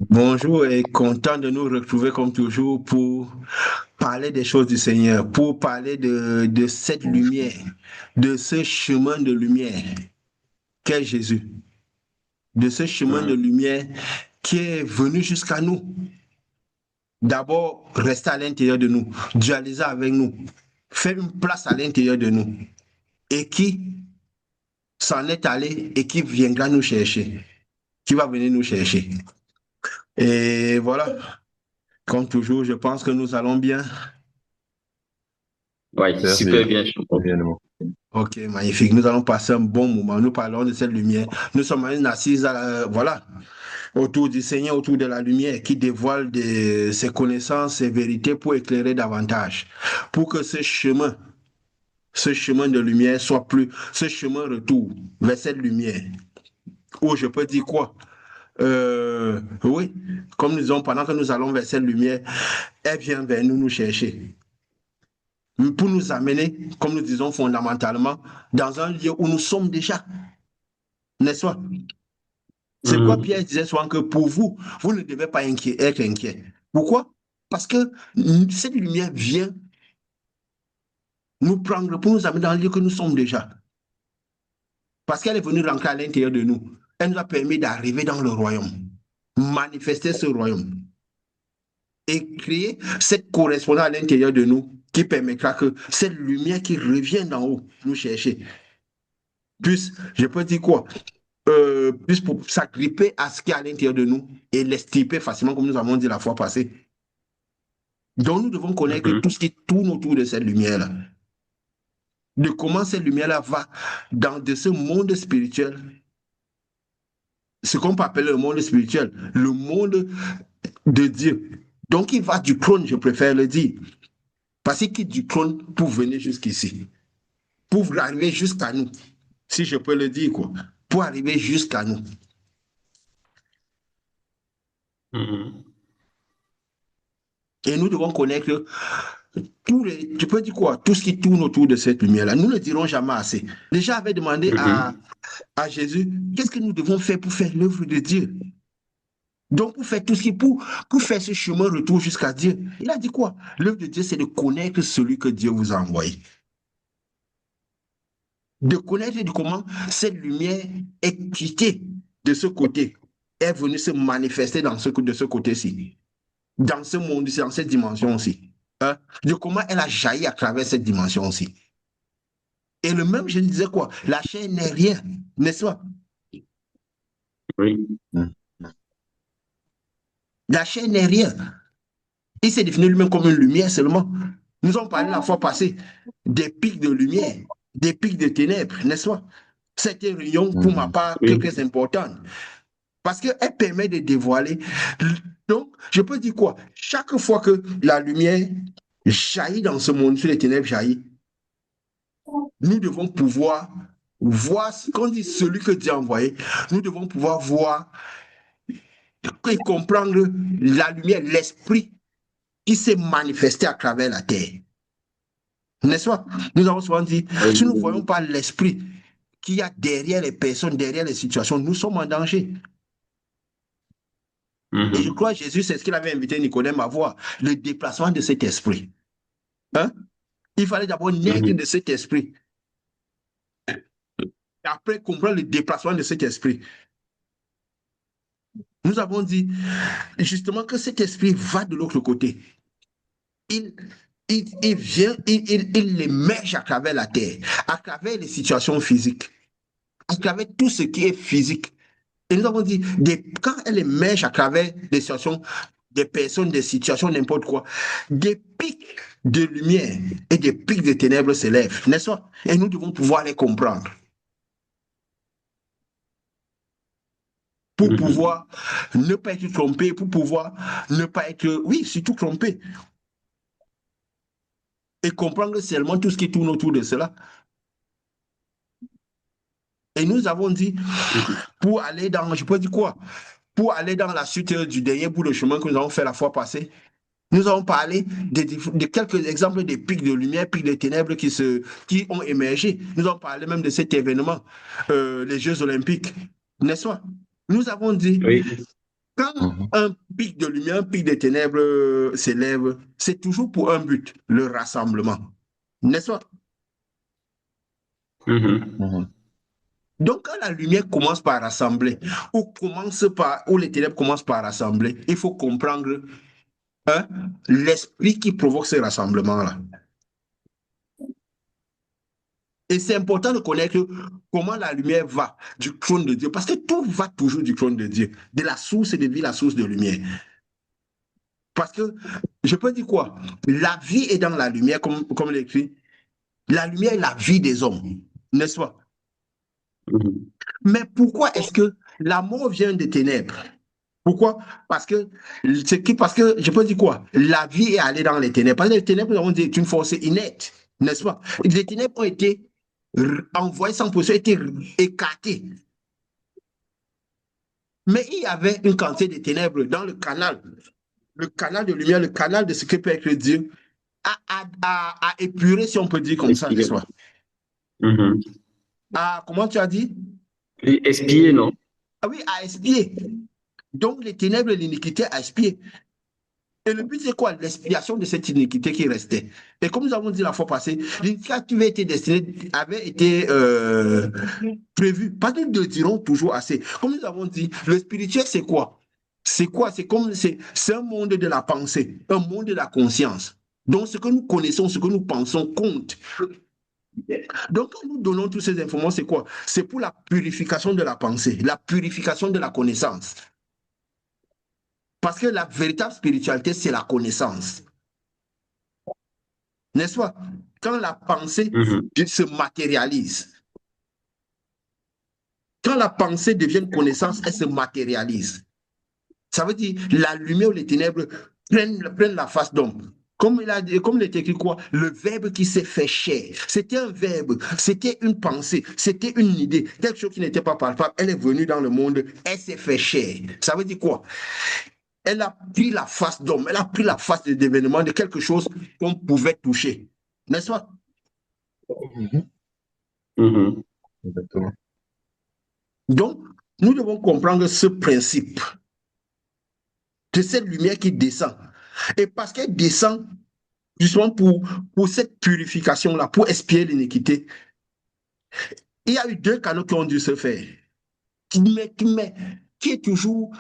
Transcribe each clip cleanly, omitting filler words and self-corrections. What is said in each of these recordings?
Bonjour et content de nous retrouver comme toujours pour parler des choses du Seigneur, pour parler de cette lumière, de ce chemin de lumière qu'est Jésus, de ce chemin de Mhm. lumière qui est venu jusqu'à nous. D'abord, rester à l'intérieur de nous, dualiser avec nous, faire une place à l'intérieur de nous et qui s'en est allé et qui viendra nous chercher, qui va venir nous chercher. Et voilà, comme toujours, je pense que nous allons bien. Ouais, Merci, super bien, je comprends. évidemment. Ok, magnifique. Nous allons passer un bon moment. Nous parlons de cette lumière. Nous sommes assis voilà, autour du Seigneur, autour de la lumière qui dévoile ses connaissances, ses vérités pour éclairer davantage. Pour que ce chemin de lumière soit plus, ce chemin retour vers cette lumière. Ou je peux dire quoi? Oui, comme nous disons, pendant que nous allons vers cette lumière, elle vient vers nous, nous chercher. Pour nous amener, comme nous disons fondamentalement, dans un lieu où nous sommes déjà. N'est-ce pas? C'est pourquoi Mhm. Pierre disait souvent que pour vous, vous ne devez pas être inquiet. Pourquoi? Parce que cette lumière vient nous prendre pour nous amener dans le lieu que nous sommes déjà. Parce qu'elle est venue rentrer à l'intérieur de nous. Elle nous a permis d'arriver dans le royaume, manifester ce royaume et créer cette correspondance à l'intérieur de nous qui permettra que cette lumière qui revient d'en haut nous chercher puisse, je peux dire quoi, puisse pour s'agripper à ce qui est à l'intérieur de nous et l'extirper facilement, comme nous avons dit la fois passée. Donc, nous devons connaître Mhm. tout ce qui tourne autour de cette lumière-là. De comment cette lumière-là va dans de ce monde spirituel, ce qu'on peut appeler le monde spirituel, le monde de Dieu. Donc, il va du trône, je préfère le dire. Parce qu'il quitte du trône pour venir jusqu'ici, pour arriver jusqu'à nous, si je peux le dire, quoi. Pour arriver jusqu'à nous. Mhm. Et nous devons connaître tu peux dire quoi, tout ce qui tourne autour de cette lumière-là. Nous ne le dirons jamais assez. Les gens avaient demandé Mhm. à Jésus, qu'est-ce que nous devons faire pour faire l'œuvre de Dieu? Donc, pour faire tout ce qui, pour faire ce chemin retour jusqu'à Dieu, il a dit quoi? L'œuvre de Dieu, c'est de connaître celui que Dieu vous a envoyé. De connaître comment cette lumière est quittée de ce côté, est venue se manifester de ce côté-ci, dans ce monde, dans cette dimension-ci. Hein? De comment elle a jailli à travers cette dimension-ci. Et le même, je disais quoi? La chair n'est rien, n'est-ce pas? Oui. Mhm. La chair n'est rien. Il s'est défini lui-même comme une lumière seulement. Nous avons parlé la fois passée des pics de lumière, des pics de ténèbres, n'est-ce pas? Cette réunion, pour ma Mhm. part, Oui. très importante. Parce qu'elle permet de dévoiler. Donc, je peux dire quoi? Chaque fois que la lumière jaillit dans ce monde, sur les ténèbres jaillit, nous devons pouvoir voir, quand on dit celui que Dieu a envoyé, nous devons pouvoir voir et comprendre la lumière, l'esprit qui s'est manifesté à travers la terre. N'est-ce pas? Nous avons souvent dit, Oui. si nous ne voyons pas l'esprit qu'il y a derrière les personnes, derrière les situations, nous sommes en danger. Et je Mhm. crois que Jésus, c'est ce qu'il avait invité Nicodème à voir, le déplacement de cet esprit. Hein? Il fallait d'abord naître Mhm. de cet esprit, et après comprendre le déplacement de cet esprit. Nous avons dit justement que cet esprit va de l'autre côté. Il, il vient, il émerge à travers la terre, à travers les situations physiques, à travers tout ce qui est physique. Et nous avons dit, quand elle émerge à travers des situations, des personnes, des situations, n'importe quoi, des pics de lumière et des pics de ténèbres s'élèvent, n'est-ce pas? Et nous devons pouvoir les comprendre pour Mhm. pouvoir ne pas être trompé, pour pouvoir ne pas être, oui, surtout trompé, et comprendre seulement tout ce qui tourne autour de cela. Et nous avons dit, Mhm. pour aller dans, je peux dire quoi? Pour aller dans la suite du dernier bout de chemin que nous avons fait la fois passée, nous avons parlé de quelques exemples de pics de lumière, pics de ténèbres qui ont émergé. Nous avons parlé même de cet événement, les Jeux Olympiques, n'est-ce pas? Nous avons dit, Oui. Quand un pic de lumière, un pic de ténèbres s'élève, c'est toujours pour un but, le rassemblement. N'est-ce pas? Donc, quand la lumière commence par rassembler, ou les ténèbres commencent par rassembler, il faut comprendre l'esprit qui provoque ce rassemblement-là. Et c'est important de connaître comment la lumière va du trône de Dieu, parce que tout va toujours du trône de Dieu, de la source de vie, la source de lumière. Parce que, je peux dire quoi? La vie est dans la lumière, comme l'écrit. La lumière est la vie des hommes, n'est-ce pas? Mais pourquoi est-ce que la mort vient des ténèbres? Pourquoi? Parce que je peux dire quoi? La vie est allée dans les ténèbres. Parce que les ténèbres, nous avons dit, est une force inerte, n'est-ce pas? Les ténèbres ont été envoyées sans position, été écartées. Mais il y avait une quantité de ténèbres dans le canal de lumière, le canal de ce que peut être Dieu, à épurer, si on peut dire comme ça, n'est-ce pas? Comment tu as dit? Espier, non? Ah oui, à expier. Donc, les ténèbres et l'iniquité à expier. Et le but, c'est quoi? L'expiation de cette iniquité qui restait. Et comme nous avons dit la fois passée, l'iniquité qui avait été destinée, avait été prévue. Pas nous le dirons toujours assez. Comme nous avons dit, le spirituel, c'est quoi? C'est quoi? C'est un monde de la pensée, un monde de la conscience. Donc, ce que nous connaissons, ce que nous pensons compte. Donc, quand nous donnons toutes ces informations, c'est quoi? C'est pour la purification de la pensée, la purification de la connaissance. Parce que la véritable spiritualité, c'est la connaissance. N'est-ce pas? Quand la pensée se matérialise, quand la pensée devient connaissance, elle se matérialise. Ça veut dire la lumière ou les ténèbres prennent la face d'homme. Comme il est écrit quoi? Le verbe qui s'est fait chair. C'était un verbe, c'était une pensée, c'était une idée, quelque chose qui n'était pas palpable. Elle est venue dans le monde, elle s'est fait chair. Ça veut dire quoi? Elle a pris la face d'homme, elle a pris la face d'événement, de quelque chose qu'on pouvait toucher. N'est-ce pas? Exactement. Donc, nous devons comprendre ce principe de cette lumière qui descend. Et parce qu'elle descend justement pour cette purification-là, pour expier l'iniquité, il y a eu deux canaux qui ont dû se faire. Qui est toujours...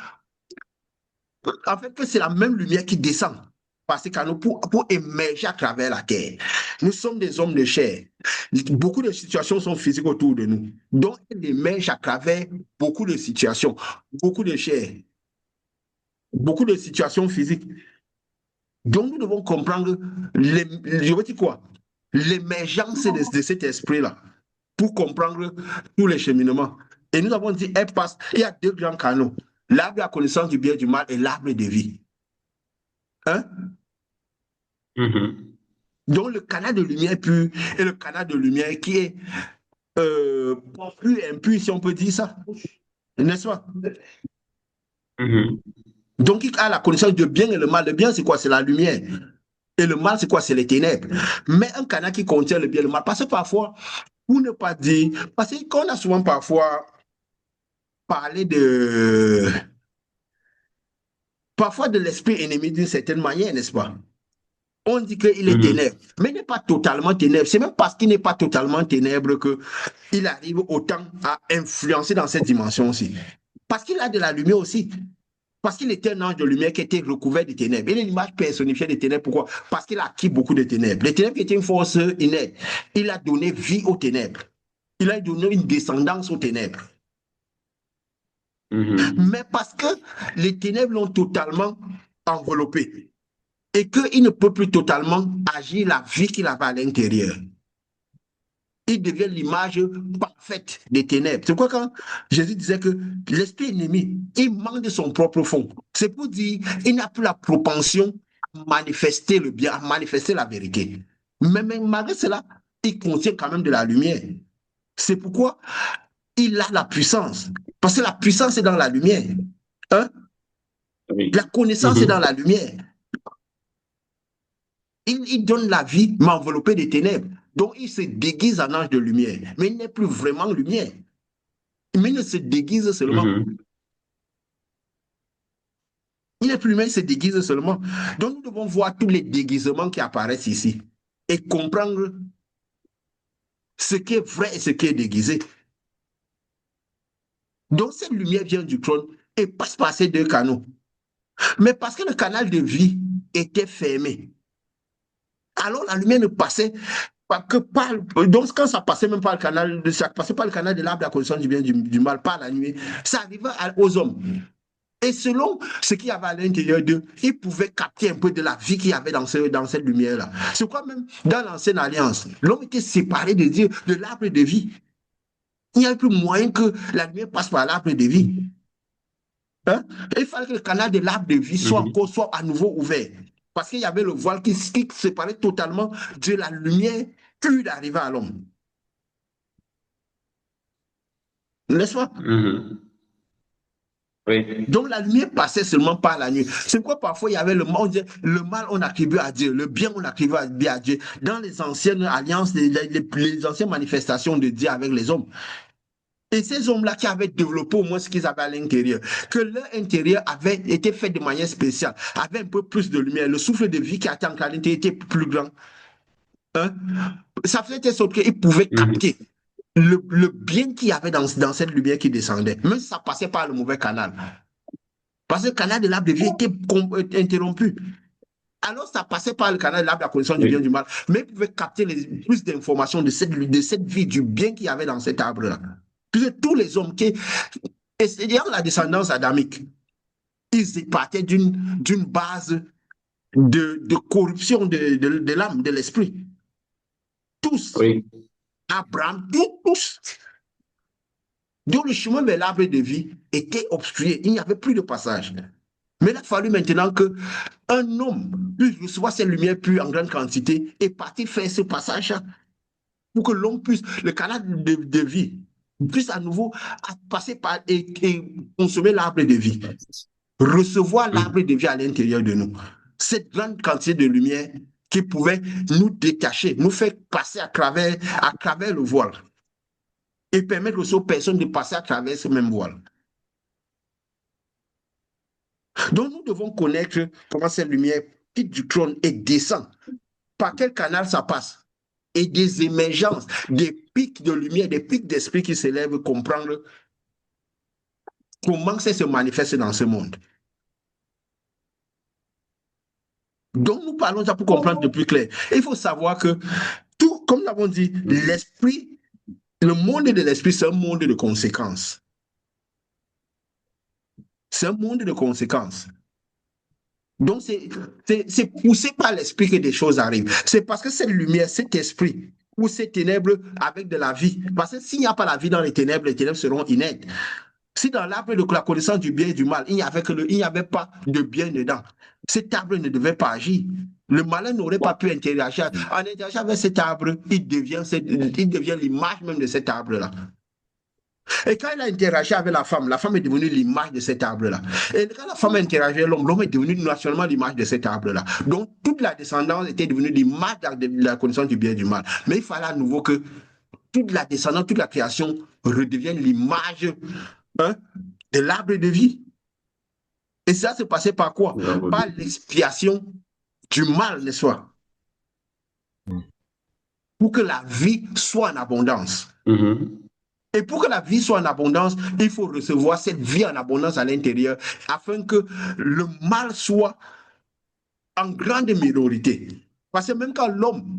En fait, que c'est la même lumière qui descend par ces canaux pour émerger à travers la terre. Nous sommes des hommes de chair. Beaucoup de situations sont physiques autour de nous. Donc, elle émerge à travers beaucoup de situations, beaucoup de chair, beaucoup de situations physiques. Donc, nous devons comprendre, je veux dire quoi? L'émergence de cet esprit-là pour comprendre tous les cheminements. Et nous avons dit, il y a deux grands canaux. L'arbre de la connaissance du bien et du mal et l'arbre de vie. Hein? Donc, le canal de lumière pure et le canal de lumière qui est plus impur, si on peut dire ça. N'est-ce pas? Donc, il a la connaissance du bien et le mal. Le bien, c'est quoi? C'est la lumière. Et le mal, c'est quoi? C'est les ténèbres. Mais un canal qui contient le bien et le mal. Parce que parfois, pour ne pas dire... Parce qu'on a souvent parfois parlé parfois de l'esprit ennemi d'une certaine manière, n'est-ce pas? On dit qu'il est ténèbre, mais il n'est pas totalement ténèbre. C'est même parce qu'il n'est pas totalement ténèbre qu'il arrive autant à influencer dans cette dimension aussi. Parce qu'il a de la lumière aussi. Parce qu'il était un ange de lumière qui était recouvert de ténèbres. Il est l'image personnifiée des ténèbres. Pourquoi? Parce qu'il a acquis beaucoup de ténèbres. Les ténèbres étaient une force inerte. Il a donné vie aux ténèbres. Il a donné une descendance aux ténèbres. Mais parce que les ténèbres l'ont totalement enveloppé et qu'il ne peut plus totalement agir la vie qu'il avait à l'intérieur. Il devient l'image parfaite des ténèbres. C'est pourquoi quand Jésus disait que l'esprit ennemi, il manque de son propre fond. C'est pour dire qu'il n'a plus la propension à manifester le bien, à manifester la vérité. Mais malgré cela, il contient quand même de la lumière. C'est pourquoi il a la puissance. Parce que la puissance est dans la lumière. Hein? La connaissance est dans la lumière. Il donne la vie, mais enveloppé des ténèbres. Donc, il se déguise en ange de lumière. Mais il n'est plus vraiment lumière. Mais il se déguise seulement. Il n'est plus humain, il se déguise seulement. Donc nous devons voir tous les déguisements qui apparaissent ici et comprendre ce qui est vrai et ce qui est déguisé. Donc cette lumière vient du trône et passe par ces deux canaux. Mais parce que le canal de vie était fermé, alors la lumière ne passait que par... Donc quand ça passait même par le canal, ça passait par le canal de l'arbre de la connaissance du bien et du mal, par la nuit, ça arrivait aux hommes. Et selon ce qu'il y avait à l'intérieur d'eux, ils pouvaient capter un peu de la vie qu'il y avait dans cette lumière-là. C'est quoi même dans l'ancienne alliance, l'homme était séparé de Dieu, de l'arbre de vie. Il n'y avait plus moyen que la lumière passe par l'arbre de vie. Hein? Il fallait que le canal de l'arbre de vie soit à nouveau ouvert. Parce qu'il y avait le voile qui séparait totalement de la lumière pure d'arriver à l'homme. N'est-ce pas? Oui. Donc la lumière passait seulement par la nuit. C'est pourquoi parfois il y avait le mal, on attribue à Dieu, le bien, on attribue à Dieu. Dans les anciennes alliances, les anciennes manifestations de Dieu avec les hommes. Et ces hommes-là qui avaient développé au moins ce qu'ils avaient à l'intérieur, que leur intérieur avait été fait de manière spéciale, avait un peu plus de lumière, le souffle de vie qui était en qualité était plus grand. Hein? Ça faisait en sorte qu'ils pouvaient capter le bien qu'il y avait dans cette lumière qui descendait, même si ça passait par le mauvais canal. Parce que le canal de l'arbre de vie était interrompu. Alors, ça passait par le canal de l'arbre de la connaissance du bien et du mal, mais ils pouvaient capter plus d'informations de cette vie, du bien qu'il y avait dans cet arbre-là. Puisque tous les hommes qui, ayant la descendance adamique, ils partaient d'une base de corruption de l'âme, de l'esprit. Tous. Oui. Abraham, tous. Donc le chemin vers l'arbre de vie était obstrué. Il n'y avait plus de passage. Mais il a fallu maintenant qu'un homme puisse recevoir cette lumière pure en grande quantité et partir faire ce passage pour que l'homme puisse, le canal de vie, puisse à nouveau passer par et consommer l'arbre de vie. Recevoir l'arbre de vie à l'intérieur de nous. Cette grande quantité de lumière qui pouvait nous détacher, nous faire passer à travers le voile et permettre aux autres personnes de passer à travers ce même voile. Donc nous devons connaître comment cette lumière quitte du trône et descend. Par quel canal ça passe? Et des émergences, des pics de lumière, des pics d'esprit qui s'élèvent, comprendre comment ça se manifeste dans ce monde. Donc nous parlons ça pour comprendre de plus clair. Il faut savoir que tout, comme nous l'avons dit, l'esprit, le monde de l'esprit, c'est un monde de conséquences. C'est un monde de conséquences. Donc, c'est poussé par l'esprit que des choses arrivent. C'est parce que cette lumière, cet esprit, ou ces ténèbres avec de la vie. Parce que s'il n'y a pas la vie dans les ténèbres seront inertes. Si dans l'arbre de la connaissance du bien et du mal, il n'y avait pas de bien dedans, cet arbre ne devait pas agir. Le malin n'aurait pas pu interagir. En interagissant avec cet arbre, il devient l'image même de cet arbre-là. Et quand il a interagi avec la femme est devenue l'image de cet arbre-là. Et quand la femme a interagi avec l'homme est devenu naturellement l'image de cet arbre-là. Donc, toute la descendance était devenue l'image de la connaissance du bien et du mal. Mais il fallait à nouveau que toute la descendance, toute la création redevienne l'image de l'arbre de vie. Et ça s'est passé par quoi? Par l'expiation du mal, n'est-ce pas? Pour que la vie soit en abondance. Et pour que la vie soit en abondance, il faut recevoir cette vie en abondance à l'intérieur afin que le mal soit en grande minorité. Parce que même quand l'homme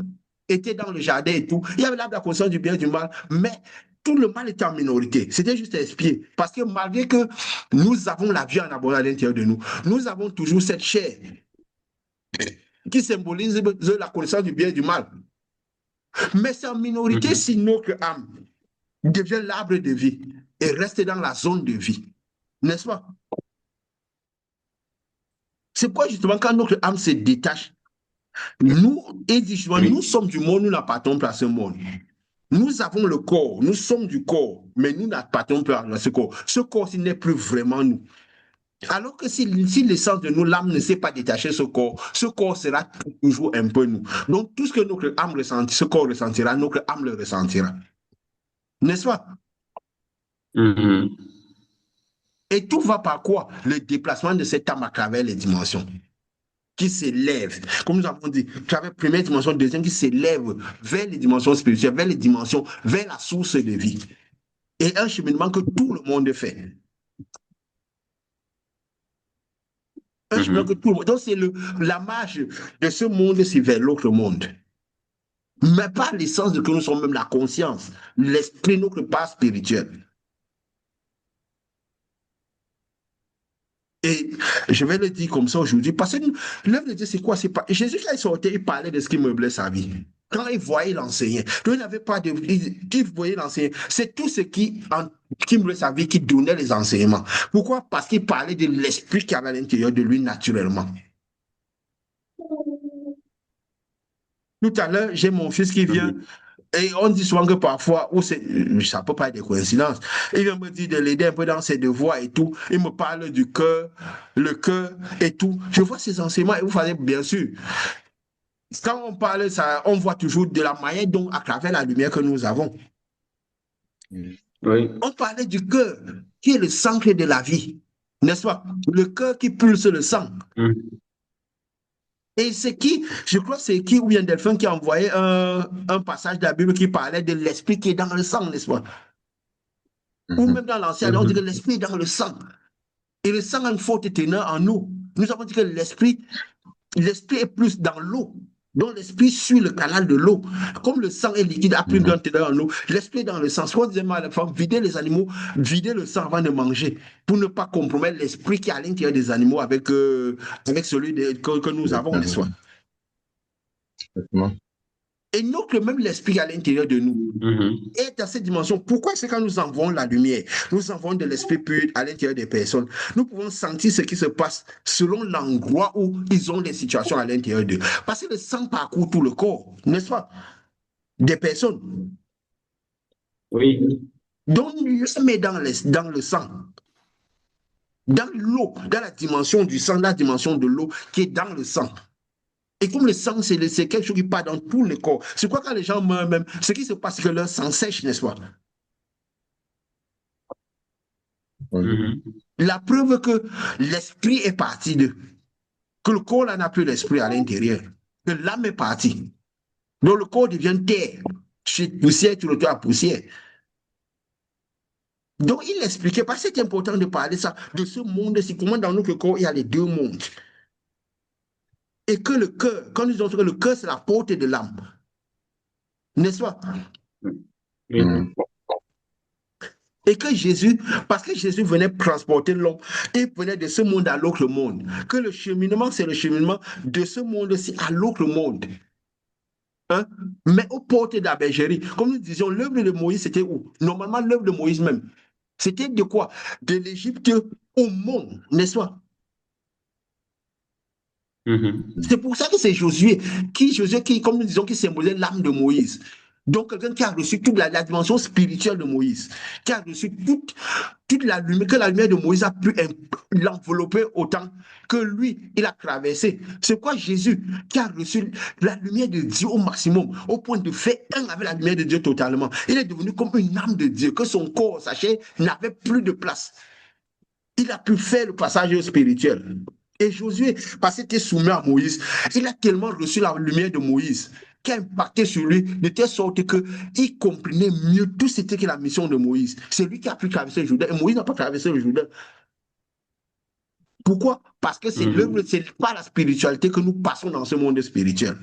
était dans le jardin et tout, il y avait l'arbre de la connaissance du bien et du mal, mais tout le mal était en minorité. C'était juste expié. Parce que malgré que nous avons la vie en abondance à l'intérieur de nous, nous avons toujours cette chair qui symbolise la connaissance du bien et du mal. Mais c'est en minorité si notre âme devient l'arbre de vie et reste dans la zone de vie. N'est-ce pas? C'est pourquoi justement quand notre âme se détache, nous sommes du monde, nous n'appartenons pas à ce monde. Nous avons le corps, nous sommes du corps, mais nous n'appartenons pas à ce corps. Ce corps-ci n'est plus vraiment nous. Alors que si l'essence de nous, l'âme ne s'est pas détachée de ce corps sera toujours un peu nous. Donc tout ce que notre âme ressentit, ce corps ressentira, notre âme le ressentira. N'est-ce pas? Et Et tout va par quoi? Le déplacement de cette âme à travers les dimensions, qui s'élève, comme nous avons dit, travers première dimension, deuxième, qui s'élève vers les dimensions spirituelles, vers les dimensions, vers la source de vie. Et un cheminement que tout le monde fait. Un cheminement que tout le monde. Donc, c'est la marche de ce monde-ci vers l'autre monde. Mais pas l'essence de que nous sommes, même la conscience, l'esprit, notre part spirituelle. Et je vais le dire comme ça aujourd'hui, parce que l'œuvre de Dieu, c'est quoi? C'est pas... Jésus, quand il sortait, il parlait de ce qui meublait sa vie. Quand il voyait l'enseignant, il n'avait pas de... Il voyait l'enseignant. C'est tout ce qui meublait sa vie, qui donnait les enseignements. Pourquoi? Parce qu'il parlait de l'esprit qui avait à l'intérieur de lui naturellement. Tout à l'heure, j'ai mon fils qui vient, et on dit souvent que parfois, ça ne peut pas être des coïncidences, il vient me dire de l'aider un peu dans ses devoirs et tout, il me parle du cœur, le cœur et tout. Je vois ces enseignements et vous savez, bien sûr, quand on parle ça, on voit toujours de la manière dont, à travers la lumière que nous avons. Oui. On parlait du cœur, qui est le centre de la vie, n'est-ce pas? Le cœur qui pulse le sang. Et c'est qui, je crois que c'est qui, ou bien Delphin qui a envoyé un passage de la Bible qui parlait de l'esprit qui est dans le sang, n'est-ce pas? Ou même dans l'Ancien, on dit que l'esprit est dans le sang. Et le sang a une forte teneur en nous. Nous avons dit que l'esprit est plus dans l'eau. Donc l'esprit suit le canal de l'eau. Comme le sang est liquide, a plus grande teneur en nous, l'esprit est dans le sang. Ce qu'on disait à la femme, vider les animaux, vider le sang avant de manger, pour ne pas compromettre l'esprit qui est à l'intérieur des animaux avec celui que nous avons, n'est-ce pas? Et notre même l'esprit à l'intérieur de nous est dans cette dimension. Pourquoi c'est quand nous envoyons la lumière, nous envoyons de l'esprit pur à l'intérieur des personnes, nous pouvons sentir ce qui se passe selon l'endroit où ils ont des situations à l'intérieur d'eux. Parce que le sang parcourt tout le corps, n'est-ce pas? Des personnes. Oui. Donc, il se met dans le sang, dans l'eau, dans la dimension du sang, la dimension de l'eau qui est dans le sang. Et comme le sang, c'est quelque chose qui part dans tout le corps. C'est quoi quand les gens meurent même? Ce qui se passe, c'est que leur sang sèche, n'est-ce pas? La preuve que l'esprit est parti d'eux. Que le corps n'a plus l'esprit à l'intérieur. Que l'âme est partie. Donc le corps devient terre. Poussière, tu retournes à poussière. Donc il expliquait, parce que c'est important de parler ça, de ce monde-ci, comment dans notre corps, il y a les deux mondes. Et que le cœur, quand nous disons que le cœur, c'est la porte de l'âme. N'est-ce pas? Et que Jésus, parce que Jésus venait transporter l'homme, il venait de ce monde à l'autre monde. Que le cheminement, c'est le cheminement de ce monde-ci à l'autre monde. Hein? Mais aux portes de la bergerie. Comme nous disions, l'œuvre de Moïse, c'était où? Normalement, l'œuvre de Moïse même. C'était de quoi? De l'Égypte au monde, n'est-ce pas? C'est pour ça que c'est Josué qui, comme nous disons, qui symbolisait l'âme de Moïse. Donc, quelqu'un qui a reçu toute la dimension spirituelle de Moïse, qui a reçu toute la lumière, que la lumière de Moïse a pu l'envelopper autant que lui, il a traversé. C'est quoi Jésus qui a reçu la lumière de Dieu au maximum, au point de faire un avec la lumière de Dieu totalement. Il est devenu comme une âme de Dieu, que son corps, sa chair, n'avait plus de place. Il a pu faire le passage spirituel. Et Josué, parce qu'il était soumis à Moïse, il a tellement reçu la lumière de Moïse qui a impacté sur lui de telle sorte qu'il comprenait mieux tout ce qu'était la mission de Moïse. C'est lui qui a pu traverser le Jourdain et Moïse n'a pas traversé le Jourdain. Pourquoi? Parce que c'est l'œuvre, c'est pas la spiritualité que nous passons dans ce monde spirituel.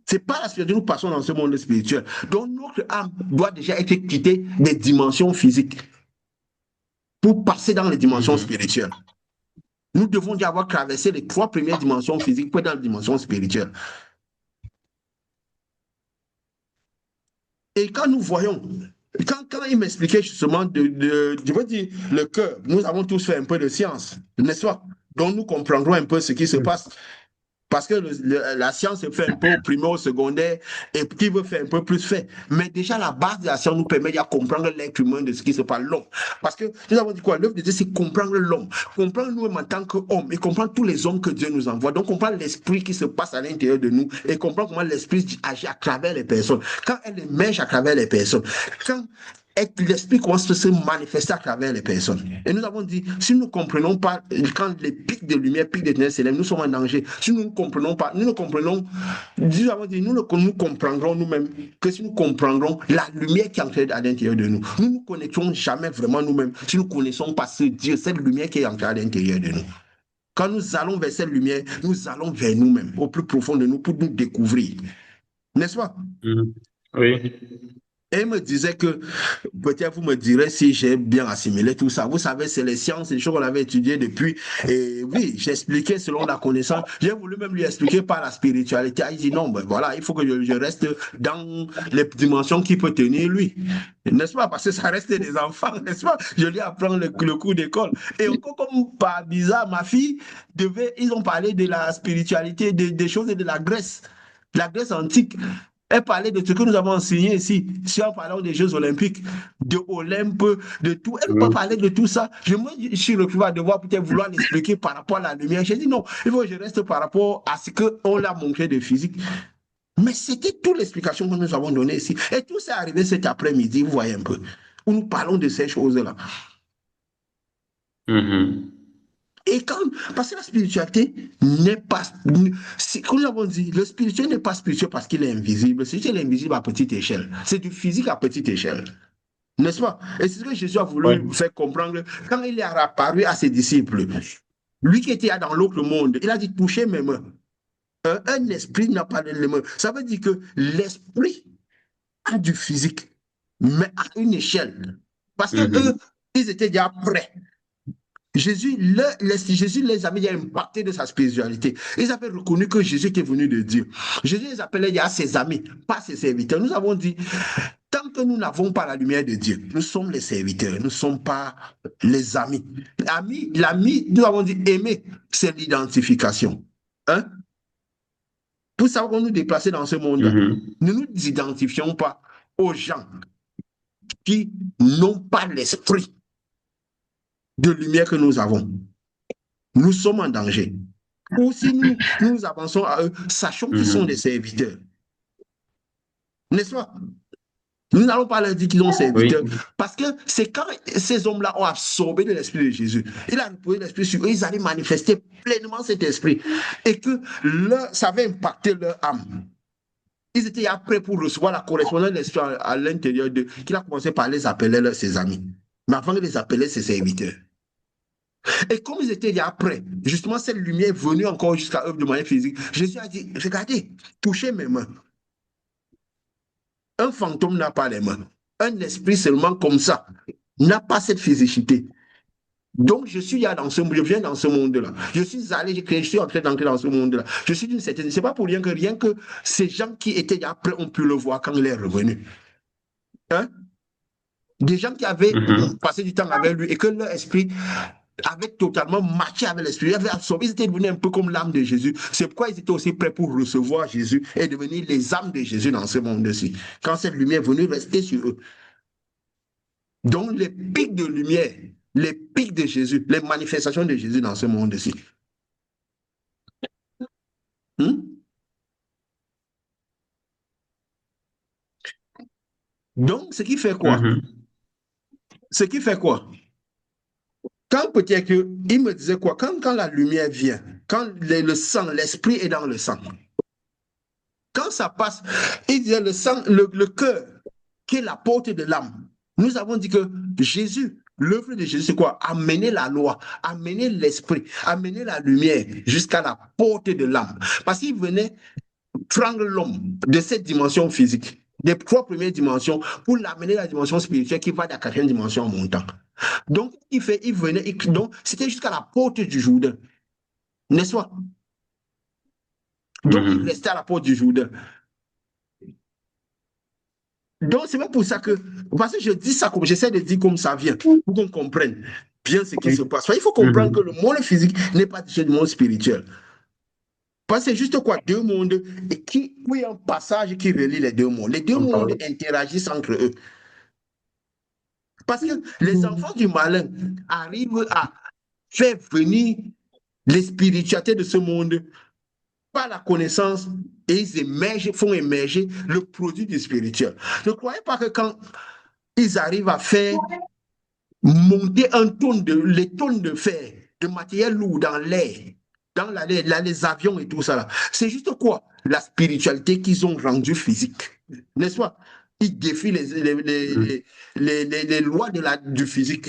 C'est pas la spiritualité que nous passons dans ce monde spirituel. Donc notre âme doit déjà être quittée des dimensions physiques pour passer dans les dimensions spirituelles. Nous devons déjà avoir traversé les 3 premières dimensions physiques pour être dans les dimensions spirituelles. Et quand nous voyons, quand il m'expliquait justement je veux dire, le cœur, nous avons tous fait un peu de science, n'est-ce pas? Donc nous comprendrons un peu ce qui se passe. Parce que la science se fait un peu au primaire, au secondaire, et qui veut faire un peu plus fait. Mais déjà, la base de la science nous permet de comprendre l'être humain de ce qui se passe, l'homme. Parce que nous avons dit quoi? L'œuvre de Dieu, c'est comprendre l'homme. Comprendre nous-mêmes en tant qu'homme et comprendre tous les hommes que Dieu nous envoie. Donc, comprendre l'esprit qui se passe à l'intérieur de nous et comprendre comment l'esprit agit à travers les personnes. Quand elle émerge à travers les personnes, quand l'esprit commence à se manifester à travers les personnes. Et nous avons dit, si nous ne comprenons pas, quand les pics de lumière, pics de ténèbres s'élèvent, nous sommes en danger. Si nous ne comprenons pas, nous ne comprenons, nous avons dit, nous comprendrons nous-mêmes que si nous comprendrons la lumière qui est entrée à l'intérieur de nous. Nous ne nous connectons jamais vraiment nous-mêmes si nous ne connaissons pas ce Dieu, cette lumière qui est entrée à l'intérieur de nous. Quand nous allons vers cette lumière, nous allons vers nous-mêmes, au plus profond de nous, pour nous découvrir. N'est-ce pas? Oui. Et il me disait que, peut-être vous me direz si j'ai bien assimilé tout ça. Vous savez, c'est les sciences, les choses qu'on avait étudiées depuis. Et oui, j'expliquais selon la connaissance. J'ai voulu même lui expliquer par la spiritualité. Il dit non, ben voilà, il faut que je reste dans les dimensions qu'il peut tenir lui. N'est-ce pas? Parce que ça reste des enfants, n'est-ce pas? Je lui apprends le cours d'école. Et encore comme par bizarre, ma fille ils ont parlé de la spiritualité, des choses de la Grèce antique. Elle parlait de ce que nous avons enseigné ici, si en parlant des Jeux Olympiques, de Olympe, de tout. Elle m'a parlé de tout ça. Je suis retrouvé à devoir peut-être vouloir l'expliquer par rapport à la lumière. J'ai dit non, il faut que je reste par rapport à ce qu'on l'a montré de physique. Mais c'était toute l'explication que nous avons donnée ici. Et tout s'est arrivé cet après-midi, vous voyez un peu, où nous parlons de ces choses-là. Et parce que la spiritualité n'est pas, comme nous avons dit, le spirituel n'est pas spirituel parce qu'il est invisible. Le spirituel est invisible à petite échelle. C'est du physique à petite échelle. N'est-ce pas? Et c'est ce que Jésus a voulu faire comprendre quand il est apparu à ses disciples. Lui qui était dans l'autre monde, il a dit touchez mes mains. Un esprit n'a pas les mains. Ça veut dire que l'esprit a du physique, mais à une échelle. Parce que eux, ils étaient déjà prêts. Jésus les avait déjà impactés de sa spiritualité. Ils avaient reconnu que Jésus était venu de Dieu. Jésus les appelait déjà ses amis, pas ses serviteurs. Nous avons dit, tant que nous n'avons pas la lumière de Dieu, nous sommes les serviteurs, nous ne sommes pas les amis. L'ami, nous avons dit aimer, c'est l'identification. Hein? Pour savoir qu'on nous déplacer dans ce monde-là, ne nous identifions pas aux gens qui n'ont pas l'esprit de lumière que nous avons. Nous sommes en danger. Ou si nous avançons à eux, sachons qu'ils sont des serviteurs. N'est-ce pas? Nous n'allons pas leur dire qu'ils sont serviteurs. Parce que c'est quand ces hommes-là ont absorbé de l'esprit de Jésus, il a reposé l'esprit sur eux, ils allaient manifester pleinement cet esprit. Et que ça avait impacté leur âme. Ils étaient prêts pour recevoir la correspondance de l'esprit à l'intérieur d'eux, qu'il a commencé par les appeler ses amis. Mais avant de les appeler ses serviteurs. Et comme ils étaient déjà prêts, justement, cette lumière est venue encore jusqu'à eux de manière physique. Jésus a dit, regardez, touchez mes mains. Un fantôme n'a pas les mains. Un esprit seulement comme ça n'a pas cette physicité. Donc, je suis là je viens dans ce monde-là. Je suis allé, je suis en train d'entrer dans ce monde-là. Je suis d'une certaine... C'est pas pour rien que ces gens qui étaient déjà prêts ont pu le voir quand il est revenu. Hein? Des gens qui avaient passé du temps avec lui et que leur esprit avait totalement matché avec l'esprit, ils avaient absorbé, ils étaient devenus un peu comme l'âme de Jésus. C'est pourquoi ils étaient aussi prêts pour recevoir Jésus et devenir les âmes de Jésus dans ce monde-ci. Quand cette lumière est venue rester sur eux. Donc les pics de lumière, les pics de Jésus, les manifestations de Jésus dans ce monde-ci. Donc, ce qui fait quoi? Ce qui fait quoi? Quand peut-être il me disait quoi? Quand la lumière vient, quand le sang, l'esprit est dans le sang, quand ça passe, il disait le sang, le cœur, qui est la porte de l'âme. Nous avons dit que Jésus, l'œuvre de Jésus, c'est quoi? Amener la loi, amener l'esprit, amener la lumière jusqu'à la porte de l'âme. Parce qu'il venait prendre l'homme de cette dimension physique, des trois premières dimensions, pour l'amener à la dimension spirituelle qui va à la quatrième dimension en montant. Donc, il venait, donc c'était jusqu'à la porte du Jourdain. N'est-ce pas? Donc, il restait à la porte du Jourdain. Donc, c'est même pour ça que, parce que je dis ça comme, j'essaie de dire comme ça vient, pour qu'on comprenne bien ce qui se passe. Il faut comprendre que le monde physique n'est pas du monde spirituel. Parce que c'est juste quoi, deux mondes, et où il y a un passage qui relie les deux mondes. Les deux mondes interagissent entre eux. Parce que les enfants du malin arrivent à faire venir les spiritualités de ce monde par la connaissance et font émerger le produit du spirituel. Ne croyez pas que quand ils arrivent à faire monter les tonnes de fer, de matériel lourd dans l'air, dans les avions et tout ça, c'est juste quoi? La spiritualité qu'ils ont rendue physique. N'est-ce pas? Ils défient les lois du physique.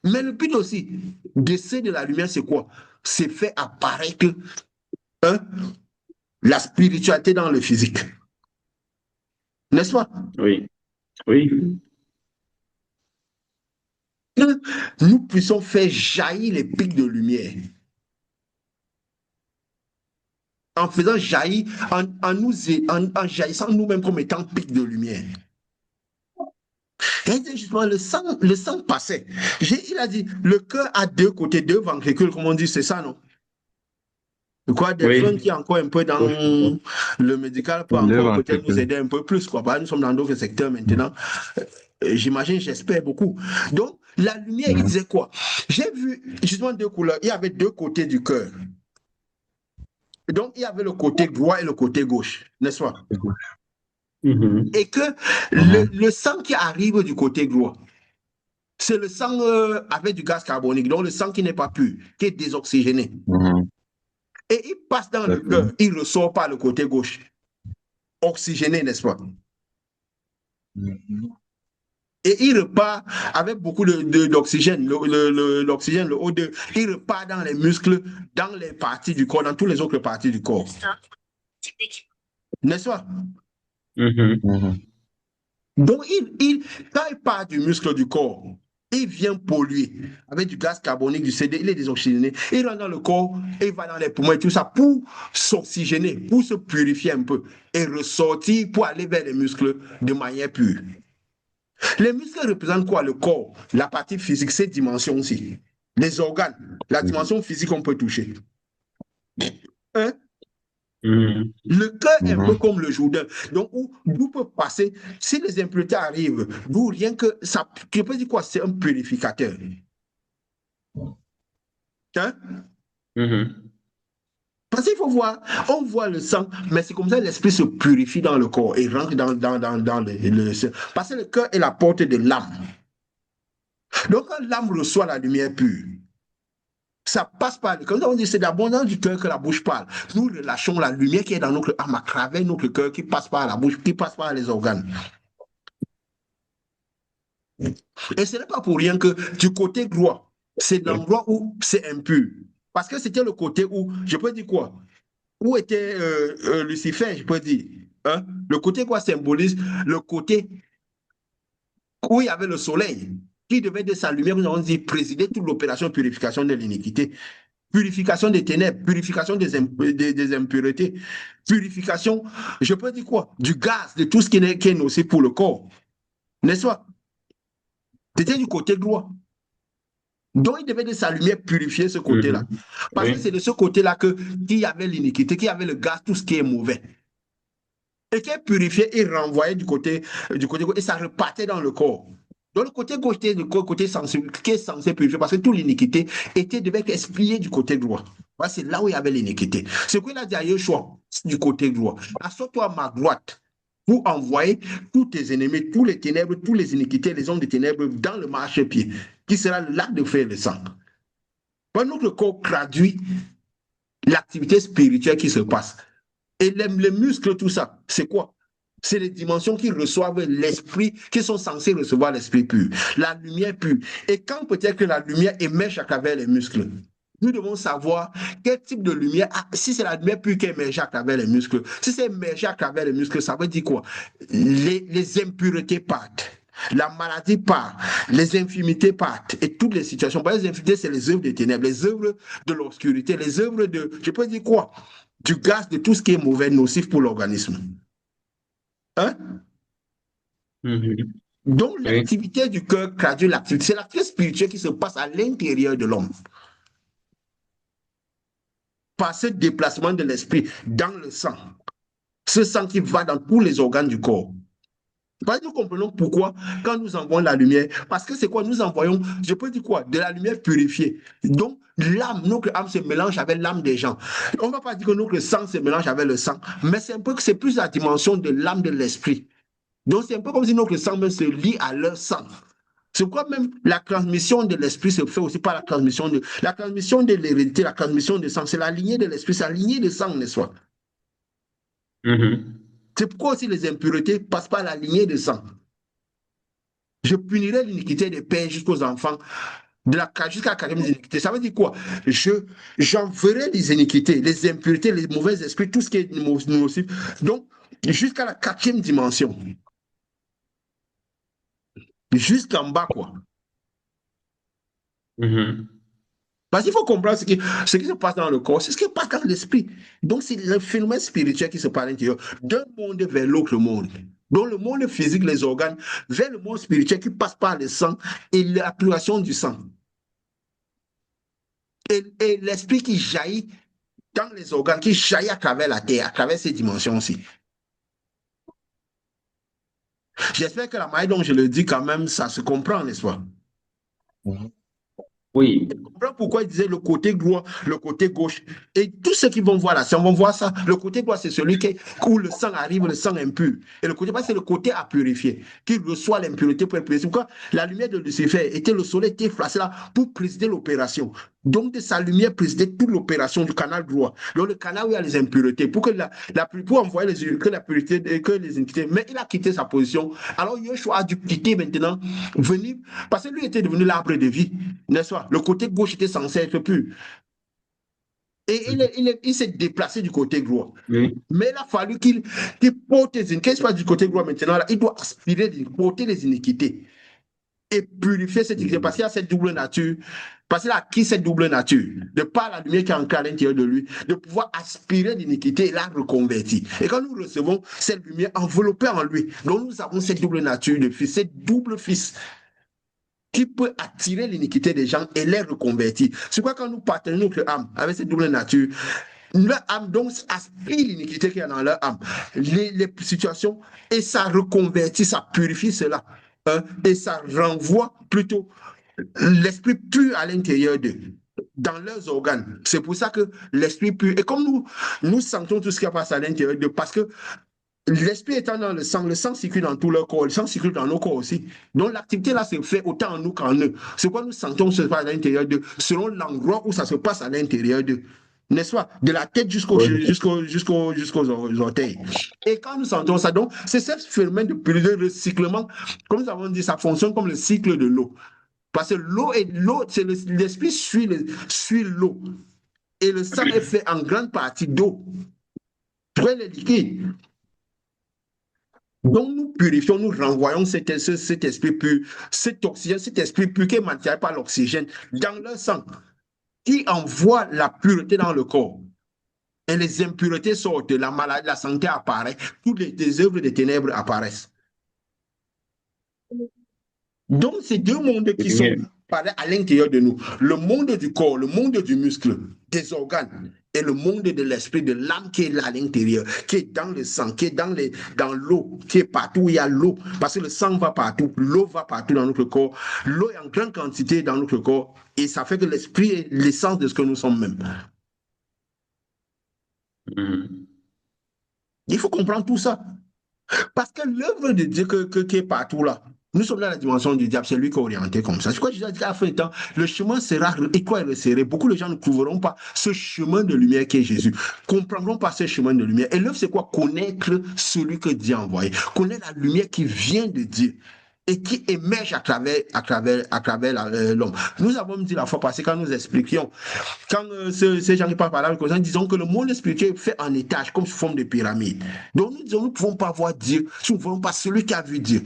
Mais le but aussi d'essayer de la lumière, c'est quoi? C'est faire apparaître la spiritualité dans le physique. N'est-ce pas? Oui. Oui. Que nous puissions faire jaillir les pics de lumière. En faisant jaillir, en jaillissant nous-mêmes comme étant pics de lumière. Et justement, le sang passait. Il a dit, le cœur a deux côtés, deux ventricules, comme on dit, c'est ça, non? Quoi, des Oui. gens qui est encore un peu dans le médical peut encore peut-être nous aider un peu plus. Quoi. Nous sommes dans d'autres secteurs maintenant. J'imagine, j'espère beaucoup. Donc, la lumière, il disait quoi? J'ai vu justement deux couleurs. Il y avait deux côtés du cœur. Donc, il y avait le côté droit et le côté gauche, n'est-ce pas? Et que le sang qui arrive du côté droit, c'est le sang avec du gaz carbonique, donc le sang qui n'est pas pur, qui est désoxygéné. Et il passe dans le cœur, il ressort par le côté gauche, oxygéné, n'est-ce pas? Et il repart avec beaucoup d'oxygène, l'oxygène, le O2, il repart dans les muscles, dans les parties du corps, dans toutes les autres parties du corps. N'est-ce pas? Donc, quand il part du muscle du corps, il vient polluer avec du gaz carbonique, du CD, il est désoxygéné. Il rentre dans le corps, il va dans les poumons et tout ça pour s'oxygéner, pour se purifier un peu et ressortir pour aller vers les muscles de manière pure. Les muscles représentent quoi? Le corps, la partie physique, cette dimension aussi. Les organes, la dimension physique qu'on peut toucher. Hein? Le cœur est un peu comme le Jourdain. Donc, d'où peut passer, si les impuretés arrivent, d'où rien que ça, je peux dire quoi? C'est un purificateur. Hein? Parce qu'il faut voir, on voit le sang, mais c'est comme ça que l'esprit se purifie dans le corps et rentre dans le parce que le cœur est la porte de l'âme. Donc, quand l'âme reçoit la lumière pure, ça passe par, comme on dit, c'est d'abondance du cœur que la bouche parle. Nous relâchons la lumière qui est dans notre âme à travers notre cœur, qui passe par la bouche, qui passe par les organes. Et ce n'est pas pour rien que du côté droit, c'est l'endroit où c'est impur. Parce que c'était le côté où, je peux dire quoi? Où était Lucifer, je peux dire. Hein? Le côté quoi symbolise le côté où il y avait le soleil, qui devait de sa lumière, nous avons dit, présider toute l'opération de purification de l'iniquité. Purification des ténèbres, purification des impuretés, purification, je peux dire quoi? Du gaz, de tout ce qui est nocif pour le corps. N'est-ce pas? C'était du côté droit. Donc, il devait de sa lumière purifier ce côté-là. Parce que c'est de ce côté-là qu'il y avait l'iniquité, qu'il y avait le gaz, tout ce qui est mauvais. Et qu'il purifiait et renvoyait du côté gauche, et ça repartait dans le corps. Donc, le côté gauche était le côté sensible, qui est censé purifier, parce que toute l'iniquité devait être expiée du côté droit. C'est là où il y avait l'iniquité. C'est quoi il a dit à Yeshua, du côté droit. Assois-toi à ma droite pour envoyer tous tes ennemis, tous les ténèbres, tous les iniquités, les hommes de ténèbres dans le marchepied, qui sera l'acte de faire le sang. Notre corps traduit l'activité spirituelle qui se passe. Et les muscles, tout ça, c'est quoi? C'est les dimensions qui reçoivent l'esprit, qui sont censées recevoir l'esprit pur, la lumière pure. Et quand peut-être que la lumière émerge à travers les muscles, nous devons savoir quel type de lumière, si c'est la lumière pure qui émerge à travers les muscles, si c'est émergé à travers les muscles, ça veut dire quoi? Les impuretés partent. La maladie part, les infirmités partent et toutes les situations. Par les infirmités, c'est les œuvres des ténèbres, les œuvres de l'obscurité, les œuvres de, je peux dire quoi? Du gaz, de tout ce qui est mauvais, nocif pour l'organisme. Hein? Donc, l'activité du cœur traduit l'activité. C'est l'activité spirituelle qui se passe à l'intérieur de l'homme. par ce déplacement de l'esprit dans le sang. Ce sang qui va dans tous les organes du corps. Parce que nous comprenons pourquoi, quand nous envoyons la lumière, parce que c'est quoi? Nous envoyons, je peux dire quoi? De la lumière purifiée. Donc, l'âme, notre âme se mélange avec l'âme des gens. On ne va pas dire que notre sang se mélange avec le sang, mais c'est un peu que c'est plus la dimension de l'âme de l'esprit. Donc, c'est un peu comme si notre sang même se lie à leur sang. C'est quoi même la transmission de l'esprit se fait aussi par la transmission de l'hérédité, la transmission de sang. C'est la lignée de l'esprit, c'est la lignée de sang, n'est-ce pas? C'est pourquoi aussi les impuretés passent par la lignée de sang. Je punirai l'iniquité des pères jusqu'aux enfants, jusqu'à la quatrième iniquité. Ça veut dire quoi? J'enverrai les iniquités, les impuretés, les mauvais esprits, tout ce qui est nocif. Donc, jusqu'à la quatrième dimension. Jusqu'en bas, quoi. Parce qu'il faut comprendre ce qui se passe dans le corps, c'est ce qui se passe dans l'esprit. Donc, c'est le phénomène spirituel qui se passe à l'intérieur, d'un monde vers l'autre monde. Donc, le monde physique, les organes, vers le monde spirituel qui passe par le sang et l'application du sang. Et l'esprit qui jaillit dans les organes, qui jaillit à travers la terre, à travers ces dimensions aussi. J'espère que la manière dont je le dis, quand même, ça se comprend, n'est-ce pas? Oui. Je comprends pourquoi il disait le côté droit, le côté gauche. Et tous ceux qui vont voir là, si on va voir ça, le côté droit, c'est celui où le sang arrive, le sang impur. Et le côté bas, c'est le côté à purifier, qui reçoit l'impureté pour être purifié. Pourquoi la lumière de Lucifer était le soleil était placé là pour présider l'opération. Donc, de sa lumière présidait toute l'opération du canal droit. Donc, le canal où il y a les impuretés, pour envoyer la pureté, que les iniquités. Mais il a quitté sa position. Alors, Yeshua a dû quitter maintenant, venir, parce que lui était devenu l'arbre de vie, n'est-ce pas? Le côté gauche était censé être pur. Et il s'est déplacé du côté droit. Oui. Mais il a fallu qu'il porte les iniquités. Qu'est-ce qui se passe du côté droit maintenant? Là, il doit aspirer, porter les iniquités et purifier cette iniquité, parce qu'il y a cette double nature, parce qu'il a acquis cette double nature, de par la lumière qui est ancrée à l'intérieur de lui, de pouvoir aspirer l'iniquité et la reconvertir. Et quand nous recevons cette lumière enveloppée en lui, donc nous avons cette double nature de fils, cette double fils qui peut attirer l'iniquité des gens et les reconvertir. C'est pourquoi quand nous partageons notre âme avec cette double nature, leur âme donc aspire l'iniquité qu'il y a dans leur âme, les situations, et ça reconvertit, ça purifie cela. Et ça renvoie plutôt l'esprit pur à l'intérieur d'eux, dans leurs organes. C'est pour ça que l'esprit pur, et comme nous sentons tout ce qui passe à l'intérieur d'eux, parce que l'esprit étant dans le sang circule dans tout leur corps, le sang circule dans nos corps aussi. Donc l'activité là se fait autant en nous qu'en eux. C'est quoi nous sentons ce qui se passe à l'intérieur d'eux, selon l'endroit où ça se passe à l'intérieur d'eux. N'est-ce pas? De la tête jusqu'aux orteils. Et quand nous sentons ça, donc, c'est ce phénomène de recyclement, comme nous avons dit, ça fonctionne comme le cycle de l'eau. Parce que l'eau, c'est l'esprit suit l'eau. Et le sang est fait en grande partie d'eau. Très liquide. Donc nous purifions, nous renvoyons cet esprit pur, cet oxygène, cet esprit pur qui est matière par l'oxygène dans le sang, qui envoie la pureté dans le corps. Et les impuretés sortent, la maladie, la santé apparaît, toutes les œuvres des ténèbres apparaissent. Donc, c'est deux mondes qui sont à l'intérieur de nous. Le monde du corps, le monde du muscle, des organes, et le monde de l'esprit, de l'âme qui est là à l'intérieur, qui est dans le sang, qui est dans l'eau, qui est partout où il y a l'eau. Parce que le sang va partout, l'eau va partout dans notre corps. L'eau est en grande quantité dans notre corps. Et ça fait que l'esprit est l'essence de ce que nous sommes même. Il faut comprendre tout ça. Parce que l'œuvre de Dieu qui est partout là, nous sommes dans la dimension du diable, c'est lui qui est orienté comme ça. Je crois que je dis à la fin du temps, le chemin sera étroit et resserré. Beaucoup de gens ne trouveront pas ce chemin de lumière qui est Jésus. Comprendront pas ce chemin de lumière. Et l'œuvre, c'est quoi? Connaître celui que Dieu a envoyé. Connaître la lumière qui vient de Dieu et qui émerge à travers l'homme. Nous avons dit la fois passée, quand nous expliquions, quand ces gens qui parlent par là, disons que le monde spirituel est fait en étages, comme sous forme de pyramide. Donc nous disons, nous ne pouvons pas voir Dieu, nous ne voyons pas celui qui a vu Dieu.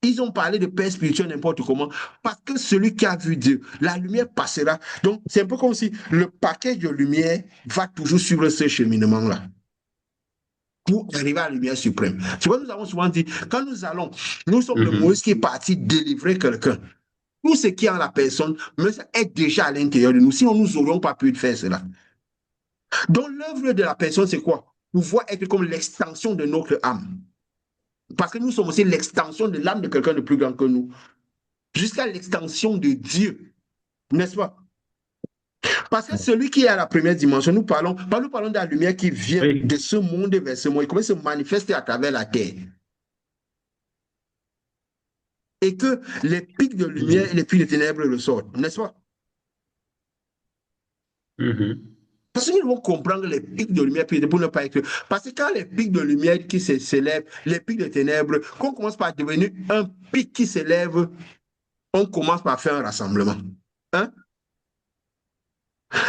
Ils ont parlé de père spirituel n'importe comment, parce que celui qui a vu Dieu, la lumière passera. Donc c'est un peu comme si le paquet de lumière va toujours suivre ce cheminement-là, pour arriver à la lumière suprême. Tu vois, nous avons souvent dit, quand nous sommes le Moïse qui est parti délivrer quelqu'un. Tout ce qui est en la personne est déjà à l'intérieur de nous. Sinon, nous n'aurions pas pu faire cela. Donc, l'œuvre de la personne, c'est quoi? Pouvoir être comme l'extension de notre âme. Parce que nous sommes aussi l'extension de l'âme de quelqu'un de plus grand que nous. Jusqu'à l'extension de Dieu. N'est-ce pas? Parce que celui qui est à la première dimension, nous parlons de la lumière qui vient Oui. de ce monde vers ce monde et comment se manifester à travers la terre. Et que les pics de lumière et les pics de ténèbres ressortent, n'est-ce pas? Parce que nous devons comprendre les pics de lumière pour ne pas être. Parce que quand les pics de lumière qui s'élèvent, les pics de ténèbres, quand on commence par devenir un pic qui s'élève, on commence par faire un rassemblement. Hein?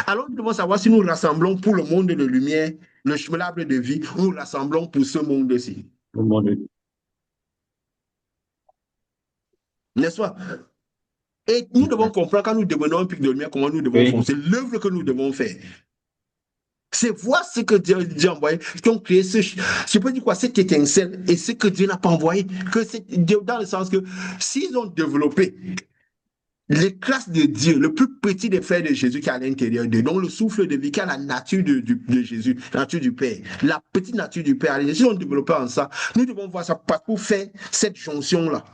Alors nous devons savoir si nous rassemblons pour le monde de lumière, le chemin l'arbre de vie, ou nous rassemblons pour ce monde-ci. N'est-ce pas? Et nous devons comprendre quand nous devenons un pic de lumière, comment nous devons faire. C'est l'œuvre que nous devons faire. C'est voir ce que Dieu a envoyé, qui ont créé je peux dire quoi, cette étincelle et ce que Dieu n'a pas envoyé, que c'est dans le sens que s'ils ont développé les classes de Dieu, le plus petit des frères de Jésus qui est à l'intérieur d'eux, donc le souffle de vie qui a la nature de Jésus, la nature du Père, la petite nature du Père, s'ils ont développé en ça, nous devons voir ça pour faire cette jonction-là.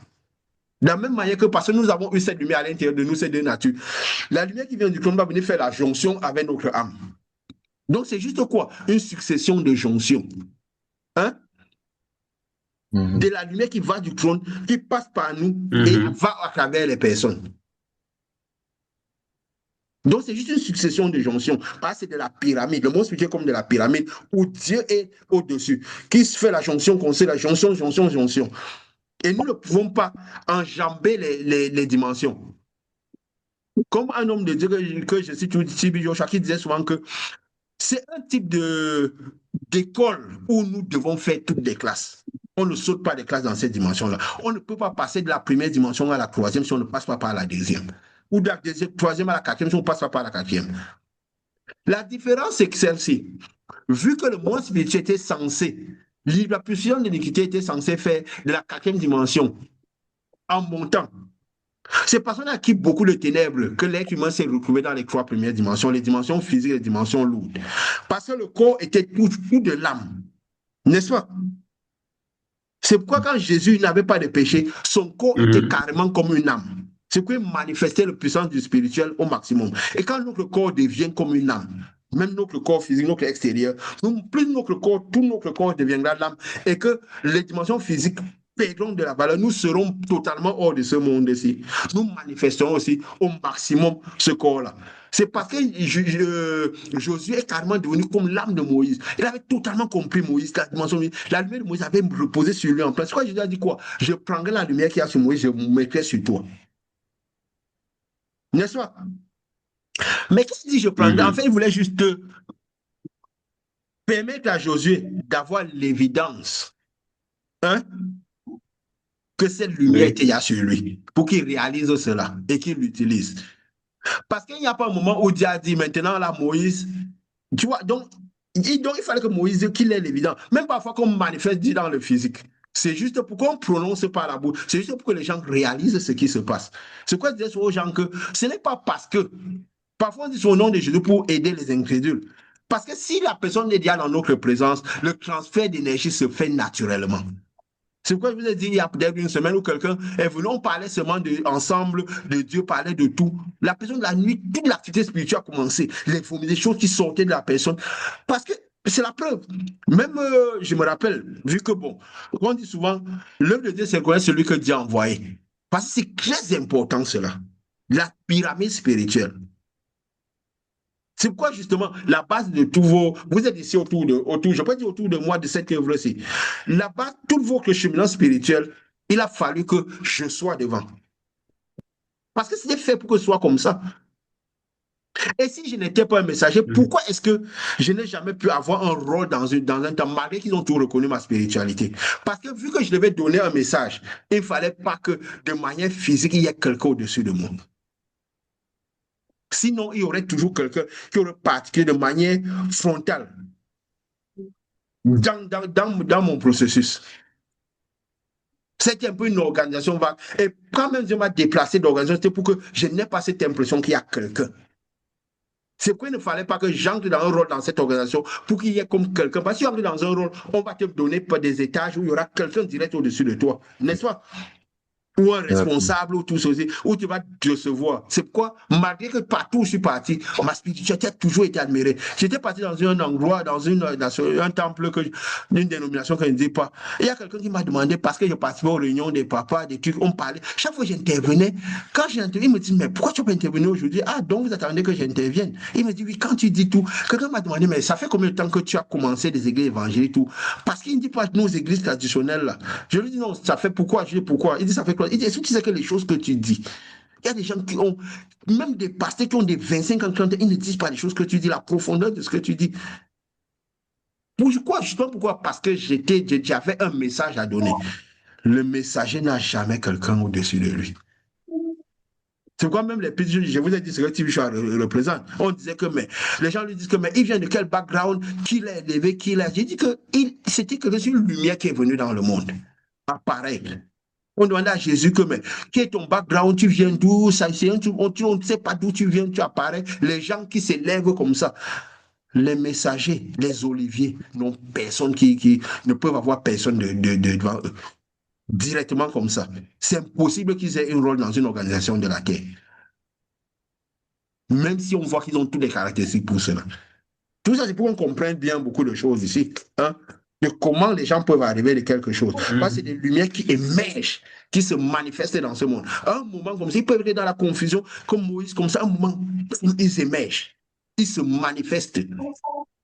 De la même manière que parce que nous avons eu cette lumière à l'intérieur de nous, ces deux natures, la lumière qui vient du trône va venir faire la jonction avec notre âme. Donc, c'est juste quoi? Une succession de jonctions. Hein? De la lumière qui va du trône, qui passe par nous et va à travers les personnes. Donc, c'est juste une succession de jonctions. C'est de la pyramide. Le monde spirituel comme de la pyramide où Dieu est au-dessus, qui se fait la jonction, qu'on sait la jonction. Et nous ne pouvons pas enjamber les dimensions. Comme un homme de Dieu que je cite, T.B. Joshua, qui disait souvent que c'est un type d'école où nous devons faire toutes les classes. On ne saute pas des classes dans cette dimension-là. On ne peut pas passer de la première dimension à la troisième si on ne passe pas par la deuxième. Ou de la troisième à la quatrième si on ne passe pas par la quatrième. La différence, c'est que celle-ci, vu que le monde spirituel était censé, la puissance de l'iniquité était censée faire de la quatrième dimension en montant. C'est parce qu'on a acquis beaucoup de ténèbres que l'être humain s'est retrouvé dans les trois premières dimensions, les dimensions physiques et les dimensions lourdes. Parce que le corps était tout de l'âme. N'est-ce pas? C'est pourquoi quand Jésus n'avait pas de péché, son corps était carrément comme une âme. C'est quoi manifestait la puissance du spirituel au maximum. Et quand notre corps devient comme une âme, même notre corps physique, notre extérieur, plus notre corps, tout notre corps deviendra l'âme, et que les dimensions physiques perdront de la valeur, nous serons totalement hors de ce monde-ci. Nous manifesterons aussi au maximum ce corps-là. C'est parce que Josué est carrément devenu comme l'âme de Moïse. Il avait totalement compris Moïse, la dimension. La lumière de Moïse avait reposé sur lui en place. C'est quoi Jésus a dit quoi? Je prendrai la lumière qu'il y a sur Moïse, je me mettrai sur toi. N'est-ce pas? Mais qu'est-ce qu'il dit je prendrai? En fait, il voulait juste permettre à Josué d'avoir l'évidence. Hein? Que cette lumière était là sur lui, pour qu'il réalise cela et qu'il l'utilise. Parce qu'il n'y a pas un moment où Dieu a dit maintenant là, Moïse, tu vois, donc il fallait que Moïse, qu'il ait l'évidence. Même parfois qu'on manifeste Dieu dans le physique. C'est juste pour qu'on prononce par la bouche. C'est juste pour que les gens réalisent ce qui se passe. C'est quoi dire aux gens que ce n'est pas parce que, parfois on dit au nom de Jésus pour aider les incrédules. Parce que si la personne est déjà dans notre présence, le transfert d'énergie se fait naturellement. C'est pourquoi je vous ai dit il y a peut-être une semaine où quelqu'un est venu, on parlait seulement ensemble de Dieu, parlait de tout. La personne de la nuit, toute l'activité spirituelle a commencé. Les choses qui sortaient de la personne. Parce que c'est la preuve. Même, je me rappelle, vu que bon, on dit souvent, l'œuvre de Dieu, c'est connaître celui que Dieu a envoyé. Parce que c'est très important cela. La pyramide spirituelle. C'est pourquoi justement la base de tous vos, vous êtes ici autour, je peux dire autour de moi de cette œuvre-ci. La base, tout votre cheminement spirituel, il a fallu que je sois devant. Parce que c'était fait pour que ce soit comme ça. Et si je n'étais pas un messager, pourquoi est-ce que je n'ai jamais pu avoir un rôle dans un temps, malgré qu'ils ont tout reconnu ma spiritualité? Parce que vu que je devais donner un message, il ne fallait pas que de manière physique, il y ait quelqu'un au-dessus de moi. Sinon, il y aurait toujours quelqu'un qui aurait pratiqué de manière frontale dans mon processus. C'était un peu une organisation vague. Et quand même je m'a déplacé d'organisation, c'était pour que je n'ai pas cette impression qu'il y a quelqu'un. C'est pourquoi il ne fallait pas que j'entre dans un rôle dans cette organisation pour qu'il y ait comme quelqu'un. Parce que si tu entres dans un rôle, on va te donner des étages où il y aura quelqu'un direct au-dessus de toi, n'est-ce pas? Ou un responsable, ou tout ceci, où tu vas te recevoir. C'est pourquoi, malgré que partout où je suis parti, ma spiritualité a toujours été admirée. J'étais parti dans un endroit, dans un temple, une dénomination que je ne dis pas. Il y a quelqu'un qui m'a demandé, parce que je participais aux réunions des papas, des trucs, on parlait. Chaque fois que j'intervenais, quand j'intervenais, il me dit, mais pourquoi tu peux intervenir aujourd'hui? Ah, donc vous attendez que j'intervienne. Il me dit, oui, quand tu dis tout, quelqu'un m'a demandé, mais ça fait combien de temps que tu as commencé des églises évangéliques, tout? Parce qu'il ne dit pas nos églises traditionnelles, là. Je lui dis, non, ça fait pourquoi? Je dis, pourquoi? Il dit, ça fait quoi? Il dit, est-ce que tu sais que les choses que tu dis, il y a des gens qui ont, même des pasteurs qui ont des 25 ans, 30 ans, ils ne disent pas les choses que tu dis, la profondeur de ce que tu dis. Pourquoi? Justement, pourquoi? Parce que j'avais un message à donner. Le messager n'a jamais quelqu'un au-dessus de lui. C'est pourquoi même les petits, je vous ai dit ce que TV Show représente. On disait que, mais les gens lui disent que, mais il vient de quel background, qui l'a élevé, qui l'a. J'ai dit que c'était que une lumière qui est venue dans le monde. Pareil. On demandait à Jésus que, mais quel est ton background, tu viens d'où, ça, on ne sait pas d'où tu viens, tu apparais. Les gens qui s'élèvent comme ça, les messagers, les oliviers, n'ont personne qui ne peuvent avoir personne devant eux. Directement comme ça. C'est impossible qu'ils aient un rôle dans une organisation de la terre. Même si on voit qu'ils ont toutes les caractéristiques pour cela. Tout ça, c'est pour qu'on comprenne bien beaucoup de choses ici. Hein? De comment les gens peuvent arriver de quelque chose. Parce que c'est des lumières qui émergent, qui se manifestent dans ce monde. À un moment comme ça, ils peuvent être dans la confusion, comme Moïse, comme ça, un moment, ils émergent. Ils se manifestent.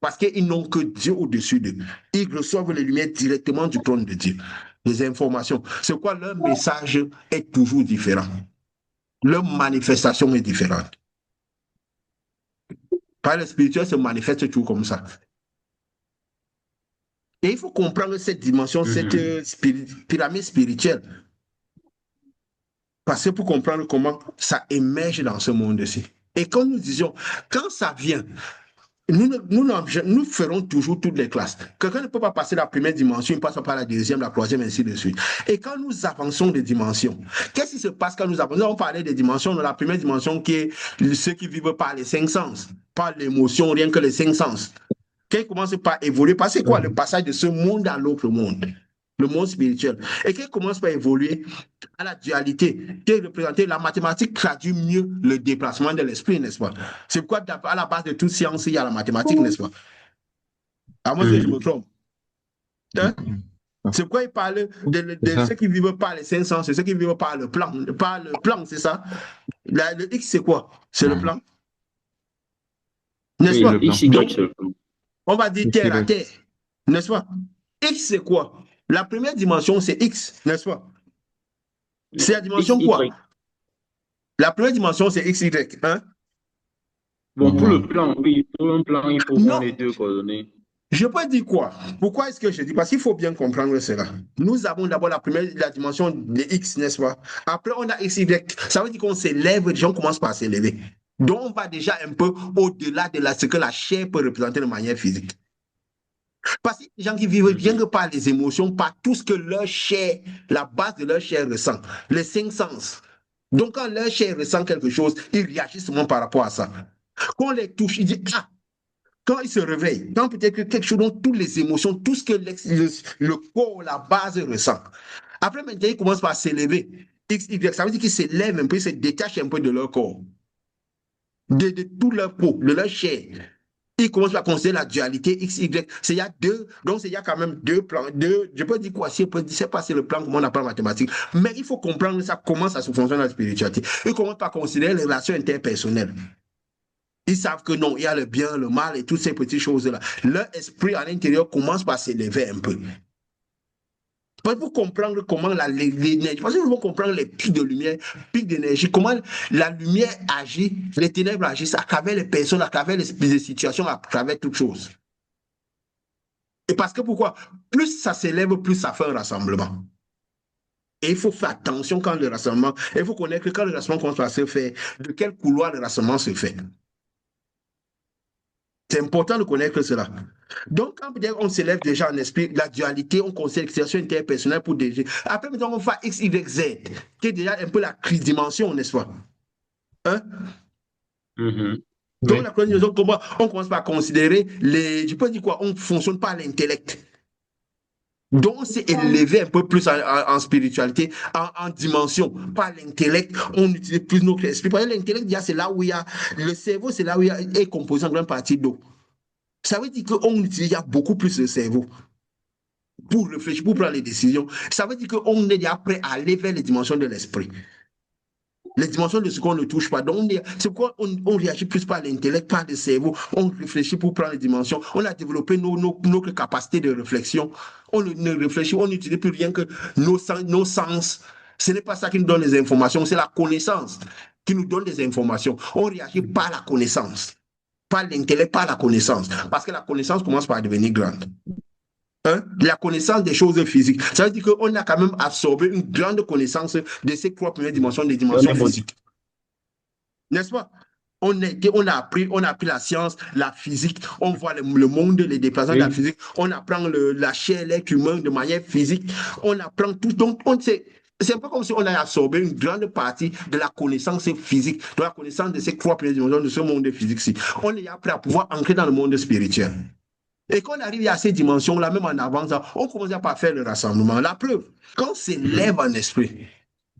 Parce qu'ils n'ont que Dieu au-dessus d'eux. Ils reçoivent les lumières directement du trône de Dieu. Les informations. C'est quoi leur message est toujours différent. Leur manifestation est différente. Par le spirituel se manifeste toujours comme ça. Et il faut comprendre cette dimension, cette pyramide spirituelle. Parce que pour comprendre comment ça émerge dans ce monde-ci. Et quand nous disions, quand ça vient, nous ferons toujours toutes les classes. Quelqu'un ne peut pas passer la première dimension, il passe par la deuxième, la troisième, ainsi de suite. Et quand nous avançons des dimensions, qu'est-ce qui se passe quand nous avançons? On parlait des dimensions, de la première dimension qui est ceux qui vivent par les 5 sens, par l'émotion, rien que les 5 sens. Qui commence par évoluer, parce que c'est quoi le passage de ce monde à l'autre monde, le monde spirituel, et qui commence par évoluer à la dualité, qui est représentée, la mathématique traduit mieux le déplacement de l'esprit, n'est-ce pas? C'est pourquoi à la base de toute science, il y a la mathématique, n'est-ce pas? À moins que je me trompe. Hein? C'est pourquoi il parle de ceux qui vivent par les 5 sens, ceux qui vivent par le plan, c'est ça? Le X, c'est quoi? C'est le plan? N'est-ce pas? X, Y, c'est le plan. On va dire terre à terre, n'est-ce pas? X, c'est quoi? La première dimension, c'est X, n'est-ce pas? C'est la dimension X, quoi? Y. La première dimension, c'est X, Y. Hein? Bon, pour le plan, oui, pour un plan, il faut voir les deux coordonnées. Je peux dire quoi? Pourquoi est-ce que je dis? Parce qu'il faut bien comprendre cela. Nous avons d'abord la dimension de X, n'est-ce pas? Après, on a X, Y. Ça veut dire qu'on s'élève, les gens commencent par s'élever. Donc, on va déjà un peu au-delà de ce que la chair peut représenter de manière physique. Parce que les gens qui vivent bien que par les émotions, par tout ce que leur chair, la base de leur chair ressent, les 5 sens. Donc, quand leur chair ressent quelque chose, ils réagissent seulement par rapport à ça. Quand on les touche, ils disent ah! Quand ils se réveillent, quand peut-être que quelque chose, dont toutes les émotions, tout ce que le corps, la base ressent. Après, maintenant, ils commencent par s'élever. X, Y, ça veut dire qu'ils s'élèvent un peu, ils se détachent un peu de leur corps, de tout leur peau, de leur chair. Ils commencent à considérer la dualité X, Y. Il y a deux, donc il y a quand même deux plans. Je peux dire quoi? Je ne sais pas si le plan, comment on appelle en mathématiques, mais il faut comprendre ça, comment ça se fonctionne dans la spiritualité. Ils commencent par considérer les relations interpersonnelles. Ils savent que non, il y a le bien, le mal et toutes ces petites choses-là. Leur esprit à l'intérieur commence par s'élever un peu. Pour comprendre comment l'énergie, parce que nous devons comprendre les pics de lumière, pics d'énergie, comment la lumière agit, les ténèbres agissent à travers les personnes, à travers les situations, à travers toutes choses. Et parce que pourquoi? Plus ça s'élève, plus ça fait un rassemblement. Et il faut faire attention quand le rassemblement, il faut connaître que quand le rassemblement commence à se faire, de quel couloir le rassemblement se fait. C'est important de connaître cela. Donc, quand on s'élève déjà en esprit, la dualité, on considère l'expression interpersonnelle pour déjà. Après, maintenant, on va X, Y, Z, qui est déjà un peu la dimension, n'est-ce pas? Hein? Donc, la troisième dimension, comment on commence par considérer les. Je peux dire quoi? On ne fonctionne pas à l'intellect. Donc, on s'est élevé un peu plus en spiritualité, en dimension, pas l'intellect. On utilise plus notre esprit. Parce que l'intellect, c'est là où il y a. Le cerveau, c'est là où il est composé en grande partie d'eau. Ça veut dire qu'on utilise beaucoup plus le cerveau pour réfléchir, pour prendre les décisions. Ça veut dire qu'on est déjà prêt à aller vers les dimensions de l'esprit. Les dimensions de ce qu'on ne touche pas. Donc, c'est pourquoi on réagit plus par l'intellect, par le cerveau. On réfléchit pour prendre les dimensions. On a développé notre capacité de réflexion. On ne réfléchit, on n'utilise plus rien que nos sens. Ce n'est pas ça qui nous donne les informations, c'est la connaissance qui nous donne des informations. On réagit par la connaissance, pas l'intellect, pas la connaissance. Parce que la connaissance commence par devenir grande. La connaissance des choses physiques. Ça veut dire qu'on a quand même absorbé une grande connaissance de ces trois premières dimensions, des dimensions physiques. N'est-ce pas? On a appris la science, la physique, on voit le monde, les déplacements de la physique, on apprend la chair, l'être humain de manière physique, on apprend tout. Donc, c'est un peu comme si on a absorbé une grande partie de la connaissance physique, de la connaissance de ces trois premières dimensions, de ce monde physique-ci. On est appris à pouvoir entrer dans le monde spirituel. Et quand on arrive à ces dimensions-là, même en avance, on commence à pas faire le rassemblement. La preuve, quand on s'élève en esprit,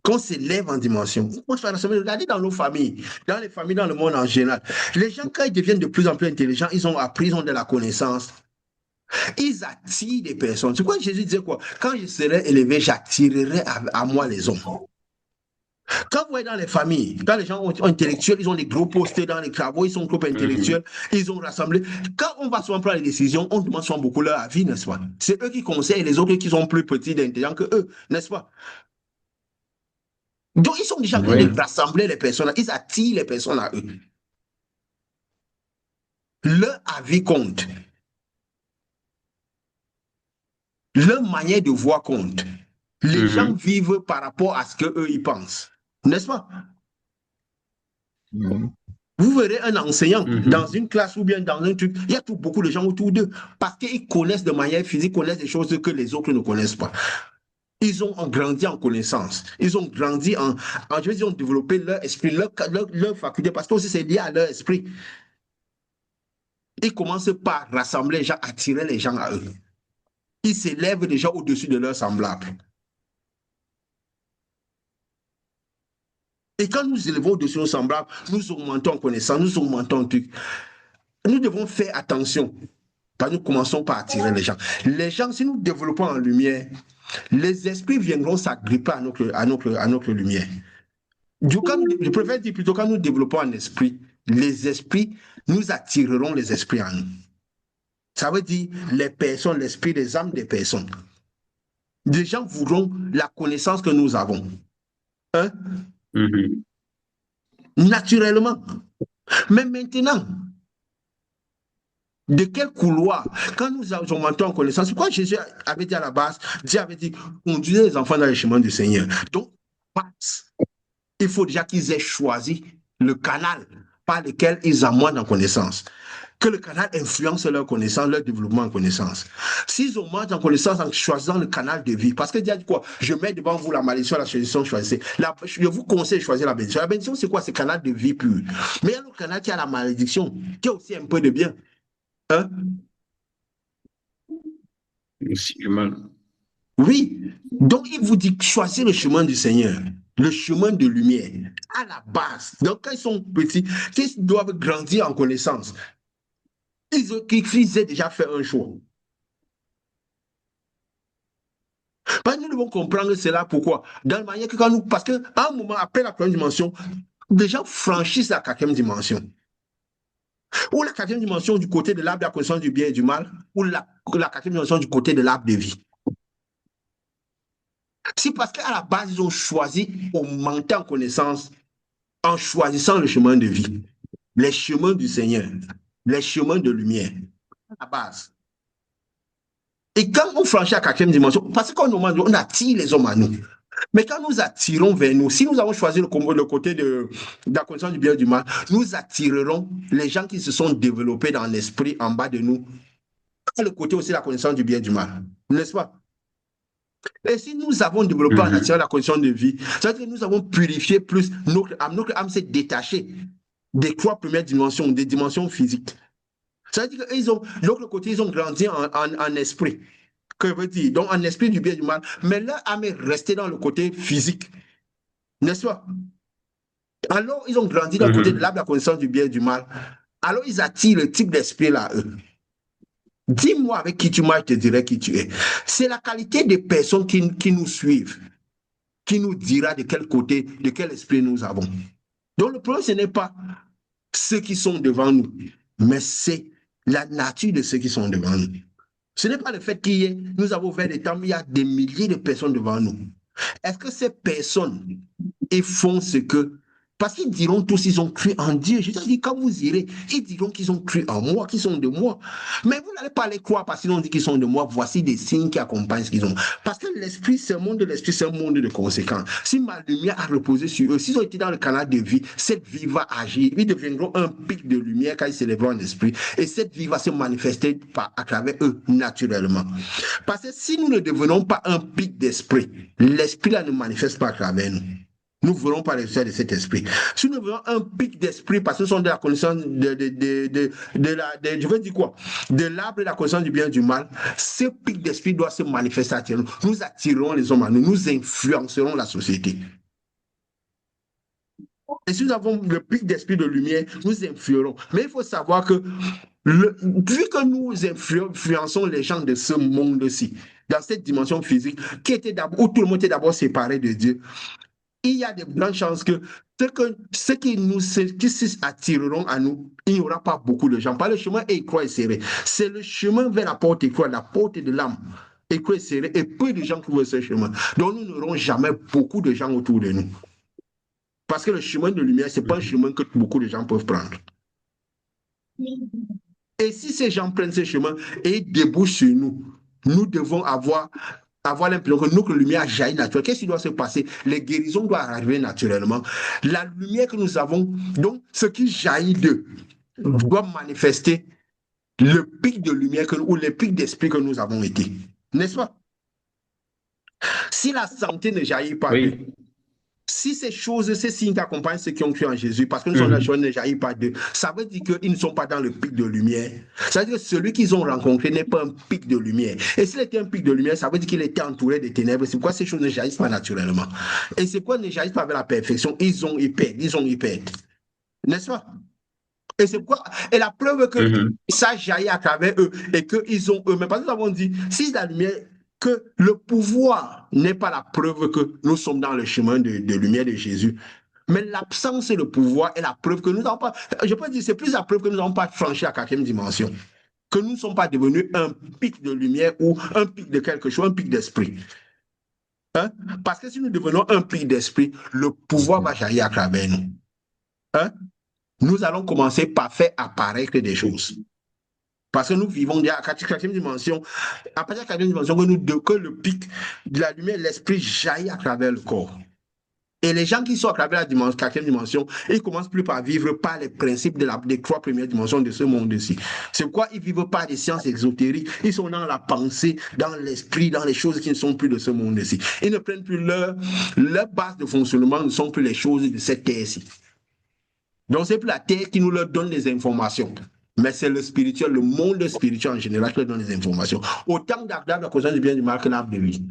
quand on s'élève en dimension, on commence à rassembler. Regardez dans nos familles, dans les familles, dans le monde en général. Les gens, quand ils deviennent de plus en plus intelligents, ils ont appris, ils ont de la connaissance. Ils attirent des personnes. C'est quoi Jésus disait quoi? Quand je serai élevé, j'attirerai à moi les hommes. Quand vous voyez dans les familles, quand les gens sont intellectuels, ils ont des gros postes dans les travaux, ils sont groupes intellectuels, ils ont rassemblé. Quand on va souvent prendre les décisions, on demande souvent beaucoup leur avis, n'est-ce pas? C'est eux qui conseillent les autres qui sont plus petits d'intelligents que eux, n'est-ce pas? Donc, ils sont déjà en train de rassembler les personnes, ils attirent les personnes à eux. Leur avis compte. Leur manière de voir compte. Les gens vivent par rapport à ce qu'eux, ils pensent. N'est-ce pas? Vous verrez un enseignant dans une classe ou bien dans un truc, il y a beaucoup de gens autour d'eux parce qu'ils connaissent de manière physique, connaissent des choses que les autres ne connaissent pas. Ils ont grandi en connaissance. Ils ont grandi je veux dire, ils ont développé leur esprit, leur faculté, parce que aussi c'est lié à leur esprit. Ils commencent par rassembler les gens, attirer les gens à eux. Ils s'élèvent déjà au-dessus de leurs semblables. Et quand nous élevons au-dessus de nos semblables, nous augmentons en connaissance, nous augmentons en truc. Nous devons faire attention. Parce que nous commençons par attirer les gens. Les gens, si nous développons en lumière, les esprits viendront s'agripper à notre lumière. Je préfère dire plutôt quand nous développons en esprit, les esprits, nous attirerons les esprits en nous. Ça veut dire les personnes, l'esprit des âmes des personnes. Les gens voudront la connaissance que nous avons. Naturellement. Mais maintenant, de quel couloir? Quand nous augmentons en connaissance, pourquoi Jésus avait dit à la base, Dieu avait dit, conduisez les enfants dans les chemins du Seigneur. Donc, il faut déjà qu'ils aient choisi le canal par lequel ils augmentent en connaissance. Que le canal influence leur connaissance, leur développement en connaissance. S'ils augmentent en connaissance en choisissant le canal de vie, parce que Dieu a dit quoi? Je mets devant vous la malédiction, la bénédiction, choisissez. Je vous conseille de choisir la bénédiction. La bénédiction, c'est quoi? C'est le canal de vie pur. Mais il y a l'autre canal qui a la malédiction, qui a aussi un peu de bien. Aussi du mal. Oui. Donc, il vous dit choisir le chemin du Seigneur, le chemin de lumière, à la base. Donc, quand ils sont petits, ils doivent grandir en connaissance. Ils aient déjà fait un choix. Parce que nous devons comprendre cela. Pourquoi? Dans la manière que parce qu'à un moment, après la première dimension, les gens franchissent la quatrième dimension. Ou la quatrième dimension du côté de l'arbre de la connaissance du bien et du mal, ou la quatrième dimension du côté de l'arbre de vie. C'est parce qu'à la base, ils ont choisi augmenter en connaissance en choisissant le chemin de vie, les chemins du Seigneur, les chemins de lumière, à la base. Et quand on franchit la quatrième dimension, parce qu'on attire les hommes à nous. Mais quand nous attirons vers nous, si nous avons choisi le côté de la connaissance du bien et du mal, nous attirerons les gens qui se sont développés dans l'esprit en bas de nous, le côté aussi de la connaissance du bien et du mal. N'est-ce pas? Et si nous avons développé en attirant la condition de vie, ça veut dire que nous avons purifié plus, notre âme s'est détachée des 3 premières dimensions, des dimensions physiques. Ça veut dire qu'ils ont, de l'autre côté, ils ont grandi en esprit. Que veut dire? Donc, en esprit du bien et du mal. Mais leur âme est restée dans le côté physique. N'est-ce pas? Alors, ils ont grandi dans le côté de l'arbre de la connaissance du bien et du mal. Alors, ils attirent le type d'esprit-là, eux. Dis-moi avec qui tu marches, je te dirai qui tu es. C'est la qualité des personnes qui nous suivent, qui nous dira de quel côté, de quel esprit nous avons. Donc, le problème, ce n'est pas ceux qui sont devant nous, mais c'est la nature de ceux qui sont devant nous. Ce n'est pas le fait qu'il y ait, nous avons fait des temps, il y a des milliers de personnes devant nous. Est-ce que ces personnes, ils font ce que... Parce qu'ils diront tous, ils ont cru en Dieu. Je te dis, quand vous irez, ils diront qu'ils ont cru en moi, qu'ils sont de moi. Mais vous n'allez pas les croire parce qu'ils ont dit qu'ils sont de moi. Voici des signes qui accompagnent ce qu'ils ont. Parce que l'esprit, c'est un monde de l'esprit, c'est un monde de conséquences. Si ma lumière a reposé sur eux, s'ils ont été dans le canal de vie, cette vie va agir. Ils deviendront un pic de lumière quand ils s'élèveront en esprit. Et cette vie va se manifester à travers eux naturellement. Parce que si nous ne devenons pas un pic d'esprit, l'esprit là ne manifeste pas à travers nous. Nous ne voulons pas les résultats de cet esprit. Si nous voulons un pic d'esprit, parce que nous sommes de la connaissance je veux dire quoi? De l'arbre de la connaissance du bien et du mal, ce pic d'esprit doit se manifester à nous. Nous attirerons les hommes à nous, nous influencerons la société. Et si nous avons le pic d'esprit de lumière, nous influerons. Mais il faut savoir que, vu que nous influençons les gens de ce monde-ci, dans cette dimension physique, où tout le monde était d'abord séparé de Dieu, il y a de grandes chances que ceux qui s'attireront à nous, il n'y aura pas beaucoup de gens. Pas le chemin étroit et serré. C'est le chemin vers la porte étroite, la porte de l'âme. Étroit et serré, et peu de gens trouvent ce chemin. Donc nous n'aurons jamais beaucoup de gens autour de nous. Parce que le chemin de lumière, ce n'est pas un chemin que beaucoup de gens peuvent prendre. Et si ces gens prennent ce chemin et débouchent sur nous, nous devons avoir l'impression que notre lumière jaillit naturellement. Qu'est-ce qui doit se passer? Les guérisons doivent arriver naturellement. La lumière que nous avons, donc ce qui jaillit d'eux, doit manifester le pic de lumière ou le pic d'esprit que nous avons été. N'est-ce pas? Si la santé ne jaillit pas d'eux, si ces choses, ces signes accompagnent ceux qui ont cru en Jésus, parce que nous sommes la chose ne jaillit pas d'eux, ça veut dire qu'ils ne sont pas dans le pic de lumière. Ça veut dire que celui qu'ils ont rencontré n'est pas un pic de lumière. Et s'il était un pic de lumière, ça veut dire qu'il était entouré de ténèbres. C'est pourquoi ces choses ne jaillissent pas naturellement. Et c'est pourquoi ils ne jaillissent pas avec la perfection. Ils ont y perdent. N'est-ce pas? Et c'est pourquoi, et la preuve que ça jaillit à travers eux et qu'ils ont eux-mêmes, parce que nous avons dit, si la lumière, que le pouvoir n'est pas la preuve que nous sommes dans le chemin de lumière de Jésus. Mais l'absence et le pouvoir est la preuve que nous n'avons pas, je peux dire, c'est plus la preuve que nous n'avons pas franchi la 4e dimension. Que nous ne sommes pas devenus un pic de lumière ou un pic de quelque chose, un pic d'esprit. Hein? Parce que si nous devenons un pic d'esprit, le pouvoir va jaillir à travers nous. Hein? Nous allons commencer par faire apparaître des choses. Parce que nous vivons déjà à la 4e dimension, à partir de la 4e dimension, que le pic de la lumière, l'esprit jaillit à travers le corps. Et les gens qui sont à travers la 4e dimension, ils commencent plus par vivre par les principes des 3 premières dimensions de ce monde-ci. C'est pourquoi ils ne vivent pas des sciences exotériques, ils sont dans la pensée, dans l'esprit, dans les choses qui ne sont plus de ce monde-ci. Ils ne prennent plus leur base de fonctionnement, ne sont plus les choses de cette terre-ci. Donc c'est plus la terre qui nous leur donne les informations. Mais c'est le spirituel, le monde spirituel en général qui leur donne les informations. Autant d'arbres de la connaissance du bien et du mal que l'arbre de vie.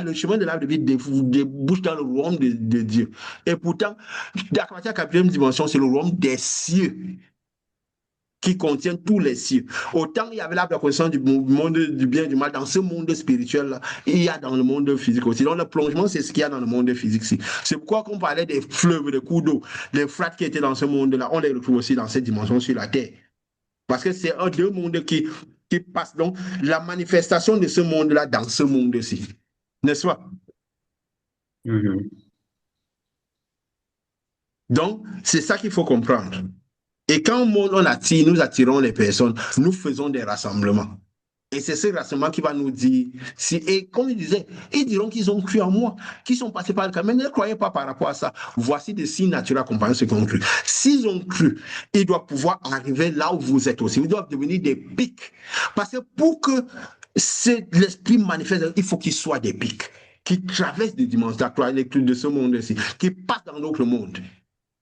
Le chemin de l'arbre de vie débouche dans le royaume de Dieu. Et pourtant, à partir de la 4e dimension, c'est le royaume des cieux qui contient tous les cieux. Autant il y avait l'arbre de la connaissance du monde du bien et du mal, dans ce monde spirituel-là, il y a dans le monde physique aussi. Donc le plongement, c'est ce qu'il y a dans le monde physique aussi. C'est pourquoi qu'on parlait des fleuves, des cours d'eau, les fratres qui étaient dans ce monde-là, on les retrouve aussi dans cette dimension sur la Terre. Parce que c'est un deux mondes qui passent. Donc la manifestation de ce monde-là dans ce monde-ci. N'est-ce pas? Donc, c'est ça qu'il faut comprendre. Et quand on attire, nous attirons les personnes, nous faisons des rassemblements. Et c'est ce rassemblement qui va nous dire, et comme il disait, ils diront qu'ils ont cru en moi, qu'ils sont passés par le chemin, mais ne croyez pas par rapport à ça. Voici des signes naturels accompagnant ceux qui ont cru. S'ils ont cru, ils doivent pouvoir arriver là où vous êtes aussi. Ils doivent devenir des pics. Parce que pour que l'esprit manifeste, il faut qu'ils soient des pics, qui traversent des dimensions de ce monde-ci, qui passent dans notre monde.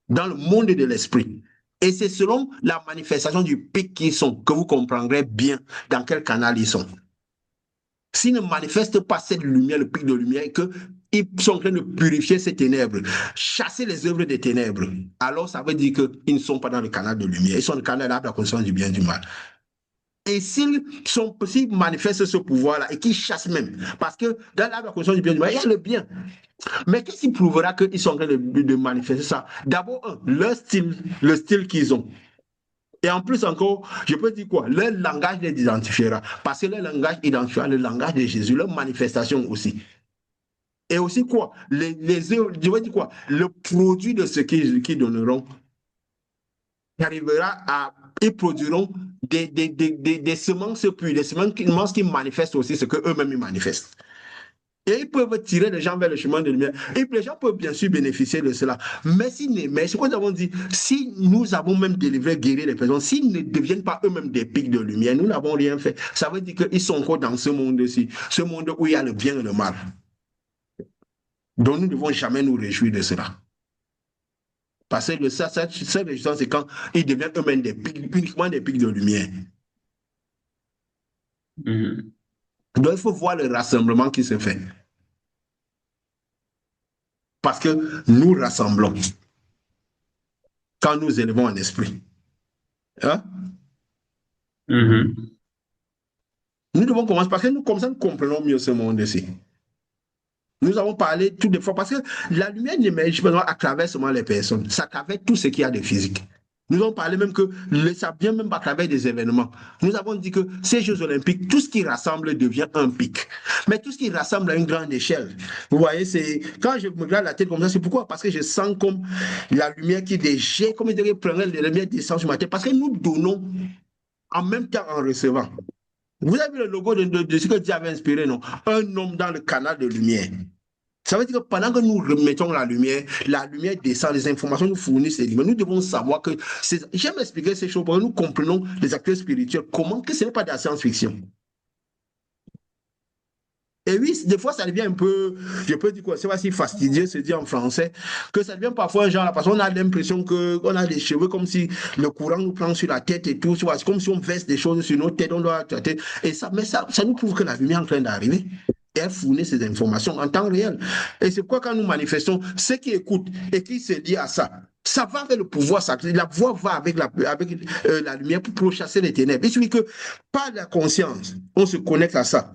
dans le monde de l'esprit. Et c'est selon la manifestation du pic qu'ils sont que vous comprendrez bien dans quel canal ils sont. S'ils ne manifestent pas cette lumière, le pic de lumière, et qu'ils sont en train de purifier ces ténèbres, chasser les œuvres des ténèbres, alors ça veut dire qu'ils ne sont pas dans le canal de lumière, ils sont dans le canal de la conscience du bien et du mal. Et s'ils manifestent ce pouvoir-là et qu'ils chassent même, parce que dans la conscience du bien et du mal, il y a le bien. Mais qu'est-ce qui prouvera qu'ils sont en train de manifester ça? D'abord, leur style, le style qu'ils ont. Et en plus encore, je peux dire quoi? Leur langage les identifiera. Parce que leur langage identifiera le langage de Jésus, leur manifestation aussi. Et aussi quoi? Je veux dire quoi? Le produit de ce qu'ils donneront arrivera à. Ils produiront des semences pures, des semences qui manifestent aussi ce qu'eux-mêmes ils manifestent. Et ils peuvent tirer les gens vers le chemin de lumière. Et les gens peuvent bien sûr bénéficier de cela. Mais ce que nous avons dit, si nous avons même délivré, guéri les personnes, s'ils ne deviennent pas eux-mêmes des pics de lumière, nous n'avons rien fait. Ça veut dire qu'ils sont encore dans ce monde-ci, ce monde où il y a le bien et le mal. Donc nous ne devons jamais nous réjouir de cela. Parce que cette réjouissance, c'est quand ils deviennent eux-mêmes uniquement des pics de lumière. Donc il faut voir le rassemblement qui se fait. Parce que nous rassemblons quand nous élevons en esprit. Hein? Mhm. Nous devons commencer parce que nous, comme ça, nous comprenons mieux ce monde-ci. Nous avons parlé tout des fois parce que la lumière n'émerge pas à travers seulement les personnes, ça traverse tout ce qu'il y a de physique. Nous avons parlé même que ça vient même à travers des événements. Nous avons dit que ces Jeux Olympiques, tout ce qui rassemble devient un pic. Mais tout ce qui rassemble à une grande échelle, vous voyez, c'est quand je me regarde la tête comme ça, c'est pourquoi? Parce que je sens comme la lumière qui déjette, comme il dirait, prendrait la lumière descend sur ma tête. Parce que nous donnons en même temps en recevant. Vous avez vu le logo de ce que Dieu avait inspiré, non? Un homme dans le canal de lumière. Ça veut dire que pendant que nous remettons la lumière descend, les informations nous fournissent les lumières. Nous devons savoir que j'aime expliquer ces choses pour que nous comprenons les acteurs spirituels. Comment que ce n'est pas de la science-fiction. Et oui, des fois, ça devient un peu, je peux dire quoi, c'est pas si fastidieux, se dire en français, que ça devient parfois un genre, parce qu'on a l'impression qu'on a des cheveux comme si le courant nous prend sur la tête et tout, c'est comme si on verse des choses sur nos têtes, on doit traiter. Et ça, mais ça nous prouve que la lumière est en train d'arriver. Et elle fournit ces informations en temps réel. Et c'est pourquoi quand nous manifestons, ceux qui écoutent et qui se disent à ça, ça va avec le pouvoir sacré. La voix va avec la lumière pour chasser les ténèbres. Il suffit que par la conscience, on se connecte à ça.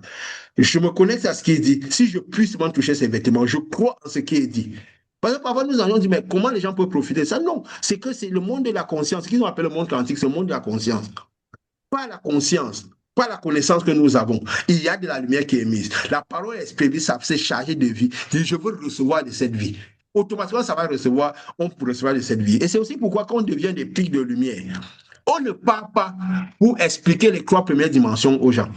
Je me connecte à ce qui est dit. Si je puisse m'en toucher ces vêtements, je crois en ce qui est dit. Parce que parfois, nous allons dire, mais comment les gens peuvent profiter de ça? Non, c'est que c'est le monde de la conscience. Ce qu'ils appellent le monde quantique, c'est le monde de la conscience. Pas la conscience, pas la connaissance que nous avons. Il y a de la lumière qui est mise. La parole exprimée, ça s'est chargé de vie. Je veux recevoir de cette vie. Automatiquement, ça va recevoir, on peut recevoir de cette vie. Et c'est aussi pourquoi quand on devient des pics de lumière, on ne parle pas pour expliquer les 3 premières dimensions aux gens.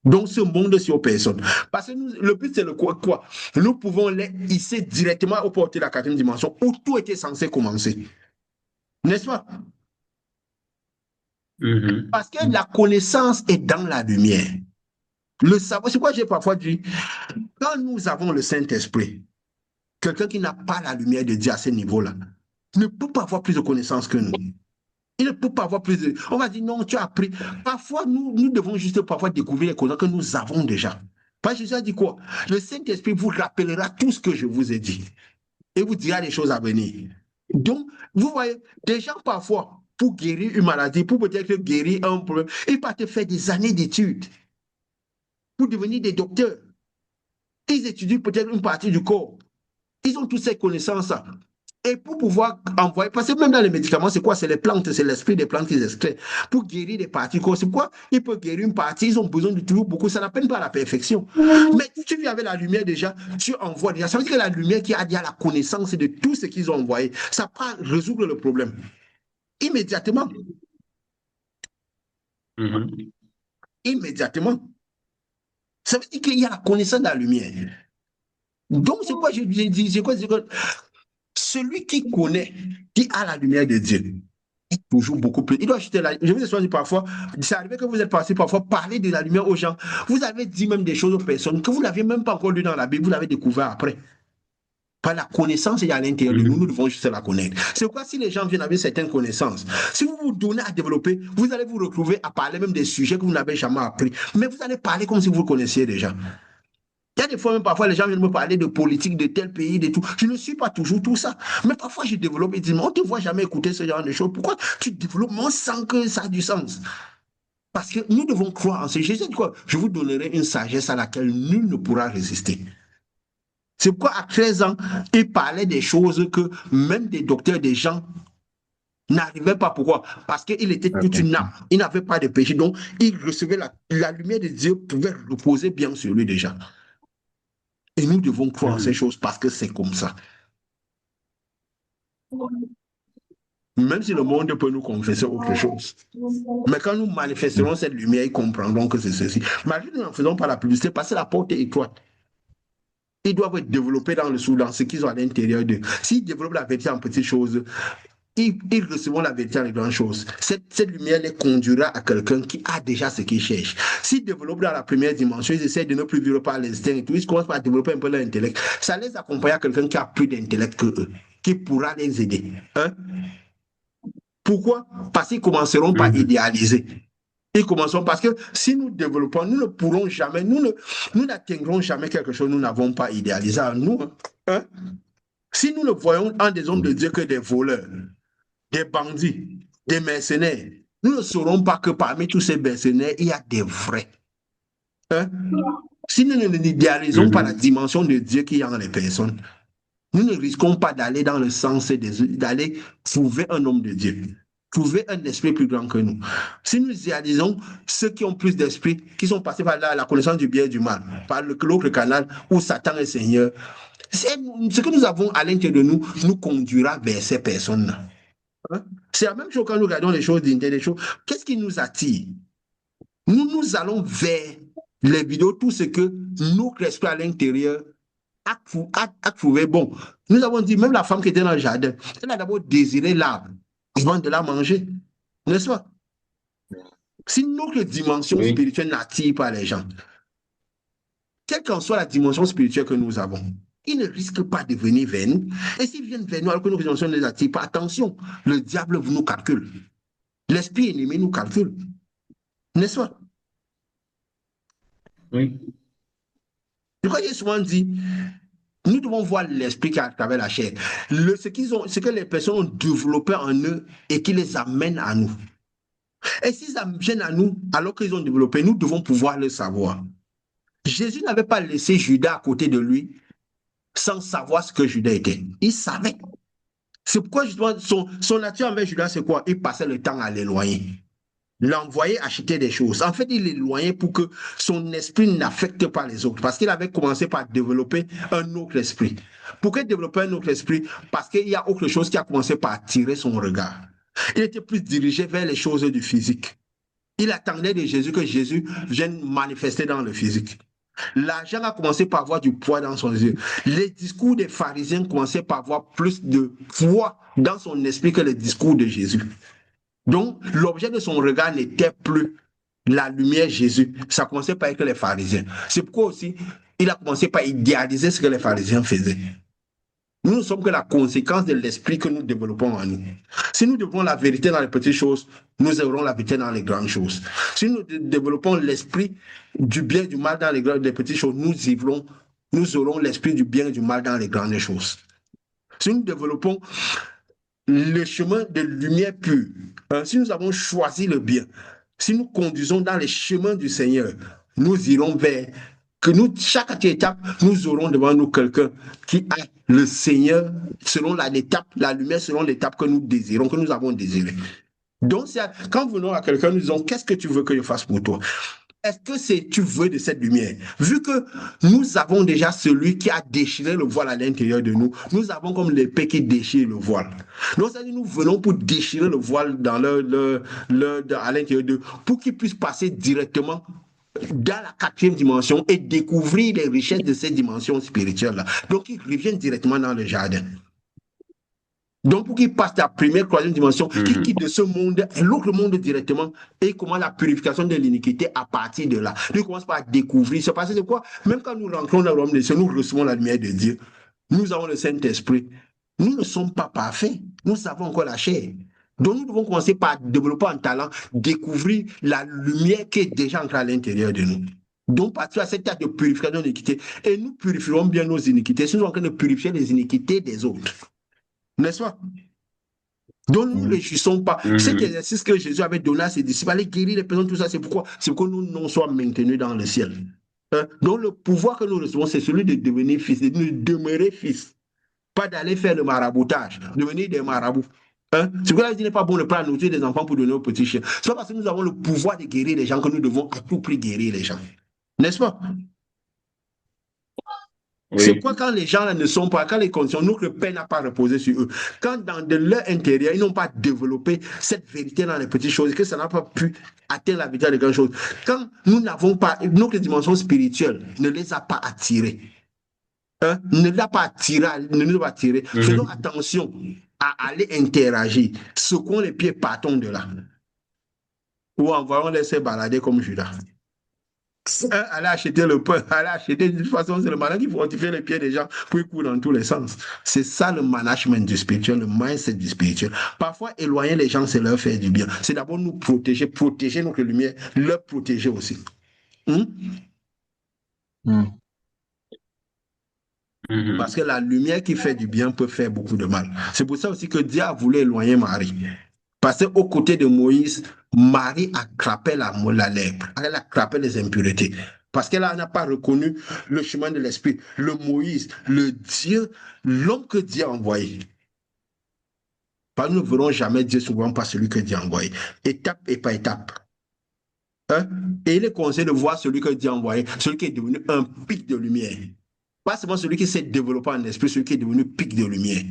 Donc, ce monde-ci aux personnes. Parce que le but, c'est le quoi? Nous pouvons les hisser directement au porté de la 4e dimension où tout était censé commencer. N'est-ce pas? Parce que la connaissance est dans la lumière. Le savoir, c'est quoi j'ai parfois dit, quand nous avons le Saint-Esprit, quelqu'un qui n'a pas la lumière de Dieu à ce niveau-là ne peut pas avoir plus de connaissances que nous. Il ne peut pas avoir plus de... On va dire, non, tu as appris. Parfois, nous devons juste parfois découvrir les connaissances que nous avons déjà. Parce que Jésus a dit quoi? Le Saint-Esprit vous rappellera tout ce que je vous ai dit et vous dira les choses à venir. Donc, vous voyez, des gens parfois, pour guérir une maladie, pour peut-être guérir un problème, ils partent faire des années d'études pour devenir des docteurs. Ils étudient peut-être une partie du corps. Ils ont toutes ces connaissances-là. Et pour pouvoir envoyer, parce que même dans les médicaments, c'est quoi? C'est les plantes, c'est l'esprit des plantes qu'ils extraient. Pour guérir des parties du corps, c'est quoi? Ils peuvent guérir une partie, ils ont besoin de toujours beaucoup, ça n'appelle pas la perfection. Mais si tu viens avec la lumière déjà, tu envoies déjà. Ça veut dire que la lumière qui a déjà la connaissance de tout ce qu'ils ont envoyé, ça peut résoudre le problème. Immédiatement. Immédiatement. Ça veut dire qu'il y a la connaissance de la lumière. Donc, c'est quoi je dis, c'est quoi, celui qui connaît, qui a la lumière de Dieu, est toujours beaucoup plus. Il doit acheter la. Je vous ai dit parfois, c'est arrivé que vous êtes passé parfois parler de la lumière aux gens. Vous avez dit même des choses aux personnes que vous n'aviez même pas encore lu dans la Bible, vous l'avez découvert après. Par la connaissance il y a à l'intérieur de nous, nous devons juste la connaître. C'est pourquoi si les gens viennent avec certaines connaissances, si vous vous donnez à développer, vous allez vous retrouver à parler même des sujets que vous n'avez jamais appris. Mais vous allez parler comme si vous connaissiez déjà. Il y a des fois, même parfois, les gens viennent me parler de politique, de tel pays, de tout. Je ne suis pas toujours tout ça. Mais parfois, je développe et dis, mais on ne te voit jamais écouter ce genre de choses. Pourquoi tu développes, mais on sent que ça a du sens? Parce que nous devons croire en ce Jésus dit quoi? Je vous donnerai une sagesse à laquelle nul ne pourra résister. C'est pourquoi à 13 ans, il parlait des choses que même des docteurs, des gens n'arrivaient pas. Pourquoi? Parce qu'il était toute une âme. Il n'avait pas de péché. Donc, il recevait la lumière de Dieu, pouvait reposer bien sur lui déjà. Et nous devons croire en ces choses parce que c'est comme ça. Même si le monde peut nous confesser autre chose. Mais quand nous manifesterons cette lumière, ils comprendront que c'est ceci. Malgré nous n'en faisons pas la publicité parce que la porte est étroite. Ils doivent être développés dans ce qu'ils ont à l'intérieur d'eux. S'ils développent la vérité en petites choses, ils recevront la vérité en grandes choses. Cette lumière les conduira à quelqu'un qui a déjà ce qu'il cherche. S'ils développent dans la première dimension, ils essaient de ne plus vivre par l'instinct et tout, ils commencent par développer un peu leur intellect. Ça les accompagne à quelqu'un qui a plus d'intellect que eux, qui pourra les aider. Hein? Pourquoi? Parce qu'ils commenceront par idéaliser. Ils commenceront parce que si nous développons, nous ne pourrons jamais, nous n'atteindrons jamais quelque chose que nous n'avons pas idéalisé en nous. Hein? Si nous ne voyons en des hommes de Dieu que des voleurs, des bandits, des mercenaires, nous ne saurons pas que parmi tous ces mercenaires, il y a des vrais. Hein? Si nous n'idéalisons pas la dimension de Dieu qu'il y a dans les personnes, nous ne risquons pas d'aller dans le sens d'aller trouver un homme de Dieu, trouver un esprit plus grand que nous. Si nous idéalisons ceux qui ont plus d'esprit, qui sont passés par la connaissance du bien et du mal, par l'autre canal où Satan est Seigneur, ce que nous avons à l'intérieur de nous nous conduira vers ces personnes-là. Hein? C'est la même chose quand nous regardons les choses d'intérieur, qu'est-ce qui nous attire? Nous allons vers les vidéos, tout ce que notre esprit à l'intérieur a trouvé bon. Nous avons dit, même la femme qui était dans le jardin, elle a d'abord désiré l'arbre avant de la manger, n'est-ce pas? Si notre dimension spirituelle n'attire pas les gens, quelle qu'en soit la dimension spirituelle que nous avons, ils ne risquent pas de venir vers nous. Et s'ils viennent vers nous alors que nos dimensions ne les attirent pas, attention, le diable nous calcule. L'esprit ennemi nous calcule. N'est-ce pas? Oui. Je crois qu'il est souvent dit, nous devons voir l'esprit qui est à travers la chair. Ce que les personnes ont développé en eux et qui les amène à nous. Et s'ils amènent à nous, alors qu'ils ont développé, nous devons pouvoir le savoir. Jésus n'avait pas laissé Judas à côté de lui sans savoir ce que Judas était. Il savait. C'est pourquoi justement son nature envers Judas, c'est quoi? Il passait le temps à l'éloigner. L'envoyer acheter des choses. En fait, il l'éloignait pour que son esprit n'affecte pas les autres. Parce qu'il avait commencé par développer un autre esprit. Pourquoi développer un autre esprit? Parce qu'il y a autre chose qui a commencé par attirer son regard. Il était plus dirigé vers les choses du physique. Il attendait de Jésus que Jésus vienne manifester dans le physique. L'argent a commencé par avoir du poids dans son yeux. Les discours des pharisiens commençaient par avoir plus de poids dans son esprit que les discours de Jésus. Donc, l'objet de son regard n'était plus la lumière Jésus. Ça commençait par être les pharisiens. C'est pourquoi aussi, il a commencé par idéaliser ce que les pharisiens faisaient. Nous ne sommes que la conséquence de l'esprit que nous développons en nous. Si nous développons la vérité dans les petites choses, nous aurons la vérité dans les grandes choses. Si nous développons l'esprit du bien et du mal dans les petites choses, nous aurons l'esprit du bien et du mal dans les grandes choses. Si nous développons le chemin de lumière pure, si nous avons choisi le bien, si nous conduisons dans les chemins du Seigneur, nous irons vers que chaque étape, nous aurons devant nous quelqu'un qui a le Seigneur selon la lumière selon l'étape que nous désirons, que nous avons désiré. Donc, quand nous venons à quelqu'un, nous disons, qu'est-ce que tu veux que je fasse pour toi? Est-ce que tu veux de cette lumière? Vu que nous avons déjà celui qui a déchiré le voile à l'intérieur de nous, nous avons comme l'épée qui déchire le voile. Donc, c'est-à-dire nous venons pour déchirer le voile dans à l'intérieur d'eux, pour qu'ils puissent passer directement dans la 4e dimension et découvrir les richesses de cette dimension spirituelle-là. Donc, ils reviennent directement dans le jardin. Donc, pour qu'ils passent de la première, 3e dimension, qu'ils quittent de ce monde, l'autre monde directement, et comment la purification de l'iniquité à partir de là. Ils commencent par découvrir. C'est parce que c'est quoi? Même quand nous rentrons dans le royaume des cieux, nous recevons la lumière de Dieu. Nous avons le Saint-Esprit. Nous ne sommes pas parfaits. Nous avons encore la chair. Donc, nous devons commencer par développer un talent, découvrir la lumière qui est déjà ancrée à l'intérieur de nous. Donc, partir à cet acte de purification de l'iniquité, et nous purifierons bien nos iniquités. Si nous sommes en train de purifier les iniquités des autres. N'est-ce pas? Donc, nous ne réjouissons pas. Cet exercice que Jésus avait donné à ses disciples, aller guérir les personnes, tout ça, c'est pourquoi? C'est pour que nous non soyons maintenus dans le ciel. Donc, le pouvoir que nous recevons, c'est celui de devenir fils, de demeurer fils. Pas d'aller faire le maraboutage, devenir des marabouts. C'est pourquoi il n'est pas bon de prendre la nourriture des enfants pour donner aux petits chiens. C'est pas parce que nous avons le pouvoir de guérir les gens que nous devons à tout prix guérir les gens. N'est-ce pas? Oui. C'est pourquoi quand les gens là ne sont pas, quand les conditions, nous, le Père n'a pas reposé sur eux, quand dans de leur intérieur, ils n'ont pas développé cette vérité dans les petites choses, que ça n'a pas pu atteindre la vérité de grandes choses, quand nous n'avons pas, notre dimension spirituelle ne les a pas attirés, ne l'a pas attiré, ne nous a pas attiré. Faisons attention à aller interagir. Secouons les pieds, partons de là. Ou envoyons laisser balader comme Judas. Aller acheter le pain, aller acheter, de toute façon, c'est le malin qui fortifie les pieds des gens pour qu'ils courent dans tous les sens. C'est ça le management du spirituel, le mindset du spirituel. Parfois, éloigner les gens, c'est leur faire du bien. C'est d'abord nous protéger, protéger notre lumière, leur protéger aussi. Parce que la lumière qui fait du bien peut faire beaucoup de mal. C'est pour ça aussi que Dieu a voulu éloigner Marie. Parce qu'aux côtés de Moïse, Marie attrapait la lèpre, elle attrapait les impuretés. Parce qu'elle n'a pas reconnu le chemin de l'esprit, le Moïse, le Dieu, l'homme que Dieu a envoyé. Parce que nous ne verrons jamais Dieu souvent par celui que Dieu a envoyé. Étape et pas étape. Et il est conseillé de voir celui que Dieu a envoyé, celui qui est devenu un pic de lumière. Pas seulement celui qui s'est développé en esprit, celui qui est devenu pic de lumière.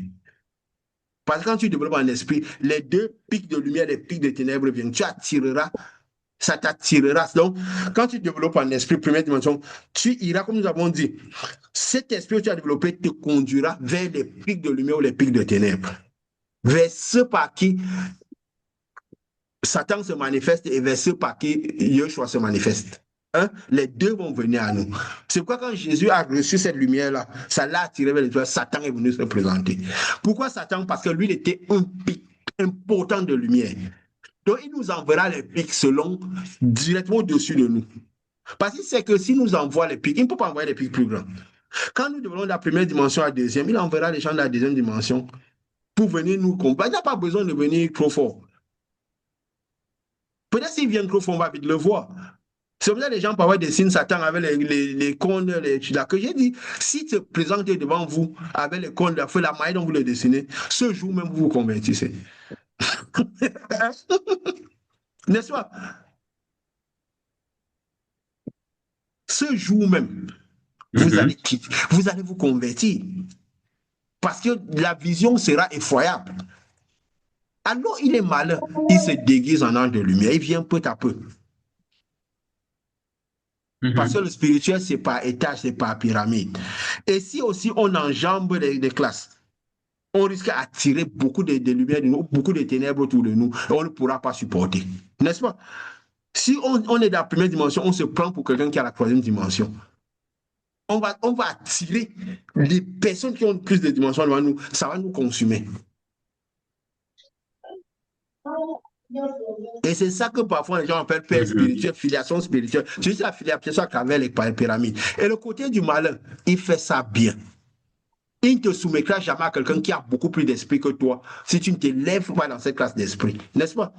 Parce que quand tu développes en esprit, les deux pics de lumière, les pics de ténèbres viennent. Tu attireras, ça t'attirera. Donc, quand tu développes en esprit, première dimension, tu iras, comme nous avons dit, cet esprit que tu as développé te conduira vers les pics de lumière ou les pics de ténèbres. Vers ceux par qui Satan se manifeste et vers ceux par qui Yeshua se manifeste. Les deux vont venir à nous. C'est pourquoi quand Jésus a reçu cette lumière-là, ça l'a attiré vers les deux. Satan est venu se présenter. Pourquoi Satan? Parce que lui, il était un pic important de lumière. Donc, il nous enverra les pics selon, directement au-dessus de nous. Parce qu'il sait que s'il nous envoie les pics, il ne peut pas envoyer des pics plus grands. Quand nous devenons de la première dimension à la deuxième, il enverra les gens de la deuxième dimension pour venir nous combattre. Il n'a pas besoin de venir trop fort. Peut-être s'il vient trop fort, on va vite le voir. C'est comme ça que les gens parlent des signes Satan avec les cônes, les que j'ai dit, si se présente devant vous avec les cônes, la maille dont vous le dessinez, ce jour même vous vous convertissez. N'est-ce pas? Ce jour même, vous allez vous convertir. Parce que la vision sera effroyable. Alors il est malin, il se déguise en ange de lumière, il vient peu à peu. Parce que le spirituel, c'est par étage, c'est par pyramide. Et si aussi on enjambe les classes, on risque d'attirer beaucoup de lumière de nous, beaucoup de ténèbres autour de nous, et on ne pourra pas supporter. N'est-ce pas? Si on est dans la première dimension, on se prend pour quelqu'un qui a la troisième dimension. On va attirer les personnes qui ont plus de dimensions devant nous, ça va nous consumer. Et c'est ça que parfois les gens appellent père spirituel, filiation spirituelle. C'est juste la filiation à travers les pyramides. Et le côté du malin, il fait ça bien. Il ne te soumettra jamais à quelqu'un qui a beaucoup plus d'esprit que toi si tu ne t'élèves pas dans cette classe d'esprit. N'est-ce pas?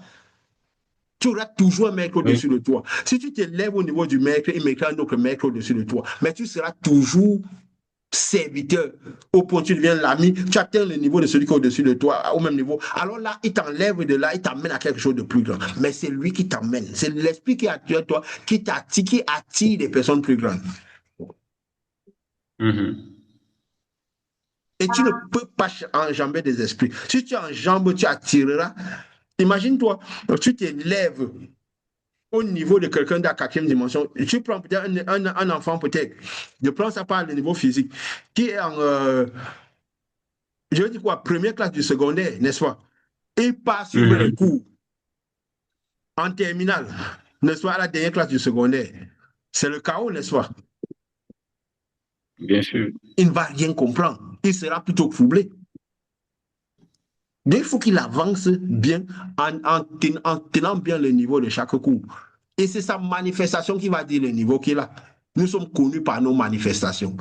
Tu auras toujours un maître au-dessus de toi. Si tu t'élèves au niveau du maître, il mettra un autre maître au-dessus de toi. Mais tu seras toujours serviteur. Au point où tu deviens l'ami, tu atteins le niveau de celui qui est au-dessus de toi, au même niveau. Alors là, il t'enlève de là, il t'amène à quelque chose de plus grand. Mais c'est lui qui t'amène. C'est l'esprit qui attire toi, qui attire des personnes plus grandes. Et tu ne peux pas enjamber des esprits. Si tu enjambes, tu attireras. Imagine-toi, tu t'élèves au niveau de quelqu'un de la quatrième dimension. Tu prends peut-être un enfant, peut-être, je prends ça par le niveau physique, qui est en, je veux dire quoi, première classe du secondaire, n'est-ce pas? Il passe sur le cours en terminale, n'est-ce pas, à la dernière classe du secondaire. C'est le chaos, n'est-ce pas? Bien sûr. Il ne va rien comprendre. il sera plutôt troublé. Donc, il faut qu'il avance bien en tenant bien le niveau de chaque coup. Et c'est sa manifestation qui va dire le niveau qu'il a. Nous sommes connus par nos manifestations,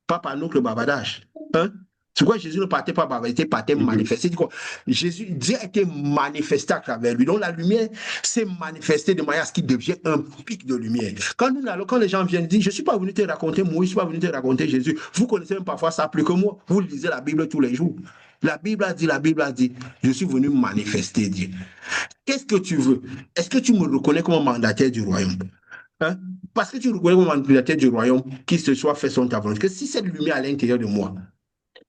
pas par notre bavardage. Hein? C'est pourquoi Jésus ne partait pas bavarder, il partait manifester. Jésus, Dieu a été manifesté à travers lui. Donc la lumière s'est manifestée de manière à ce qu'il devienne un pic de lumière. Quand les gens viennent dire, je ne suis pas venu te raconter moi, je ne suis pas venu te raconter Jésus, vous connaissez même parfois ça plus que moi. Vous lisez la Bible tous les jours. La Bible a dit, je suis venu manifester Dieu. Qu'est-ce que tu veux? Est-ce que tu me reconnais comme mandataire du royaume? Hein? Parce que tu reconnais comme mandataire du royaume, qu'il se soit fait son ta volonté. Que si cette lumière à l'intérieur de moi,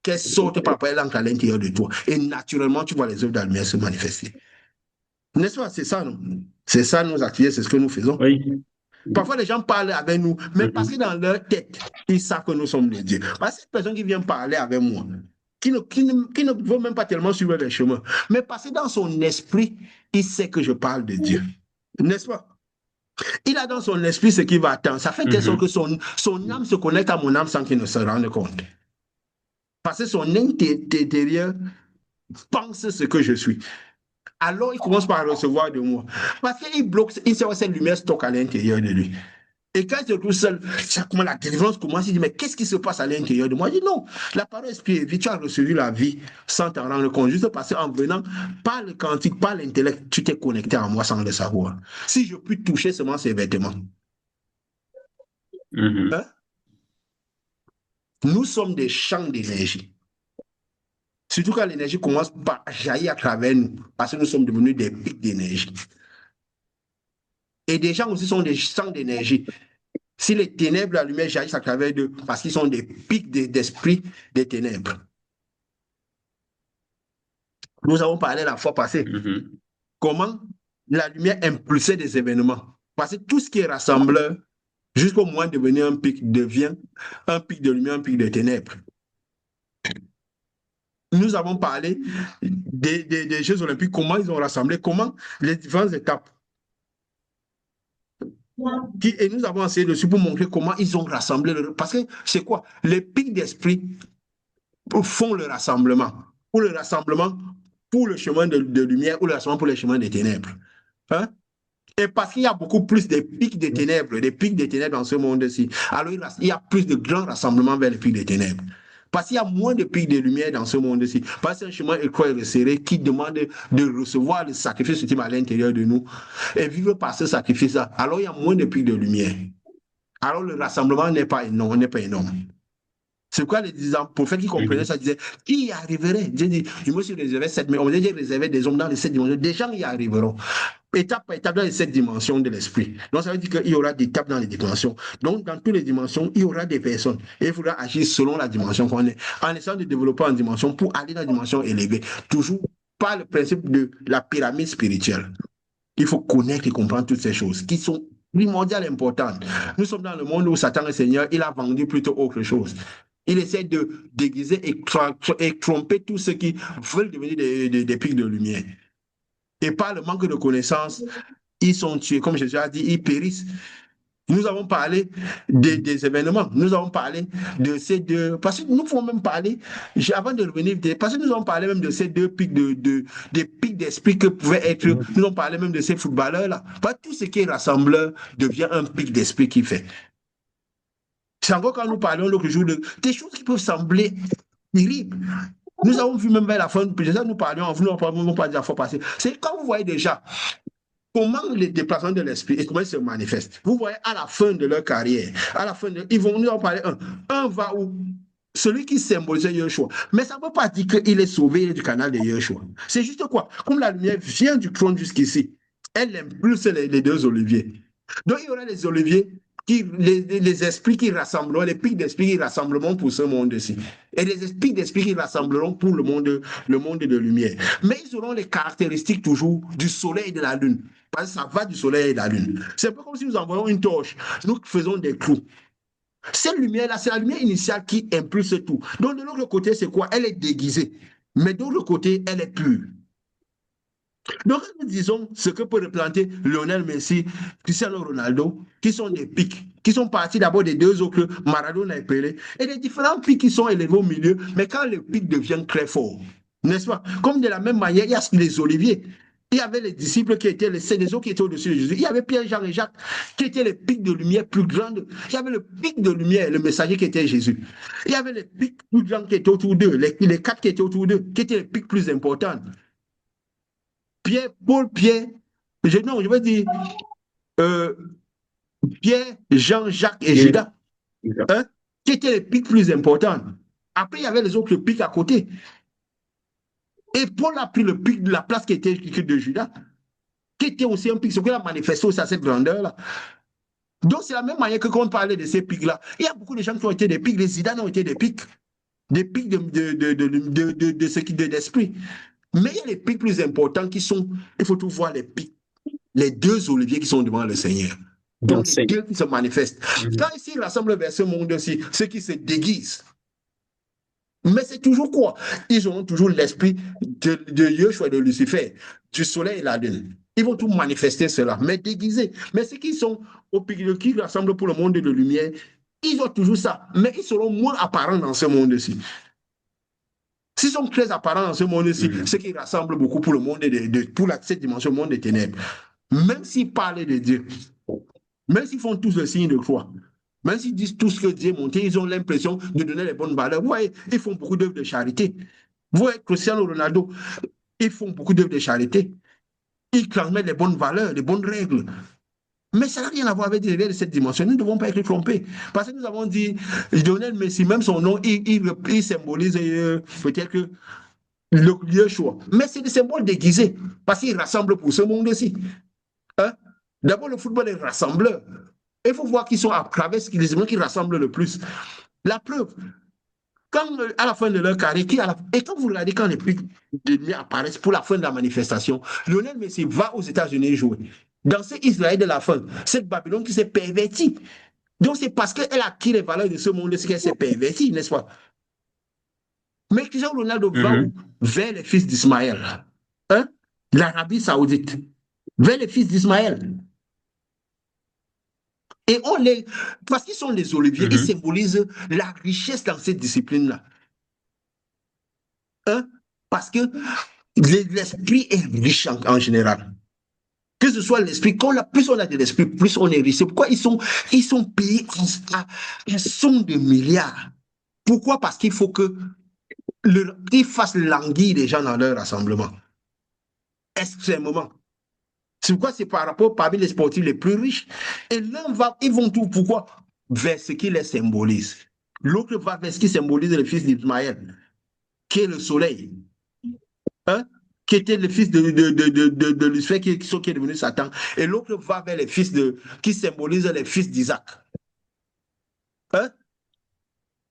qu'elle sorte par elle entre à l'intérieur de toi, et naturellement, tu vois les œuvres de la lumière se manifester. N'est-ce pas? C'est ça, non? C'est ça nos activités, c'est ce que nous faisons. Oui. Parfois, les gens parlent avec nous, mais parce que dans leur tête, ils savent que nous sommes des dieux. Parce que cette personne qui vient parler avec moi, qui ne veut même pas tellement suivre les chemins, mais parce que dans son esprit, il sait que je parle de Dieu. N'est-ce pas? Il a dans son esprit ce qu'il va attendre. Ça fait telle sorte que son âme se connecte à mon âme sans qu'il ne se rende compte. Parce que son intérieur pense ce que je suis. Alors, il commence par recevoir de moi. Parce qu'il bloque, il sait que cette lumière stocke à l'intérieur de lui. Et quand il se trouve seul, comment la délivrance commence, il dit, mais qu'est-ce qui se passe à l'intérieur de moi? Il dit, non, la parole esprit, tu as reçu la vie sans t'en rendre compte, juste parce qu'en venant, par le quantique, par l'intellect, tu t'es connecté à moi sans le savoir. Si je puis toucher seulement ces vêtements. Hein? Nous sommes des champs d'énergie. Surtout quand l'énergie commence par jaillir à travers nous, parce que nous sommes devenus des pics d'énergie. Et des gens aussi sont des champs d'énergie. Si les ténèbres, la lumière jaillissent à travers d'eux, parce qu'ils sont des pics d'esprit des ténèbres. Nous avons parlé la fois passée. Comment la lumière impulsait des événements. Parce que tout ce qui est rassembleur, jusqu'au moment de devenir un pic, devient un pic de lumière, un pic de ténèbres. Nous avons parlé des Jeux olympiques, comment ils ont rassemblé, comment les différentes étapes. Et nous avons essayé dessus pour montrer comment ils ont rassemblé. Parce que c'est quoi? Les pics d'esprit font le rassemblement. Pour le rassemblement, pour le chemin de lumière ou le rassemblement pour le chemin des ténèbres. Hein? Et parce qu'il y a beaucoup plus de pics des ténèbres dans ce monde-ci, alors il y a plus de grands rassemblements vers les pics des ténèbres. Parce qu'il y a moins de pics de lumière dans ce monde-ci. Parce que c'est un chemin étroit et resserré qui demande de recevoir le sacrifice ultime à l'intérieur de nous et vivre par ce sacrifice-là. Alors il y a moins de pics de lumière. Alors le rassemblement n'est pas énorme. C'est pourquoi les prophètes qui comprenaient ça disaient, qui y arriverait? Dieu dit, je me suis réservé 7, mais on dit, j'ai réservé des hommes dans les 7 dimensions. Des gens y arriveront. Étape par étape dans les 7 dimensions de l'esprit. Donc ça veut dire qu'il y aura des étapes dans les dimensions. Donc dans toutes les dimensions, il y aura des personnes. Et il faudra agir selon la dimension qu'on est. En essayant de développer en dimension pour aller dans la dimension élevée. Toujours par le principe de la pyramide spirituelle. Il faut connaître et comprendre toutes ces choses qui sont primordiales et importantes. Nous sommes dans le monde où Satan, le Seigneur, il a vendu plutôt autre chose. Il essaie de déguiser et tromper tous ceux qui veulent devenir des pics de lumière. Et par le manque de connaissances, ils sont tués. Comme Jésus a dit, ils périssent. Nous avons parlé des événements. Nous avons parlé de ces deux... Parce que nous pouvons même parler, avant de revenir, parce que nous avons parlé même de ces deux pics des pics d'esprit que pouvaient être... Nous avons parlé même de ces footballeurs-là. Pas tout ce qui est rassembleur devient un pic d'esprit qui fait. C'est encore quand nous parlons l'autre jour de des choses qui peuvent sembler terribles. Nous avons vu même vers la fin, nous parlions, nous n'avons pas dit la fois passée. C'est quand vous voyez déjà comment les déplacements de l'esprit et comment ils se manifestent. Vous voyez à la fin de leur carrière, à la fin de, nous en parler un va où? Celui qui symbolisait Yeshua. Mais ça ne veut pas dire qu'il est sauvé, il est du canal de Yeshua. C'est juste quoi? Comme la lumière vient du trône jusqu'ici, elle impulse les deux oliviers. Donc il y aura les oliviers, les esprits qui rassembleront, les pics d'esprit qui rassembleront pour ce monde-ci. Et les pics d'esprit qui rassembleront pour le monde de lumière. Mais ils auront les caractéristiques toujours du soleil et de la lune. Parce que ça va du soleil et de la lune. C'est un peu comme si nous envoyons une torche. Nous faisons des clous. Cette lumière-là, c'est la lumière initiale qui impulse tout. Donc de l'autre côté, c'est quoi? Elle est déguisée. Mais de l'autre côté, elle est pure. Donc, nous disons ce que peut replanter Lionel Messi, Cristiano Ronaldo, qui sont des pics. qui sont partis d'abord des deux autres, Maradona et Pelé, et les différents pics qui sont élevés au milieu, mais quand le pic devient très fort, n'est-ce pas? Comme de la même manière, il y a les oliviers. Il y avait les disciples qui étaient les autres qui étaient au-dessus de Jésus. Il y avait Pierre, Jean et Jacques qui étaient les pics de lumière plus grandes. Il y avait le pic de lumière, le messager qui était Jésus. Il y avait les pics plus grands qui étaient autour d'eux, les quatre qui étaient autour d'eux, qui étaient les pics plus importants. Pierre, Paul, Pierre, je veux dire Pierre, Jean, Jacques et Judas, hein, qui étaient les pics plus importants. Après, il y avait les autres pics à côté. Et Paul a pris le pic de la place qui était de Judas, qui était aussi un pic, ce qu'il a manifesté aussi à cette grandeur-là. Donc, c'est la même manière que quand on parlait de ces pics-là, il y a beaucoup de gens qui ont été des pics, les Zidane ont été des pics de ce qui d'esprit. Mais il y a les pics plus importants qui sont, il faut tout voir les pics, les deux oliviers qui sont devant le Seigneur. Donc, les deux qui se manifestent. Quand ici, il rassemble vers ce monde-ci, ceux qui se déguisent. Mais c'est toujours quoi? Ils auront toujours l'esprit de Yeshua et de Lucifer, du soleil et la lune. Ils vont tout manifester cela, mais déguisés. Mais ceux qui sont au pic, qui rassemblent pour le monde de lumière, ils ont toujours ça. Mais ils seront moins apparents dans ce monde-ci. S'ils sont très apparents dans ce monde-ci, ceux qui rassemblent beaucoup pour le monde, pour cette dimension, le monde des ténèbres, même s'ils parlent de Dieu, même s'ils font tous le signe de croix, même s'ils disent tout ce que Dieu est monté, ils ont l'impression de donner les bonnes valeurs. Vous voyez, ils font beaucoup d'œuvres de charité. Vous voyez, Cristiano Ronaldo, ils font beaucoup d'œuvres de charité. Ils transmettent les bonnes valeurs, les bonnes règles. Mais ça n'a rien à voir avec les règles de cette dimension. Nous ne devons pas être trompés. Parce que nous avons dit, Lionel Messi, même son nom, il symbolise peut-être que le choix. Mais c'est des symboles déguisés. Parce qu'ils rassemblent pour ce monde aussi. Hein? D'abord, le football est rassembleur. Il faut voir qu'ils sont à travers ce qu'ils rassemblent le plus. La preuve, quand à la fin de leur carrière, et quand vous regardez quand les pics de lumière apparaissent pour la fin de la manifestation, Lionel Messi va aux États-Unis jouer. Dans ce Israël de la fin, cette Babylone qui s'est pervertie. Donc c'est parce qu'elle a acquis les valeurs de ce monde qu'elle s'est pervertie, n'est-ce pas? Mais Cristiano Ronaldo va vers les fils d'Ismaël, hein? L'Arabie Saoudite, vers les fils d'Ismaël. Et parce qu'ils sont les oliviers, ils symbolisent la richesse dans cette discipline-là. Hein? Parce que l'esprit est riche en général. Que ce soit l'esprit, plus on a de l'esprit, plus on est riche. C'est pourquoi ils sont payés à somme de milliards. Pourquoi? Parce qu'il faut qu'ils fassent languir les gens dans leur rassemblement. Extrêmement. C'est pourquoi c'est par rapport parmi les sportifs les plus riches. Et l'un ils vont tout, pourquoi? Vers ce qui les symbolise. L'autre va vers ce qui symbolise le fils d'Ismaël, qui est le soleil. Hein? Qui était le fils de Lucifer, qui est devenu Satan. Et l'autre va vers les fils qui symbolisent les fils d'Isaac. Hein?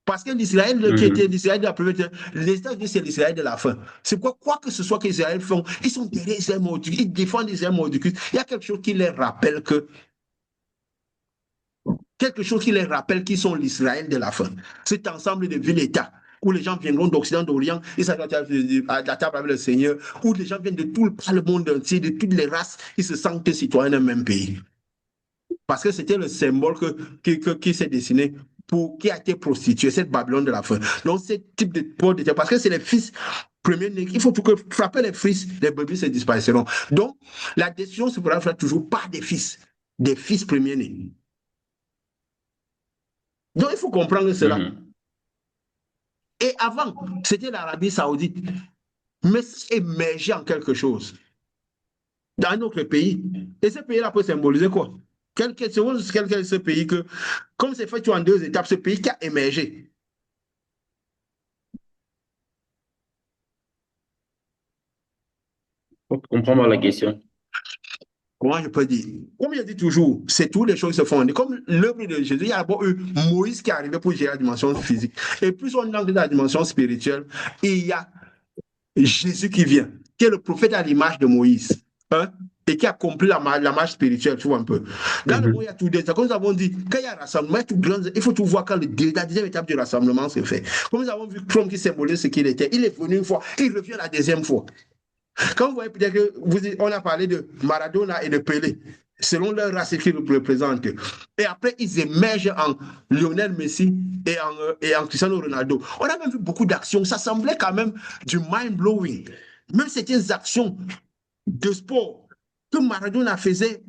Parce que l'Israël qui était l'Israël de la première, les États-Unis, c'est l'Israël de la fin. C'est quoi que ce soit qu'Israël font, ils sont derrière Israël Mordicus, ils défendent Israël Mordicus. Il y a quelque chose qui les rappelle qu'ils sont l'Israël de la fin. Cet ensemble de villes-États où les gens viendront d'Occident, d'Orient, ils s'assoient à la table avec le Seigneur, où les gens viennent de tout le monde entier, de toutes les races, ils se sentent citoyens d'un même pays. Parce que c'était le symbole qui s'est dessiné, qui a été prostitué, cette Babylone de la fin. Donc, ce type de port de terre, parce que c'est les fils premiers-nés, il faut que frapper les fils, les brebis se disparaîtront. Donc, la décision se fera toujours par des fils premiers-nés. Donc, il faut comprendre cela. Et avant, c'était l'Arabie Saoudite. Mais c'est émergé en quelque chose dans notre pays. Et ce pays-là peut symboliser quoi? Quel est ce pays que, comme c'est fait en deux étapes, ce pays qui a émergé? Je comprends mal la question. Comment je peux dire? Comme je dis toujours, c'est toutes les choses qui se font. Comme l'œuvre de Jésus, il y a d'abord eu Moïse qui est arrivé pour gérer la dimension physique. Et plus on entre dans la dimension spirituelle, il y a Jésus qui vient, qui est le prophète à l'image de Moïse. Hein? Et qui a accompli la marche spirituelle, tu vois un peu. Dans le monde, il y a tout des. Comme nous avons dit, quand il y a un rassemblement, il faut tout voir quand la deuxième étape du rassemblement se fait. Comme nous avons vu Chrome qui symbolise ce qu'il était, il est venu une fois, il revient la deuxième fois. Quand vous voyez peut-être on a parlé de Maradona et de Pelé, selon leur race qu'ils représentent. Et après, ils émergent en Lionel Messi et en Cristiano Ronaldo. On a même vu beaucoup d'actions. Ça semblait quand même du mind-blowing. Même certaines actions de sport que Maradona faisait,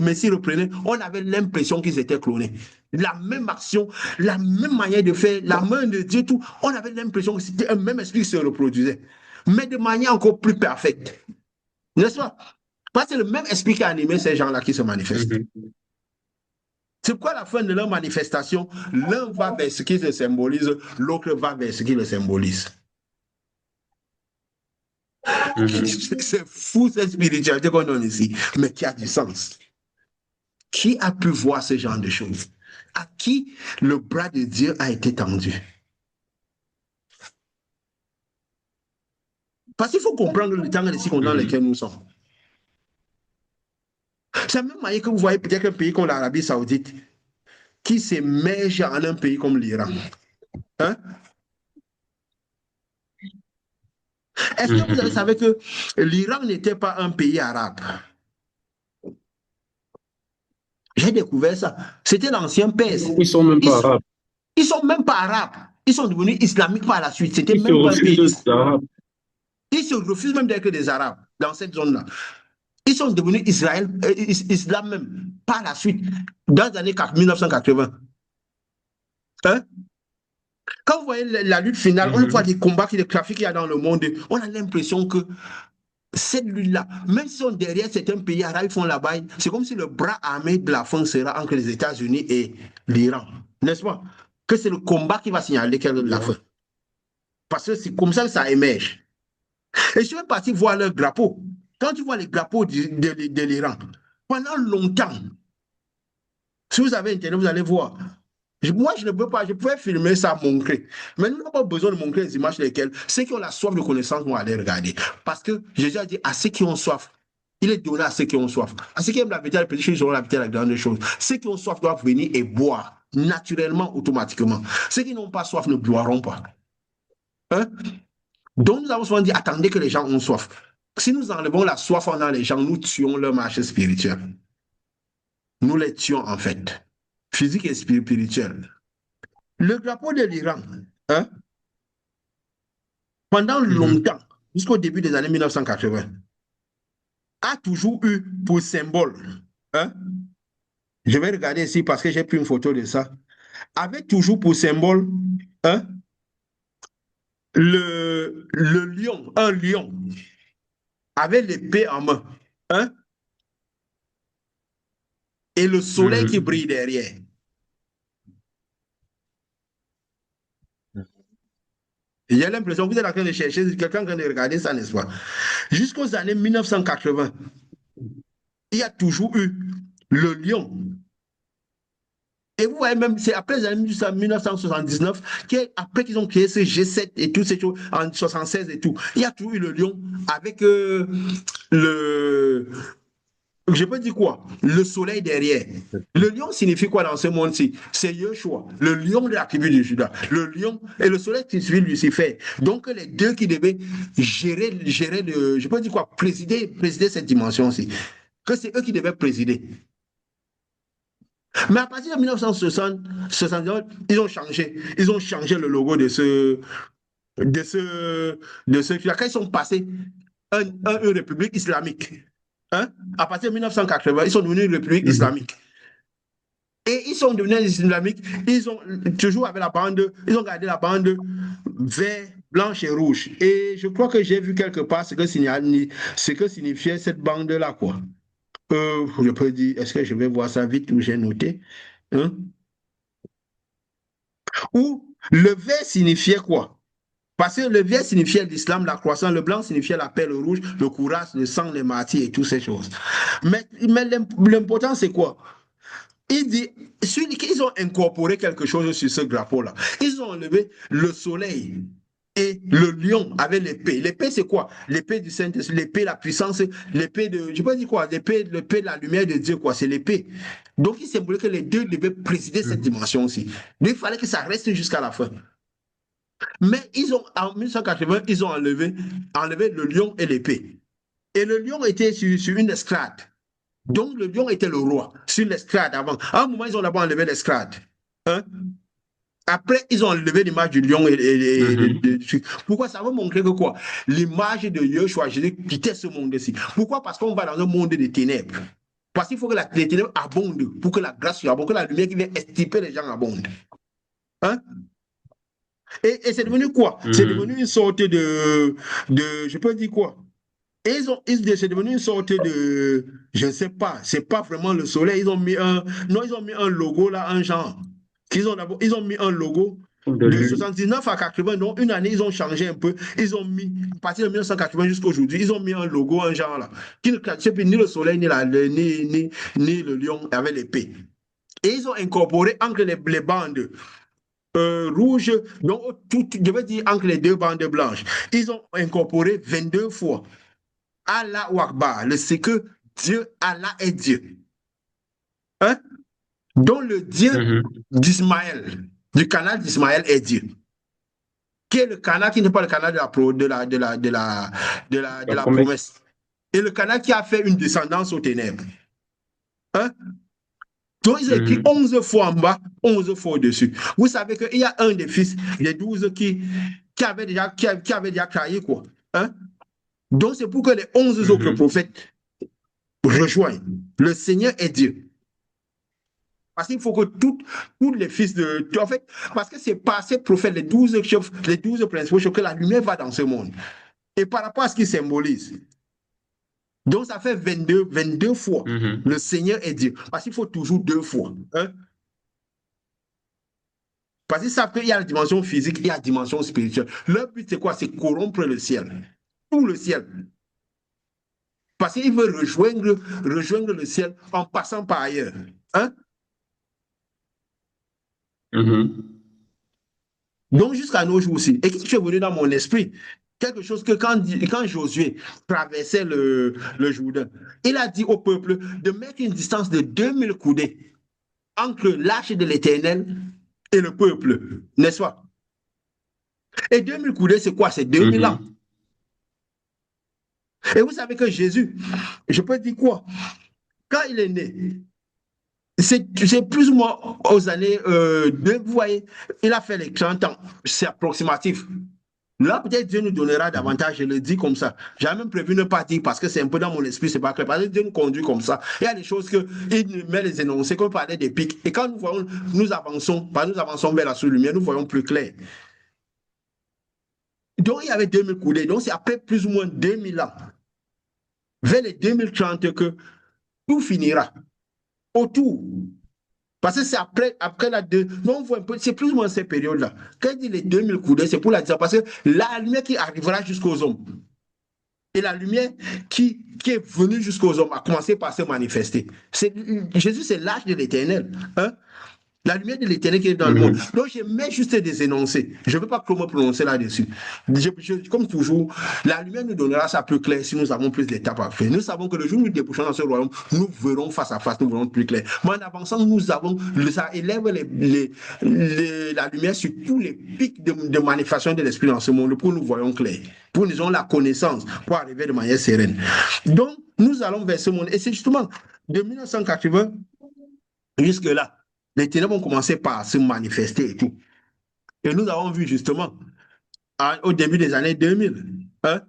Messi reprenait, on avait l'impression qu'ils étaient clonés. La même action, la même manière de faire, la main de Dieu, tout, on avait l'impression que c'était un même esprit qui se reproduisait, mais de manière encore plus parfaite. N'est-ce pas? Parce que c'est le même esprit qui a animé ces gens-là qui se manifestent. C'est pourquoi à la fin de leur manifestation, l'un va vers ce qui le symbolise, l'autre va vers ce qui le symbolise. C'est fou cette spiritualité qu'on donne ici, mais qui a du sens. Qui a pu voir ce genre de choses? À qui le bras de Dieu a été tendu? Parce qu'il faut comprendre le temps et les circonstances dans lesquelles nous sommes. C'est la même manière que vous voyez peut-être un pays comme l'Arabie Saoudite qui s'émerge en un pays comme l'Iran. Hein? Est-ce que vous savez que l'Iran n'était pas un pays arabe? J'ai découvert ça. C'était l'ancien Perse. Ils sont même pas arabes. Ils sont même pas arabes. Ils sont devenus islamiques par la suite. C'était Ils même pas un pays. arabes. Ils se refusent même d'être des arabes dans cette zone-là. Ils sont devenus islam même par la suite, dans les années 1980. Hein? Quand vous voyez la lutte finale, on voit des combats, des trafics qu'il y a dans le monde, on a l'impression que cette lutte-là, même si on derrière certains pays arabes, ils font la baille, c'est comme si le bras armé de la fin sera entre les États-Unis et l'Iran. N'est-ce pas? Que c'est le combat qui va signaler quelle est la fin. Parce que c'est comme ça que ça émerge. Et je suis parti voir leur drapeau. Quand tu vois les drapeaux de l'Iran, pendant longtemps, si vous avez Internet, vous allez voir. Moi, je ne peux pas, je pouvais filmer ça, montrer. Mais nous n'avons pas besoin de montrer les images lesquelles ceux qui ont la soif de connaissance vont aller regarder. Parce que Jésus a dit à ceux qui ont soif, il est donné à ceux qui ont soif. À ceux qui aiment la vérité, les petites choses, ils auront la vérité, la grande chose. Ceux qui ont soif doivent venir et boire, naturellement, automatiquement. Ceux qui n'ont pas soif ne boiront pas. Hein? Donc, nous avons souvent dit, attendez que les gens ont soif. Si nous enlevons la soif dans les gens, nous tuons leur marche spirituelle. Nous les tuons, en fait. Physique et spirituelle. Le drapeau de l'Iran, hein, pendant longtemps, jusqu'au début des années 1980, a toujours eu pour symbole, hein, je vais regarder ici parce que j'ai pris une photo de ça, avait toujours pour symbole, hein, le lion, un lion, avec l'épée en main, hein, et le soleil qui brille derrière. Il y a l'impression que vous êtes en train de chercher quelqu'un en train de regarder ça, n'est-ce pas? Jusqu'aux années 1980, il y a toujours eu le lion. Et vous voyez même, c'est après les années 1979, après qu'ils ont créé ce G7 et toutes ces choses, en 1976 et tout, il y a toujours eu le lion avec je peux dire quoi? Le soleil derrière. Le lion signifie quoi dans ce monde-ci? C'est Yeshua, le lion de la tribu de Juda. Le lion et le soleil signifie Lucifer. Donc les deux qui devaient gérer je peux dire quoi? Présider cette dimension-ci. Que c'est eux qui devaient présider. Mais à partir de 1979, ils ont changé. Ils ont changé le logo de ce truc-là. Quand ils sont passés une république islamique, hein, à partir de 1980, ils sont devenus une république islamique. Et ils sont devenus islamiques, ils ont toujours avec la bande, ils ont gardé la bande vert, blanche et rouge. Et je crois que j'ai vu quelque part ce que signifiait cette bande-là, quoi. Je peux dire, est-ce que je vais voir ça vite où j'ai noté? Hein? Ou le vert signifiait quoi? Parce que le vert signifiait l'islam, la croissance, le blanc signifiait la paix, le rouge, le courage, le sang, les martyrs et toutes ces choses. Mais l'important, c'est quoi? Ils ont incorporé quelque chose sur ce drapeau-là. Ils ont enlevé le soleil et le lion avec l'épée. L'épée, c'est quoi? L'épée du Saint-Esprit, l'épée, la puissance, l'épée de, je sais pas dire quoi, l'épée de la lumière de Dieu, quoi, c'est l'épée. Donc, il semblait que les deux devaient présider cette dimension aussi. Donc, il fallait que ça reste jusqu'à la fin. Mais en 1980, ils ont enlevé le lion et l'épée. Et le lion était sur une esclade. Donc, le lion était le roi sur l'estrade avant. À un moment, ils ont d'abord enlevé l'estrade. Hein? Après, ils ont enlevé l'image du lion Pourquoi? Ça veut montrer que quoi? L'image de Yeshua Jésus quittait ce monde-ci. Pourquoi? Parce qu'on va dans un monde des ténèbres. Parce qu'il faut que les ténèbres abondent pour que la grâce soit abonde, que la lumière qui vient extirper les gens abonde. Hein? Et c'est devenu quoi? C'est devenu une sorte je peux dire quoi? Et c'est devenu une sorte je ne sais pas, c'est pas vraiment le soleil. Ils ont mis un logo là, un genre. Ils ont mis un logo de 79 à 80, donc une année, ils ont changé un peu. Ils ont mis, à partir de 1980 jusqu'à aujourd'hui, ils ont mis un logo, un genre là, qui ne cache ni le soleil, ni le lion avec l'épée. Et ils ont incorporé entre les bandes rouges, donc je veux dire entre les deux bandes blanches, ils ont incorporé 22 fois Allah Akbar, c'est que Dieu, Allah est Dieu. Hein? Dont le Dieu d'Ismaël, du canal d'Ismaël est Dieu. Qui est le canal qui n'est pas le canal de la promesse. Et le canal qui a fait une descendance aux ténèbres. Hein? Donc, ils ont écrit 11 fois en bas, 11 fois au-dessus. Vous savez qu'il y a un des fils des 12 qui avait déjà créé quoi. Hein? Donc, c'est pour que les 11 autres prophètes rejoignent. Le Seigneur est Dieu. Parce qu'il faut que tous les fils de... En fait, parce que c'est par ces prophètes, les 12 principaux chefs, que la lumière va dans ce monde. Et par rapport à ce qu'ils symbolisent. Donc, ça fait 22 fois. Le Seigneur est Dieu. Parce qu'il faut toujours 2 fois. Hein? Parce qu'ils savent qu'il y a la dimension physique, il y a la dimension spirituelle. Leur but, c'est quoi? C'est corrompre le ciel. Tout le ciel. Parce qu'ils veulent rejoindre le ciel en passant par ailleurs. Hein? Donc, jusqu'à nos jours aussi. Et qui est venu dans mon esprit? Quelque chose que quand Josué traversait le Jourdain, il a dit au peuple de mettre une distance de 2000 coudées entre l'arche de l'Éternel et le peuple, n'est-ce pas? Et 2000 coudées, c'est quoi? C'est 2000 ans. Et vous savez que Jésus, je peux dire quoi? Quand il est né, c'est plus ou moins aux années vous voyez, il a fait les 30 ans, c'est approximatif. Là, peut-être Dieu nous donnera davantage, je le dis comme ça. J'avais même prévu ne pas dire parce que c'est un peu dans mon esprit, c'est pas clair. Parce que Dieu nous conduit comme ça. Il y a des choses qu'il nous met les énoncés, qu'on parlait des pics. Et quand nous avançons vers la lumière, nous voyons plus clair. Donc, il y avait 2000 coudées. Donc, c'est après plus ou moins 2000 ans, vers les 2030, que tout finira. Autour. Parce que c'est après la deux. Non, on voit un peu, c'est plus ou moins ces périodes-là. Quand il dit les 2000 coudées, c'est pour la dire, parce que la lumière qui arrivera jusqu'aux hommes, et la lumière qui est venue jusqu'aux hommes a commencé par se manifester. Jésus, c'est l'âge de l'Éternel. Hein? La lumière de l'Éternel qui est dans le monde. Donc, je mets juste des énoncés. Je ne veux pas me prononcer là-dessus. Comme toujours, la lumière nous donnera ça plus clair si nous avons plus d'étapes à faire. Nous savons que le jour où nous débouchons dans ce royaume, nous verrons face à face, nous verrons plus clair. Mais en avançant, ça élève la lumière sur tous les pics de manifestation de l'esprit dans ce monde pour nous voyons clair, pour nous ayons la connaissance, pour arriver de manière sereine. Donc, nous allons vers ce monde. Et c'est justement de 1980 jusque-là. Les ténèbres ont commencé par se manifester et tout. Et nous avons vu justement, au début des années 2000, hein,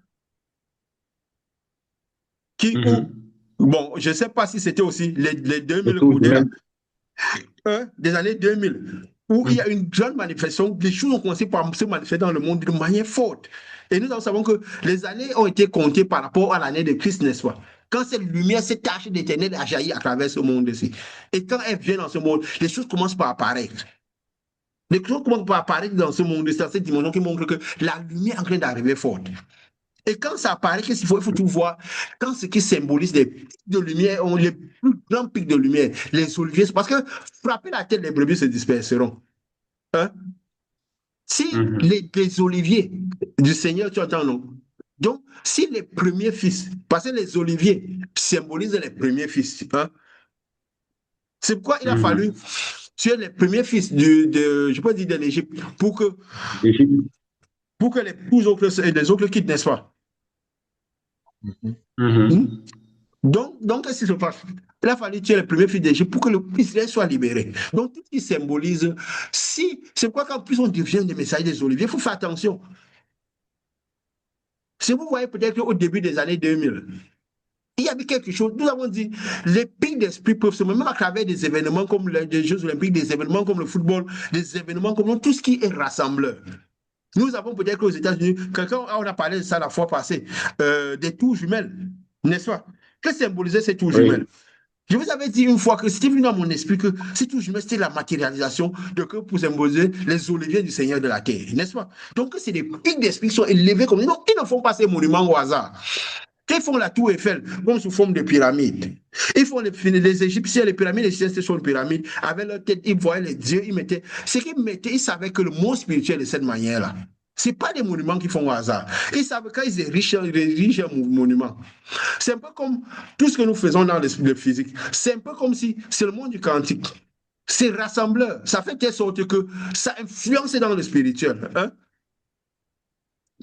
bon, je ne sais pas si c'était aussi les 2000 coudées des années 2000, où il y a une grande manifestation, les choses ont commencé par se manifester dans le monde de manière forte. Et nous savons que les années ont été comptées par rapport à l'année de Christ, n'est-ce pas? Quand cette lumière, cette tache d'éternel a jailli à travers ce monde-ci. Et quand elle vient dans ce monde, les choses commencent par apparaître. Les choses commencent par apparaître dans ce monde, dans cette dimension qui montre que la lumière est en train d'arriver forte. Et quand ça apparaît, qu'est-ce qu'il faut? Il faut tout voir. Quand ce qui symbolise les pics de lumière, les plus grands pics de lumière, les oliviers, parce que frapper la tête, les brebis se disperseront. Hein? Si les oliviers du Seigneur, tu entends, non? Donc, si les premiers fils, parce que les oliviers symbolisent les premiers fils, hein? C'est pourquoi il a fallu tuer les premiers fils je peux dire de l'Égypte pour que les autres quittent, n'est-ce pas? Donc qu'est-ce qui se passe? Il a fallu tuer le premier fils d'Égypte pour que l'Israël soit libéré. Donc, tout ce qui symbolise, c'est quoi qu'en plus on devient des messagers des oliviers, il faut faire attention. Si vous voyez peut-être qu'au début des années 2000, il y avait quelque chose, nous avons dit, les pics d'esprit peuvent se mettre, même à travers des événements comme les Jeux Olympiques, des événements comme le football, des événements comme tout ce qui est rassembleur. Nous avons peut-être qu'aux États-Unis, on a parlé de ça la fois passée, des tours jumelles, n'est-ce pas? Que symbolisait ces tours jumelles? Je vous avais dit une fois que c'était venu dans mon esprit que ces tours jumelles, c'était la matérialisation de que pour symboliser les oliviers du Seigneur de la terre, n'est-ce pas? Donc, c'est des pics d'esprit qui sont élevés comme non, ils ne font pas ces monuments au hasard. Ils font la tour Eiffel comme sous forme de pyramide. Ils font les Égyptiens, les pyramides égyptiennes, c'était sur une pyramide. Avec leur tête, ils voyaient les dieux, ils mettaient. Ce qu'ils mettaient, ils savaient que le monde spirituel de cette manière-là. Ce n'est pas des monuments qu'ils font au hasard. Ils savent quand ils érigent un monument. C'est un peu comme tout ce que nous faisons dans le physique. C'est un peu comme si c'est le monde du quantique. C'est rassembleur. Ça fait telle sorte que ça influence dans le spirituel. Hein?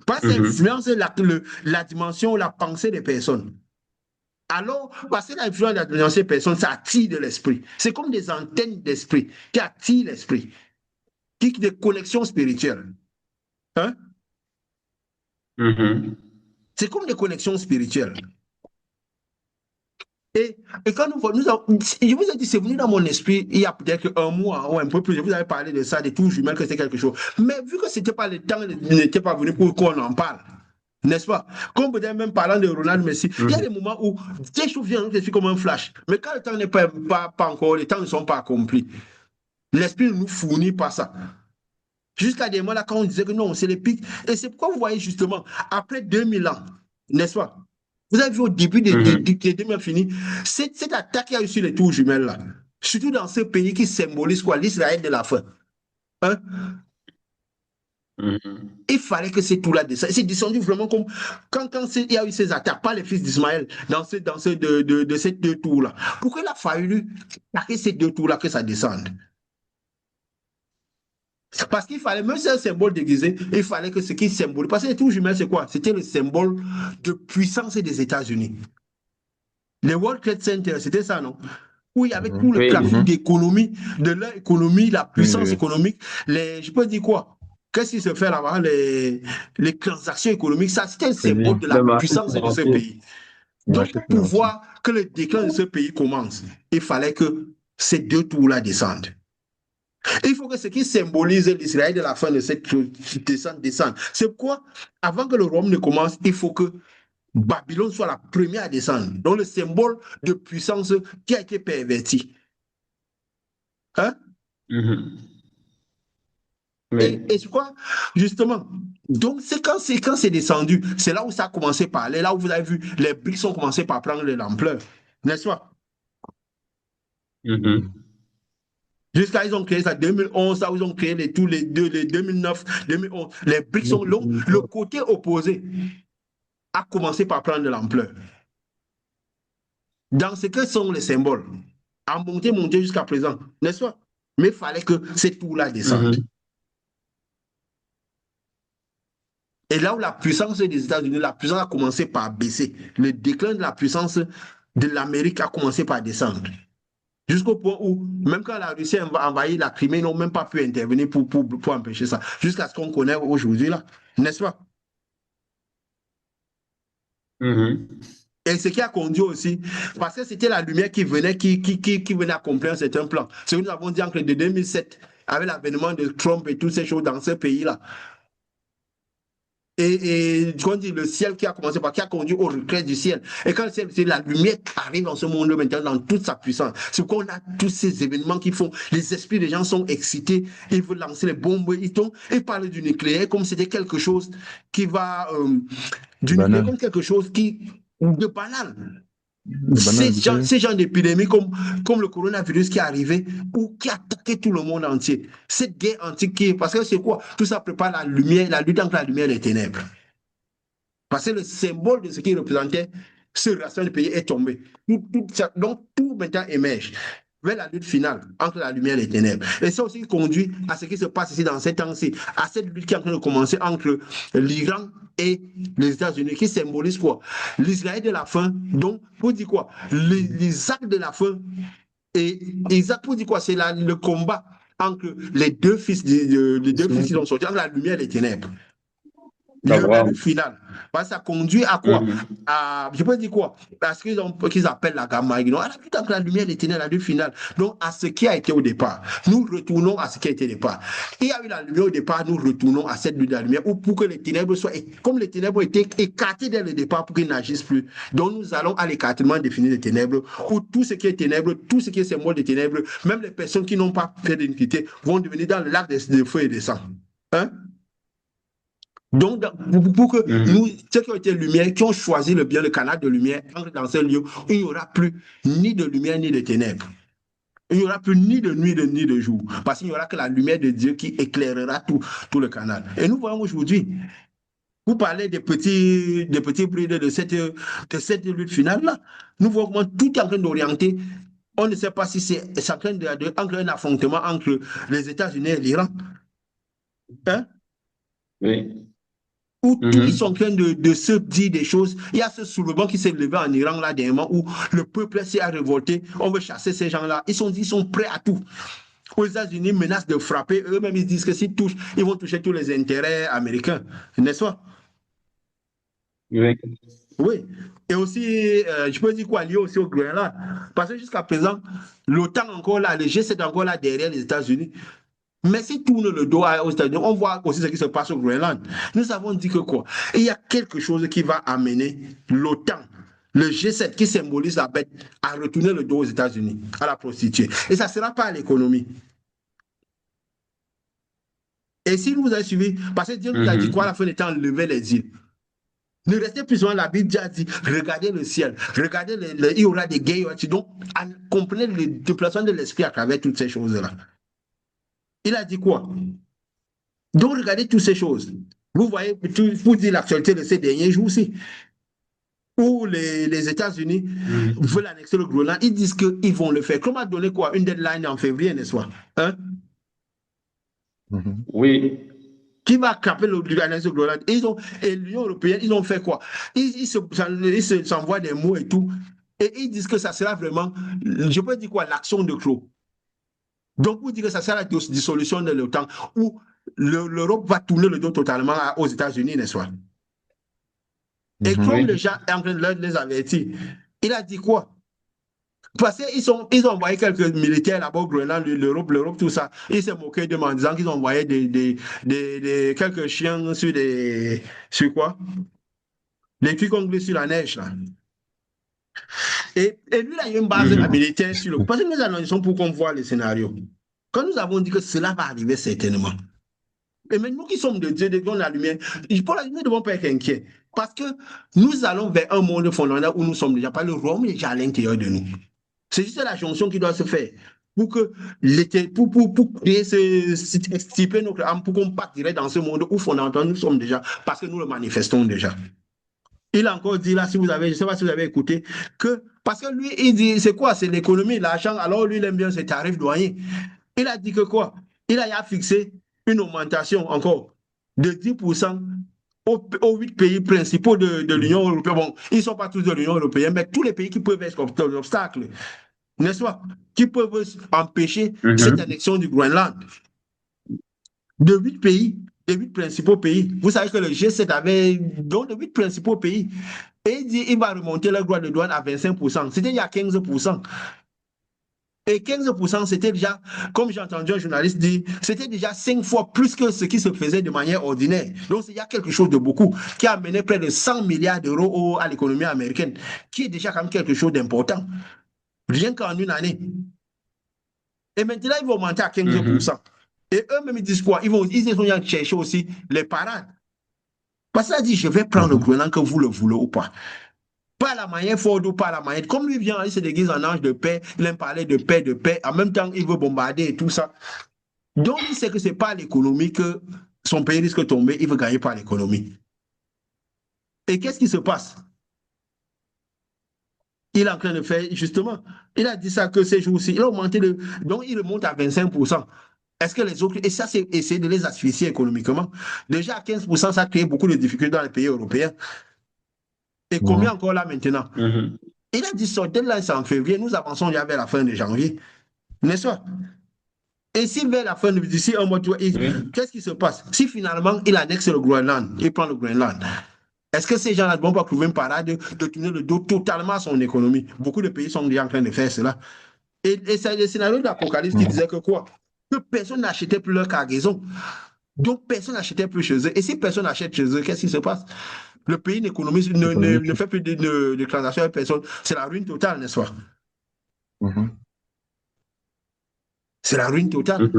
Pas ça influence la dimension, la pensée des personnes. Alors, parce que l'influence de la dimension des personnes, ça attire de l'esprit. C'est comme des antennes d'esprit qui attirent l'esprit, qui des connexions spirituelles. Hein? C'est comme des connexions spirituelles. Et quand je vous ai dit, c'est venu dans mon esprit il y a peut-être un mois ou un peu plus, je vous avais parlé de ça, des tours jumelles, que c'est quelque chose. Mais vu que c'était pas le temps, n'était pas venu pour qu'on en parle, n'est-ce pas? Comme peut-être même parlant de Ronald Messi, il y a des moments où des choses viennent dans l'esprit comme un flash. Mais quand le temps n'est pas encore, les temps ne sont pas accomplis, l'esprit ne nous fournit pas ça. Jusqu'à des moments là, quand on disait que non, c'est les pics. Et c'est pourquoi vous voyez justement, après 2000 ans, n'est-ce pas? Vous avez vu au début des 2000 finis, cette attaque qui a eu sur les tours jumelles là, surtout dans ce pays qui symbolise quoi? L'Israël de la fin. Hein? Il fallait que ces tours-là descendent. C'est descendu vraiment comme quand il y a eu ces attaques, pas les fils d'Ismaël, dans ces deux tours-là. Pourquoi il a fallu attaquer ces deux tours-là que ça descende? Parce qu'il fallait, même si c'est un symbole déguisé, il fallait que ce qui symbolise. Parce que les tours jumelles, c'est quoi? C'était le symbole de puissance des États-Unis. Les World Trade Center, c'était ça, non? Où il y avait tout le trafic d'économie, de leur économie, la puissance économique, je peux dire quoi? Qu'est-ce qui se fait là-bas? Les transactions économiques, ça, c'était un symbole de la puissance de ce pays. Donc, pour pouvoir que le déclin de ce pays commence, il fallait que ces deux tours-là descendent. Il faut que ce qui symbolise l'Israël de la fin de cette descende. C'est pourquoi, avant que le royaume ne commence, il faut que Babylone soit la première à descendre. Donc le symbole de puissance qui a été perverti. Hein? Et c'est quoi? Justement. Donc c'est quand c'est descendu, c'est là où ça a commencé par aller, là où vous avez vu, les BRICS ont commencé par prendre de l'ampleur. N'est-ce pas? Jusqu'à ils ont créé ça 2011, là où ils ont créé les 2009, 2011. Les BRICS sont le côté opposé a commencé par prendre de l'ampleur. Dans ce que sont les symboles, à monter jusqu'à présent, n'est-ce pas? Mais il fallait que ces tours-là descendent. Et là où la puissance des États-Unis, la puissance a commencé par baisser. Le déclin de la puissance de l'Amérique a commencé par descendre. Jusqu'au point où, même quand la Russie a envahi la Crimée, ils n'ont même pas pu intervenir pour empêcher ça. Jusqu'à ce qu'on connaît aujourd'hui, là. N'est-ce pas? Et ce qui a conduit aussi, parce que c'était la lumière qui venait accomplir un certain plan. Ce que nous avons dit en 2007, avec l'avènement de Trump et toutes ces choses dans ce pays-là. Et on dit le ciel qui a conduit au retrait du ciel. Et quand la lumière arrive dans ce monde maintenant dans toute sa puissance, c'est qu'on a tous ces événements qui font, les esprits des gens sont excités, ils veulent lancer les bombes, ils parlent du nucléaire comme c'était quelque chose qui va, du nucléaire comme quelque chose de banal. Ces gens d'épidémie comme le coronavirus qui est arrivé ou qui a attaqué tout le monde entier. Cette guerre antique parce que c'est quoi? Tout ça prépare la lumière, la lutte entre la lumière et les ténèbres. Parce que le symbole de ce qui représentait ce racisme du pays est tombé. Donc tout maintenant émerge. vers la lutte finale entre la lumière et les ténèbres. Et ça aussi conduit à ce qui se passe ici dans ces temps-ci, à cette lutte qui est en train de commencer entre l'Iran et les États-Unis, qui symbolise quoi? L'Israël de la fin, donc, pour dire quoi? Les actes de la fin, et Isaac, pour dire quoi? C'est le combat entre les deux fils, les deux fils qui sont sortis, entre la lumière et les ténèbres. La lutte finale. Parce que ça conduit à quoi? Je peux dire quoi? À ce qu'ils appellent la gamma. À la lutte entre la lumière et les ténèbres, la lutte finale. Donc, à ce qui a été au départ. Nous retournons à ce qui a été au départ. Il y a eu la lumière au départ, nous retournons à cette lutte de la lumière, ou pour que les ténèbres soient, comme les ténèbres étaient écartées dès le départ pour qu'ils n'agissent plus. Donc, nous allons à l'écartement définir des ténèbres, où tout ce qui est ténèbres, tout ce qui est symbole des ténèbres, même les personnes qui n'ont pas fait d'iniquité vont devenir dans le lac de feu et de sang. Hein? Donc, pour que nous, ceux qui ont été lumière, qui ont choisi le bien, le canal de lumière, entrent dans ce lieu, il n'y aura plus ni de lumière ni de ténèbres. Il n'y aura plus ni de nuit ni de jour. Parce qu'il n'y aura que la lumière de Dieu qui éclairera tout le canal. Et nous voyons aujourd'hui, vous parlez des petits bruits de cette lutte finale-là. Nous voyons comment tout est en train d'orienter. On ne sait pas si c'est en train entre un affrontement entre les États-Unis et l'Iran. Hein? Oui. Où ils sont en train de se dire des choses. Il y a ce soulèvement qui s'est levé en Iran là dernièrement où le peuple s'est révolté. On veut chasser ces gens-là. Ils sont prêts à tout. Aux États-Unis menacent de frapper. Eux-mêmes, ils disent que s'ils touchent, ils vont toucher tous les intérêts américains. N'est-ce pas? Oui. Oui. Et aussi, je peux dire quoi, lié aussi au Groenland. Parce que jusqu'à présent, l'OTAN encore là, le G7 encore là derrière les États-Unis. Mais si tourne le dos aux États-Unis, on voit aussi ce qui se passe au Groenland. Nous avons dit que quoi? Il y a quelque chose qui va amener l'OTAN, le G7 qui symbolise la bête, à retourner le dos aux États-Unis, à la prostituer. Et ça ne sera pas à l'économie. Et si vous avez suivi, parce que Dieu nous a dit quoi à la fin des temps, lever les îles. Ne restez plus souvent, la Bible a dit, regardez le ciel, regardez, il y aura des guerres. Donc, comprenez le déplacement de l'esprit à travers toutes ces choses-là. Il a dit quoi? Donc, regardez toutes ces choses. Vous voyez, pour dire l'actualité de ces derniers jours-ci, où les États-Unis veulent annexer le Groenland, ils disent qu'ils vont le faire. Comment donner quoi? Une deadline en février, n'est-ce pas? Hein? Oui. Qui va capter l'annexer le Groenland? Et l'Union européenne, ils ont fait quoi? Ils s'envoient des mots et tout. Et ils disent que ça sera vraiment, je peux dire quoi, l'action de Clos. Donc, vous dites que ça sera la dissolution de l'OTAN, où l'Europe va tourner le dos totalement aux États-Unis, n'est-ce pas? Et comme le gens est en train de les avertir, il a dit quoi? Parce qu'ils ils ont envoyé quelques militaires là-bas au Groenland, l'Europe, tout ça. Ils s'est moqué de en disant qu'ils ont envoyé quelques chiens sur quoi? Les trucs qu'on glisse sur la neige, là. Et lui, là, il y a une base militaire sur le. Parce que nous annonçons pour qu'on voit le scénario. Quand nous avons dit que cela va arriver certainement. Et mais nous qui sommes de Dieu, de la lumière, nous ne devons pas être inquiets. Parce que nous allons vers un monde fondamental où nous sommes déjà, pas le royaume est déjà à l'intérieur de nous. C'est juste la jonction qui doit se faire pour que pour créer extirper notre âme, pour qu'on parte direct dans ce monde où fondamentalement nous sommes déjà, parce que nous le manifestons déjà. Il a encore dit là, je ne sais pas si vous avez écouté, que parce que lui, il dit, c'est quoi? C'est l'économie, l'argent. Alors lui, il aime bien ses tarifs douaniers. Il a dit que quoi? Il a fixé une augmentation encore de 10% aux 8 pays principaux de l'Union européenne. Bon, ils ne sont pas tous de l'Union européenne, mais tous les pays qui peuvent être obstacles, n'est-ce pas? Qui peuvent empêcher cette annexion du Groenland. De 8 pays, les 8 principaux pays. Vous savez que le G7 avait donc de 8 principaux pays. Et il dit qu'il va remonter le droit de douane à 25%. C'était il y a 15%. Et 15%, c'était déjà, comme j'ai entendu un journaliste dire, c'était déjà 5 fois plus que ce qui se faisait de manière ordinaire. Donc, il y a quelque chose de beaucoup qui a amené près de 100 milliards d'euros à l'économie américaine, qui est déjà quand même quelque chose d'important. Rien qu'en une année. Et maintenant, ils vont augmenter à 15%. Et eux-mêmes, ils disent quoi? Ils vont chercher aussi les parades. Parce qu'il a dit, je vais prendre le Groenland que vous le voulez ou pas. Pas la manière forte ou pas la manière. Comme lui vient, il se déguise en ange de paix, il aime parler de paix, de paix. En même temps, il veut bombarder et tout ça. Donc, il sait que ce n'est pas l'économie que son pays risque de tomber, il veut gagner par l'économie. Et qu'est-ce qui se passe? Il est en train de faire, justement, il a dit ça que ces jours-ci, il a augmenté donc il remonte à 25%. Est-ce que les autres, et ça, c'est essayer de les asphyxier économiquement. Déjà à 15%, ça crée beaucoup de difficultés dans les pays européens. Et combien encore là maintenant? Il a dit ça, dès là, c'est en février, nous avançons déjà vers la fin de janvier. N'est-ce pas? Et si vers la fin, d'ici un mois, qu'est-ce qui se passe? Si finalement, il annexe le Groenland, il prend le Groenland, est-ce que ces gens-là ne vont pas trouver une parade de tourner le dos totalement à son économie? Beaucoup de pays sont déjà en train de faire cela. Et c'est le scénario d'Apocalypse qui disait que quoi? Que personne n'achetait plus leur cargaison. Donc, personne n'achetait plus chez eux. Et si personne n'achète chez eux, qu'est-ce qui se passe? Le pays n'économise, ne fait plus de transactions avec personne. C'est la ruine totale, n'est-ce pas? C'est la ruine totale.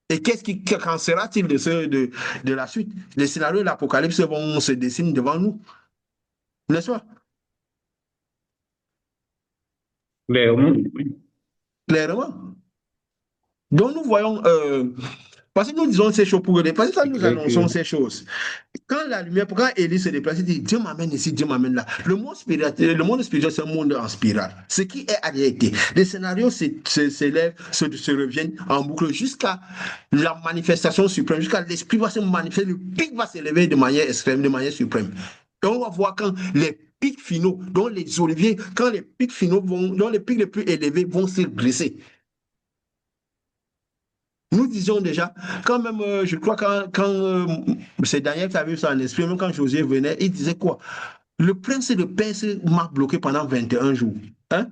Et qu'en sera-t-il de la suite? Les scénarios de l'Apocalypse vont se dessiner devant nous. N'est-ce pas? Clairement. Clairement. Donc nous voyons, parce que nous disons ces choses pour aider, parce que quand nous annonçons ces choses, quand la lumière, quand Élie se déplace, il dit Dieu m'amène ici, Dieu m'amène là. Le monde spirituel, c'est un monde en spirale. Ce qui est à réalité. Les scénarios s'élèvent, se reviennent en boucle jusqu'à la manifestation suprême, jusqu'à l'esprit va se manifester, le pic va s'élever de manière extrême, de manière suprême. Et on va voir quand les pics finaux, dont les oliviers, quand les pics finaux dont les pics les plus élevés vont se glisser. Nous disions déjà, quand même, je crois quand c'est Daniel qui a vu ça en esprit, même quand Josué venait, il disait quoi? Le prince de Perse m'a bloqué pendant 21 jours. Hein?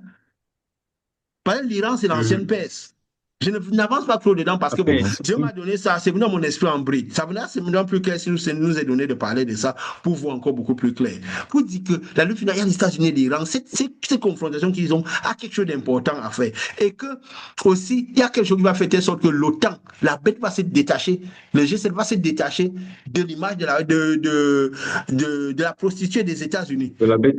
Parce que l'Iran, c'est l'ancienne Perse. Je n'avance pas trop dedans parce que bon, Dieu m'a donné ça, c'est venu à mon esprit en bride. Ça venait c'est maintenant plus clair si nous est donné de parler de ça pour voir encore beaucoup plus clair. Pour dire que la lutte finale, il y a les États-Unis et l'Iran, cette confrontation qu'ils ont a quelque chose d'important à faire. Et que aussi, il y a quelque chose qui va faire de sorte que l'OTAN, la bête va se détacher, le G7 va se détacher de l'image de la prostituée des États-Unis. De la bête.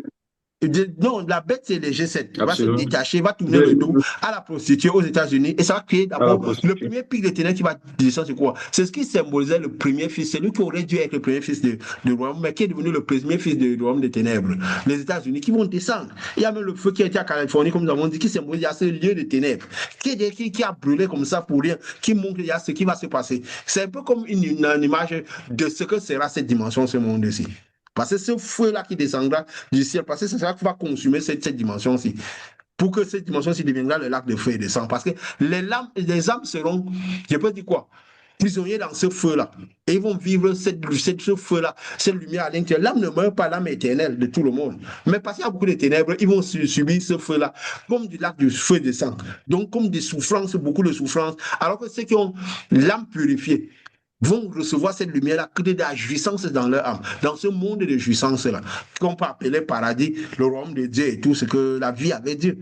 Non, la bête, c'est le G7. Il va se détacher, va tourner le dos à la prostituée aux États-Unis et ça va créer d'abord le premier pic de ténèbres qui va descendre. C'est quoi? C'est ce qui symbolisait le premier fils. C'est lui qui aurait dû être le premier fils du royaume, mais qui est devenu le premier fils du royaume des ténèbres. Les États-Unis qui vont descendre. Il y a même le feu qui a été à Californie, comme nous avons dit, qui symbolise ce lieu de ténèbres, qui a brûlé comme ça pour rien, qui montre qu'il y a ce qui va se passer. C'est un peu comme une image de ce que sera cette dimension, ce monde-ci. Parce que ce feu-là qui descendra du ciel, parce que c'est ça qui va consumer cette dimension-ci. Pour que cette dimension-ci deviendra le lac de feu et de sang. Parce que les âmes seront, je peux dire quoi, prisonniers dans ce feu-là. Et ils vont vivre ce feu-là, cette lumière à l'intérieur. L'âme ne meurt pas, l'âme éternelle de tout le monde. Mais parce qu'il y a beaucoup de ténèbres, ils vont subir ce feu-là comme du lac du feu et de sang. Donc comme des souffrances, beaucoup de souffrances. Alors que ceux qui ont l'âme purifiée vont recevoir cette lumière-là, créer de la jouissance dans leur âme, dans ce monde de jouissance-là, qu'on peut appeler paradis, le royaume de Dieu et tout ce que la vie avait Dieu.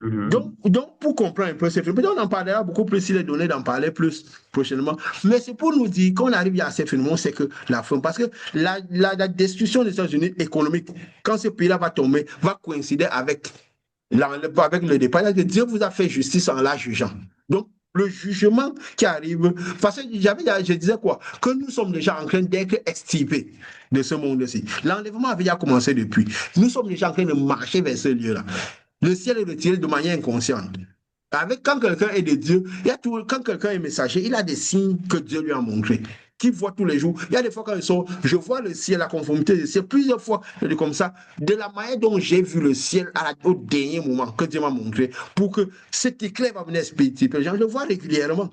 Donc, pour comprendre un peu ces phénomènes, on en parlera beaucoup plus s'il est donné d'en parler plus prochainement. Mais c'est pour nous dire qu'on arrive à ces phénomènes, c'est que la fin, parce que la destruction des États-Unis économique, quand ce pays-là va tomber, va coïncider avec le départ. Dieu vous a fait justice en la jugeant. Donc, le jugement qui arrive, parce que je disais quoi? Que nous sommes déjà en train d'être extirpés de ce monde-ci. L'enlèvement avait déjà commencé depuis. Nous sommes déjà en train de marcher vers ce lieu-là. Le ciel est retiré de manière inconsciente. Quand quelqu'un est de Dieu, quand quelqu'un est messager, il a des signes que Dieu lui a montrés, qu'il voit tous les jours. Il y a des fois quand il sort, je vois le ciel, la conformité du ciel, plusieurs fois, comme ça, de la manière dont j'ai vu le ciel au dernier moment que Dieu m'a montré, pour que cet éclair va venir spirituel. Je le vois régulièrement.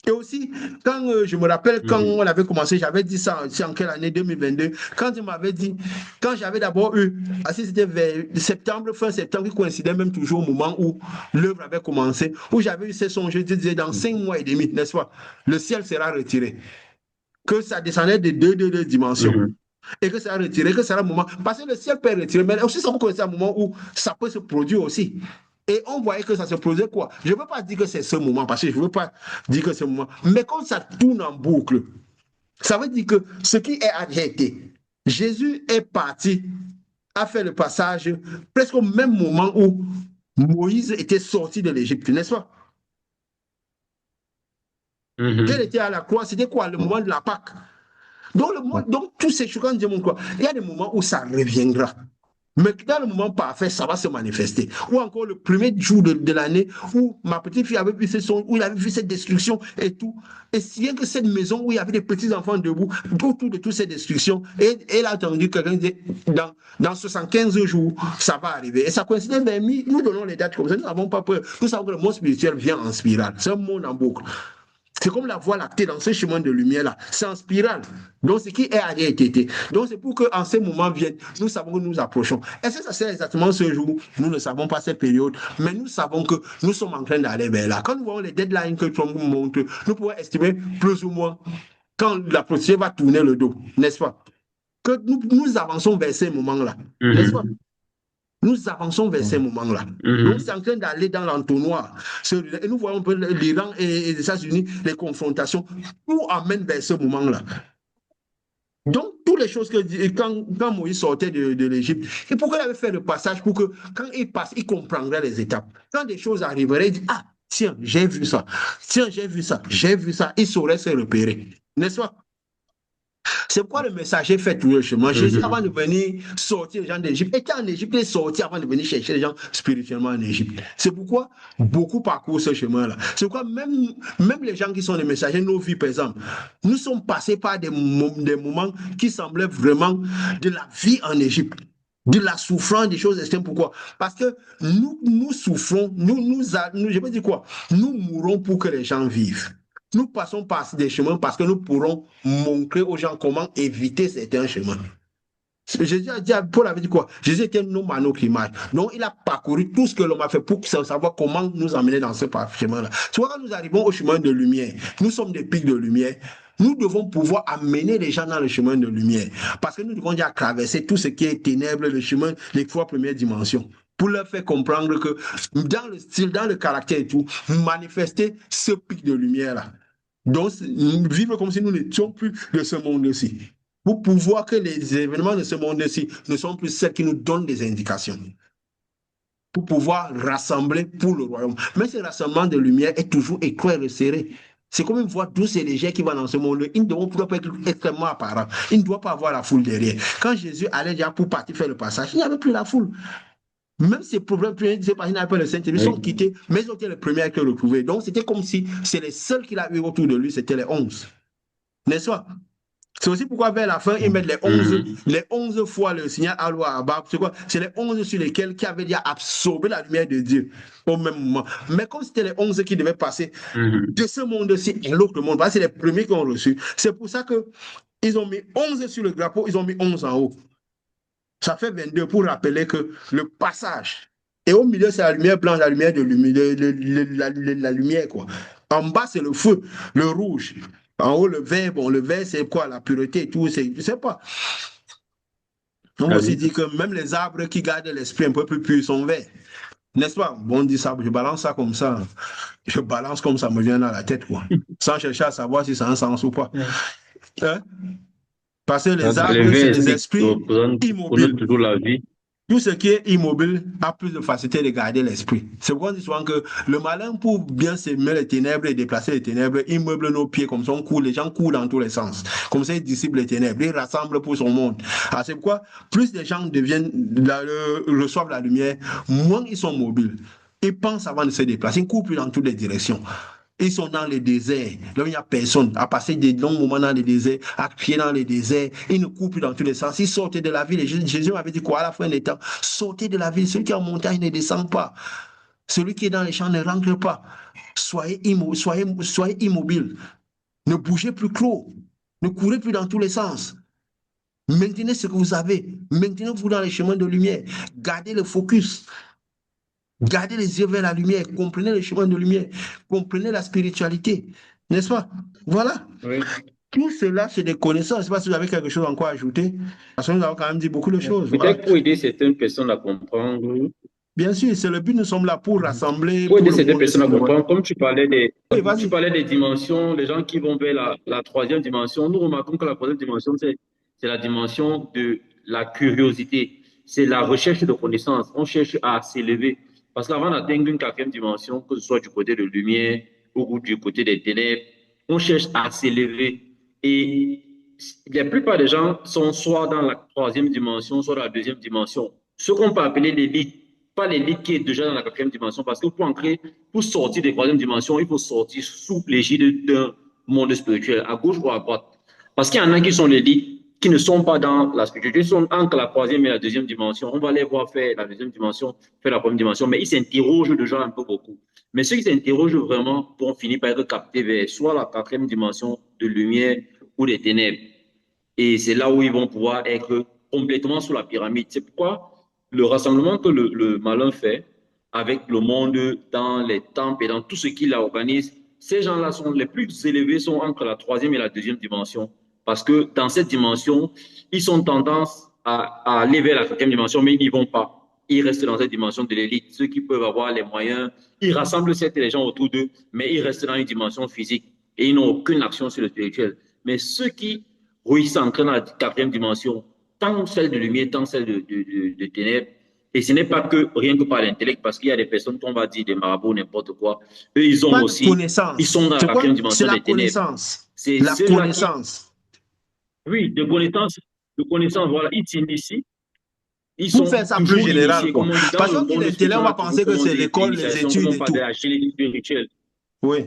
Et aussi, quand je me rappelle, quand on avait commencé, j'avais dit ça, c'est en quelle année 2022, quand il m'avait dit, quand j'avais d'abord eu, c'était vers septembre, fin septembre, qui coïncidait même toujours au moment où l'œuvre avait commencé, où j'avais eu ces songes, je disais, dans 5 mois et demi, n'est-ce pas, le ciel sera retiré. Que ça descendait de deux dimensions. Et que ça sera retiré, que ça sera un moment, parce que le ciel peut être retiré, mais aussi ça peut coïncider à un moment où ça peut se produire aussi. Et on voyait que ça se posait quoi? Je ne veux pas dire que c'est ce moment, parce que je ne veux pas dire que c'est ce moment. Mais quand ça tourne en boucle, ça veut dire que ce qui est arrêté, Jésus est parti, a fait le passage presque au même moment où Moïse était sorti de l'Égypte, n'est-ce pas? Qu'elle était à la croix, c'était quoi? Le moment de la Pâque. Donc tous ces choses, quand Dieu montre quoi, il y a des moments où ça reviendra. Mais dans le moment parfait, ça va se manifester. Ou encore le premier jour de l'année où ma petite fille avait vu ce son, où il avait vu cette destruction et tout. Et rien que cette maison où il y avait des petits enfants debout, autour de toutes ces destructions, et elle a entendu quelqu'un dire dans 75 jours, ça va arriver. Et ça coïncidait, mais nous donnons les dates comme ça, nous n'avons pas peur. Nous savons que le monde spirituel vient en spirale. C'est un monde en boucle. C'est comme la voie lactée dans ce chemin de lumière-là. C'est en spirale. Donc, ce qui est a été. Donc, c'est pour qu'en ces moments viennent, nous savons que nous nous approchons. Est-ce que ça c'est exactement ce jour? Nous ne savons pas cette période, mais nous savons que nous sommes en train d'aller vers là. Quand nous voyons les deadlines que Trump nous montre, nous pouvons estimer plus ou moins quand la procédure va tourner le dos, n'est-ce pas? Que nous avançons vers ces moments-là, n'est-ce pas? Nous avançons vers ces moments-là. Donc, c'est en train d'aller dans l'entonnoir. Et nous voyons un peu l'Iran et les États-Unis, les confrontations. Tout amène vers ce moment-là. Donc, toutes les choses que quand Moïse sortait de l'Égypte, et pourquoi il avait fait le passage pour que quand il passe, il comprendrait les étapes. Quand des choses arriveraient, il dit, ah, tiens, j'ai vu ça. Tiens, j'ai vu ça. J'ai vu ça. Il saurait se repérer. N'est-ce pas? C'est pourquoi le messager fait tout le chemin. Jésus, avant de venir sortir les gens d'Égypte, était en Égypte, il est sorti avant de venir chercher les gens spirituellement en Égypte. C'est pourquoi beaucoup parcourent ce chemin-là. C'est pourquoi même les gens qui sont des messagers, nos vies, par exemple, nous sommes passés par des moments qui semblaient vraiment de la vie en Égypte, de la souffrance, des choses extrêmes. Pourquoi? Parce que nous souffrons, je veux dire quoi? Nous mourons pour que les gens vivent. Nous passons par des chemins parce que nous pourrons montrer aux gens comment éviter certains chemins. Jésus a dit, Paul avait dit quoi? Jésus était un homme à notre image. Donc, il a parcouru tout ce que l'homme a fait pour savoir comment nous emmener dans ce chemin-là. Soit quand nous arrivons au chemin de lumière, nous sommes des pics de lumière, nous devons pouvoir amener les gens dans le chemin de lumière. Parce que nous devons déjà traverser tout ce qui est ténèbres, le chemin, les 3 premières dimensions, pour leur faire comprendre que dans le style, dans le caractère et tout, manifester ce pic de lumière-là. Donc, vivre comme si nous n'étions plus de ce monde-ci. Pour pouvoir que les événements de ce monde-ci ne sont plus celles qui nous donnent des indications. Pour pouvoir rassembler pour le royaume. Mais ce rassemblement de lumière est toujours étroit et resserré. C'est comme une voix douce et légère qui va dans ce monde. Ils ne doivent pas être extrêmement apparents. Ils ne doivent pas avoir la foule derrière. Quand Jésus allait déjà pour partir faire le passage, il n'y avait plus la foule. Même ces problèmes, c'est pas n'avaient pas le Saint-Esprit, ils sont quittés, mais ils ont été les premiers à le trouver. Donc c'était comme si c'est les seuls qu'il a eu autour de lui, c'était les 11. N'est-ce pas? C'est aussi pourquoi vers la fin, ils mettent les 11 fois le signal à Abba. C'est quoi? C'est les 11 sur lesquels qui avaient déjà absorbé la lumière de Dieu au même moment. Mais comme c'était les 11 qui devaient passer de ce monde-ci à l'autre monde, c'est les premiers qui ont reçu. C'est pour ça qu'ils ont mis 11 sur le drapeau, ils ont mis 11 en haut. Ça fait 22 pour rappeler que le passage. Et au milieu, c'est la lumière blanche, la lumière la lumière, quoi. En bas, c'est le feu, le rouge. En haut, le vert, le vert, c'est quoi? La pureté et tout, je ne sais pas. On aussi dit que même les arbres qui gardent l'esprit un peu plus pur sont verts. N'est-ce pas? Bon, on dit ça, je balance ça comme ça. Je balance comme ça me vient dans la tête, quoi. Sans chercher à savoir si ça a un sens ou pas. Hein? Parce que les arbres, c'est les esprits immobiles. La vie. Tout ce qui est immobile a plus de facilité de garder l'esprit. C'est pourquoi on dit souvent que le malin, pour bien s'aimer les ténèbres et déplacer les ténèbres, il meuble nos pieds comme ça, on court, les gens courent dans tous les sens. Comme ça, il dissipe les ténèbres, il rassemble pour son monde. Alors, c'est pourquoi plus les gens reçoivent la lumière, moins ils sont mobiles. Ils pensent avant de se déplacer, ils courent plus dans toutes les directions. Ils sont dans les déserts, là où il n'y a personne, à passer des longs moments dans les déserts, à crier dans les déserts, ils ne courent plus dans tous les sens, ils sortent de la ville. Et Jésus m'avait dit quoi à la fin des temps? Sortez de la ville, celui qui est en montagne ne descend pas, celui qui est dans les champs ne rentre pas. Soyez immobile, ne bougez plus clos, ne courez plus dans tous les sens. Maintenez ce que vous avez, maintenez-vous dans les chemins de lumière, gardez le focus. Gardez les yeux vers la lumière, comprenez les chemins de lumière, comprenez la spiritualité, n'est-ce pas? Voilà. Oui. Tout cela, c'est des connaissances. Je ne sais pas si vous avez quelque chose encore à ajouter. Parce que nous avons quand même dit beaucoup de choses. Peut-être voilà. Pour aider certaines personnes à comprendre. Bien sûr, c'est le but, nous sommes là pour rassembler. Pour aider certaines personnes à comprendre, comme tu parlais des dimensions, les gens qui vont vers la 3e dimension, nous remarquons que la 3e dimension, c'est la dimension de la curiosité. C'est la recherche de connaissances. On cherche à s'élever. Parce qu'avant d'atteindre une 4e dimension, que ce soit du côté de lumière ou du côté des ténèbres, on cherche à s'élever. Et la plupart des gens sont soit dans la troisième dimension, soit dans la deuxième dimension. Ce qu'on peut appeler l'élite, pas l'élite qui est déjà dans la quatrième dimension, parce que pour sortir des troisième dimensions, il faut sortir sous l'égide d'un monde spirituel, à gauche ou à droite. Parce qu'il y en a qui sont l'élite, qui ne sont pas dans la spiritualité, ils sont entre la troisième et la deuxième dimension. On va les voir faire la deuxième dimension, faire la première dimension, mais ils s'interrogent déjà un peu beaucoup. Mais ceux qui s'interrogent vraiment vont finir par être captés vers soit la quatrième dimension de lumière ou des ténèbres. Et c'est là où ils vont pouvoir être complètement sous la pyramide. C'est pourquoi le rassemblement que le malin fait avec le monde dans les temples et dans tout ce qu'il organise, ces gens-là sont les plus élevés, sont entre la troisième et la deuxième dimension. Parce que dans cette dimension, ils ont tendance à aller vers la quatrième dimension, mais ils n'y vont pas. Ils restent dans cette dimension de l'élite. Ceux qui peuvent avoir les moyens, ils rassemblent certes les gens autour d'eux, mais ils restent dans une dimension physique et ils n'ont aucune action sur le spirituel. Mais ceux qui réussissent à entrer dans la quatrième dimension, tant celle de lumière, tant celle de ténèbres, et ce n'est pas que rien que par l'intellect, parce qu'il y a des personnes qu'on va dire des marabouts, n'importe quoi. Eux, ils ont Pas de aussi, ils connaissance. sont dans la C'est quoi? quatrième C'est dimension la des ténèbres. connaissance. C'est La ceux-là qui, connaissance. oui, de connaissances, voilà, ils s'initient. Ils Pour faire sont ça plus toujours général, initiés, quoi. comme on dit, dans Parce le qu'on dit monde l'intellect, spirituel, on on va a toujours, penser que comme on c'est dit, des l'école, les initiations, comme études on et parle de tout. la génétique spirituelle. Oui.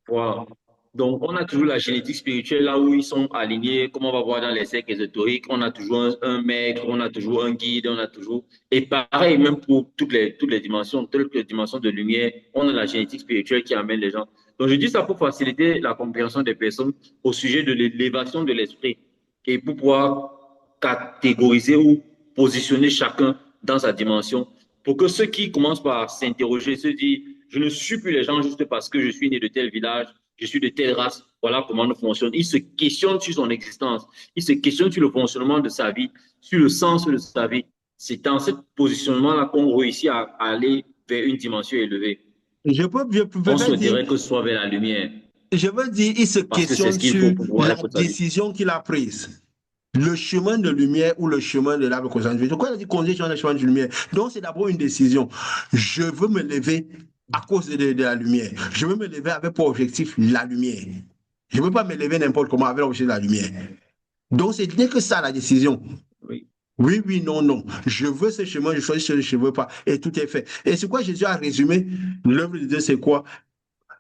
Voilà. Donc, on a toujours la génétique spirituelle là où ils sont alignés, comme on va voir dans les sectes ésotériques. On a toujours un maître, on a toujours un guide, on a toujours. Et pareil, même pour toutes les dimensions, toutes les dimensions de lumière, on a la génétique spirituelle qui amène les gens. Donc, je dis ça pour faciliter la compréhension des personnes au sujet de l'élévation de l'esprit et pour pouvoir catégoriser ou positionner chacun dans sa dimension pour que ceux qui commencent par s'interroger se disent je ne suis plus les gens juste parce que je suis né de tel village, je suis de telle race, voilà comment nous fonctionne. Il se questionne sur son existence, il se questionne sur le fonctionnement de sa vie, sur le sens de sa vie. C'est dans ce positionnement-là qu'on réussit à aller vers une dimension élevée. Je On peux dire, souhaiterait que ce soit vers la lumière, je veux dire, il se parce que c'est questionne ce qu'il faut sur pour pouvoir la être salué. décision qu'il a prise. Le chemin de lumière ou le chemin de l'arbre conscient. Pourquoi il a dit conduire sur le chemin de lumière? Donc, c'est d'abord une décision. Je veux me lever à cause de la lumière. Je veux me lever avec pour objectif la lumière. Je ne veux pas me lever n'importe comment avec l'objectif de la lumière. Donc, c'est dès que ça, la décision. Oui. Oui, oui, non, non. Je veux ce chemin, je choisis ce je ne veux pas. Et tout est fait. Et c'est quoi Jésus a résumé l'œuvre de Dieu, c'est quoi?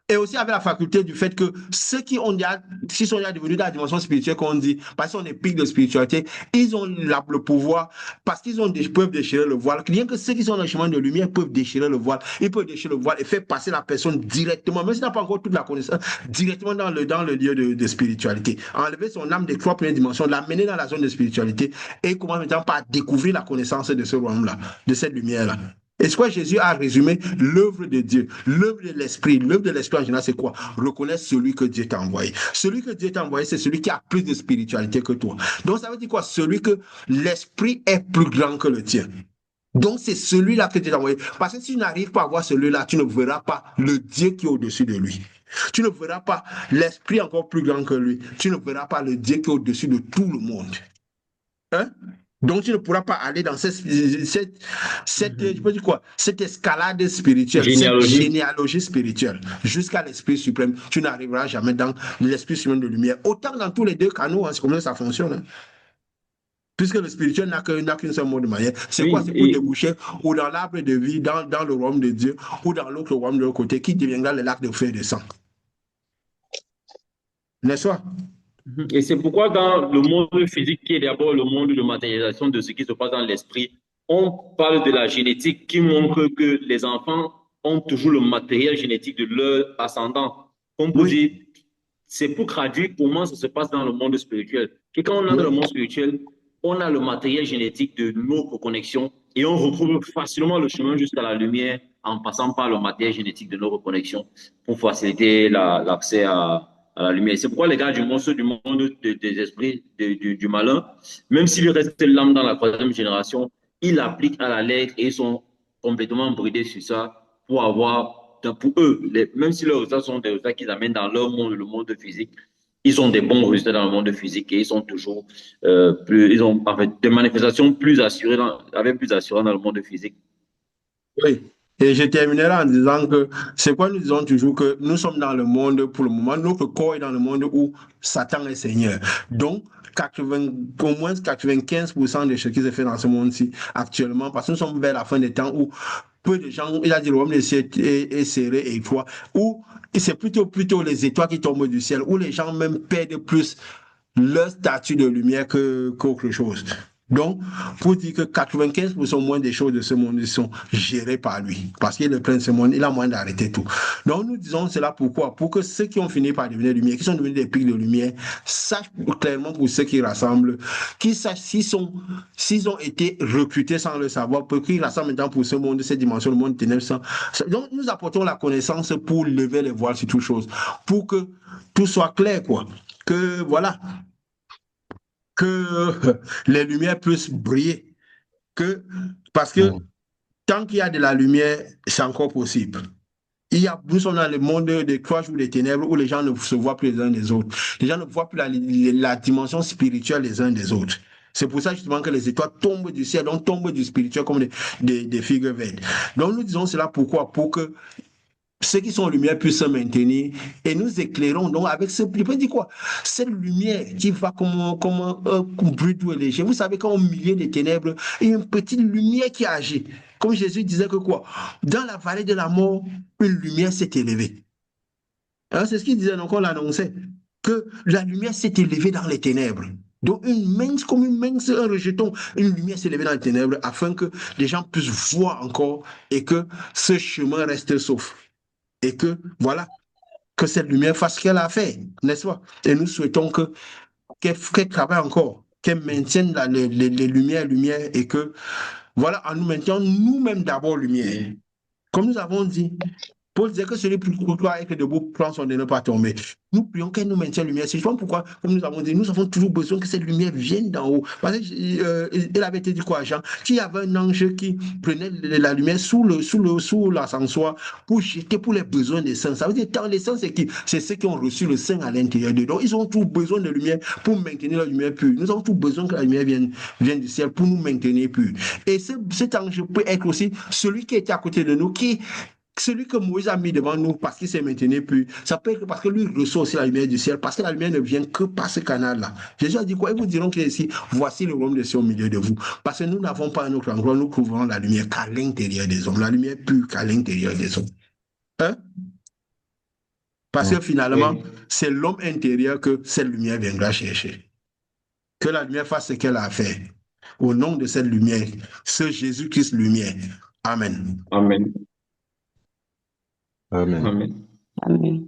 Et aussi avec la faculté du fait que ceux qui ont déjà, qui sont déjà devenus dans la dimension spirituelle qu'on dit, parce qu'ils ont des pics de spiritualité, ils ont le pouvoir, parce qu'ils peuvent déchirer le voile. Rien que ceux qui sont dans le chemin de lumière peuvent déchirer le voile. Ils peuvent déchirer le voile et faire passer la personne directement, même s'il n'a pas encore toute la connaissance, directement dans le lieu de spiritualité. Enlever son âme des trois premières dimensions, l'amener dans la zone de spiritualité et commencer maintenant par découvrir la connaissance de ce royaume-là, de cette lumière-là. Et ce que Jésus a résumé, l'œuvre de Dieu, l'œuvre de l'Esprit en général, c'est quoi? Reconnaître celui que Dieu t'a envoyé. Celui que Dieu t'a envoyé, c'est celui qui a plus de spiritualité que toi. Donc, ça veut dire quoi? Celui que l'Esprit est plus grand que le tien. Donc, c'est celui-là que Dieu t'a envoyé. Parce que si tu n'arrives pas à voir celui-là, tu ne verras pas le Dieu qui est au-dessus de lui. Tu ne verras pas l'Esprit encore plus grand que lui. Tu ne verras pas le Dieu qui est au-dessus de tout le monde. Hein? Donc, tu ne pourras pas aller dans je peux dire quoi? Cette escalade spirituelle, cette Généalogie. généalogie spirituelle, jusqu'à l'Esprit suprême. Tu n'arriveras jamais dans l'Esprit suprême de lumière. Autant dans tous les deux canaux, hein, c'est comme ça que ça fonctionne. Hein. Puisque le spirituel n'a qu'une seule mode de manière. C'est quoi? Oui, C'est pour déboucher ou dans l'arbre de vie, dans le royaume de Dieu, ou dans l'autre royaume de l'autre côté, qui deviendra le lac de feu et de sang. N'est-ce pas? et c'est pourquoi dans le monde physique, qui est d'abord le monde de matérialisation de ce qui se passe dans l'esprit, on parle de la génétique qui montre que les enfants ont toujours le matériel génétique de leur ascendant. Comme pour dire, Oui. c'est pour traduire comment ça se passe dans le monde spirituel. Et quand on entre dans le Oui. monde spirituel, on a le matériel génétique de nos reconnexions et on retrouve facilement le chemin jusqu'à la lumière en passant par le matériel génétique de nos reconnexions pour faciliter l'accès à la lumière. C'est pourquoi les gars du monstre, du monde des esprits, du malin, même s'il reste l'âme dans la troisième génération, ils l'appliquent à la lettre et ils sont complètement bridés sur ça pour avoir, pour eux, même si leurs résultats sont des résultats qu'ils amènent dans leur monde, le monde physique, ils ont des bons résultats dans le monde physique et ils sont toujours ils ont en fait des manifestations plus assurées, avec plus assurances dans le monde physique. Oui. Et je terminerai en disant que c'est quoi nous disons toujours que nous sommes dans le monde pour le moment, notre corps est dans le monde où Satan est Seigneur. Donc, au moins 95% de ce qui se fait dans ce monde-ci actuellement, parce que nous sommes vers la fin des temps où peu de gens, il a dit le royaume des cieux est serré et étroit, où c'est plutôt les étoiles qui tombent du ciel, où les gens même perdent plus leur statut de lumière qu'autre chose. Donc, pour dire que 95% moins des choses de ce monde sont gérées par lui, parce qu'il est plein de ce monde, il a moyen d'arrêter tout. Donc, nous disons cela pourquoi? Pour que ceux qui ont fini par devenir lumière, qui sont devenus des pics de lumière, sachent clairement pour ceux qui rassemblent, qu'ils sachent s'ils ont été recrutés sans le savoir, pour qu'ils rassemblent maintenant pour ce monde, cette dimension, le monde ténèbres. Donc, nous apportons la connaissance pour lever les voiles sur toute chose, pour que tout soit clair, quoi. Que voilà, que les lumières puissent briller. Parce que tant qu'il y a de la lumière, c'est encore possible. Nous sommes dans le monde des 3 jours des ténèbres où les gens ne se voient plus les uns des autres. Les gens ne voient plus la dimension spirituelle les uns des autres. C'est pour ça justement que les étoiles tombent du ciel, donc tombent du spirituel comme des figues vertes. Donc nous disons cela pourquoi? Pour que ceux qui sont en lumière puissent se maintenir et nous éclairons donc avec ce, je peux dire quoi, cette lumière qui va comme un bruit doux et léger. Vous savez, quand au milieu des ténèbres, il y a une petite lumière qui agit. Comme Jésus disait que quoi, dans la vallée de la mort, une lumière s'est élevée. Hein, c'est ce qu'il disait, donc on l'annonçait, que la lumière s'est élevée dans les ténèbres. Donc, comme une mince, un rejeton, une lumière s'est élevée dans les ténèbres afin que les gens puissent voir encore et que ce chemin reste sauf. Et que, voilà, que cette lumière fasse ce qu'elle a fait, n'est-ce pas? Et nous souhaitons qu'elle travaille encore, qu'elle maintienne les lumières et que, voilà, en nous maintenant nous-mêmes d'abord lumière. Comme nous avons dit, Paul disait que celui qui doit être debout prend son de ne pas tomber. Nous prions qu'elle nous maintienne lumière. C'est pourquoi, comme nous avons dit, nous avons toujours besoin que cette lumière vienne d'en haut. Parce qu'il avait été dit quoi, Jean? Qu'il y avait un ange qui prenait la lumière sous l'ascensoir pour jeter pour les besoins des saints. Ça veut dire, dans les saints, c'est ceux qui ont reçu le Saint à l'intérieur d'eux. Donc, ils ont tout besoin de lumière pour maintenir la lumière pure. Nous avons tout besoin que la lumière vienne du ciel pour nous maintenir purs. Et cet ange peut être aussi celui qui était à côté de nous, celui que Moïse a mis devant nous parce qu'il s'est maintenu pur, ça peut être parce que lui reçoit aussi la lumière du ciel, parce que la lumière ne vient que par ce canal-là. Jésus a dit quoi? Ils vous diront qu'il est ici, voici le royaume des cieux au milieu de vous. Parce que nous n'avons pas un autre endroit, nous couvrons la lumière qu'à l'intérieur des hommes, la lumière pure qu'à l'intérieur des hommes. Hein? Parce que finalement, c'est l'homme intérieur que cette lumière viendra chercher. Que la lumière fasse ce qu'elle a fait. Au nom de cette lumière, ce Jésus-Christ lumière. Amen. Amen. Amen. Amen. Amen.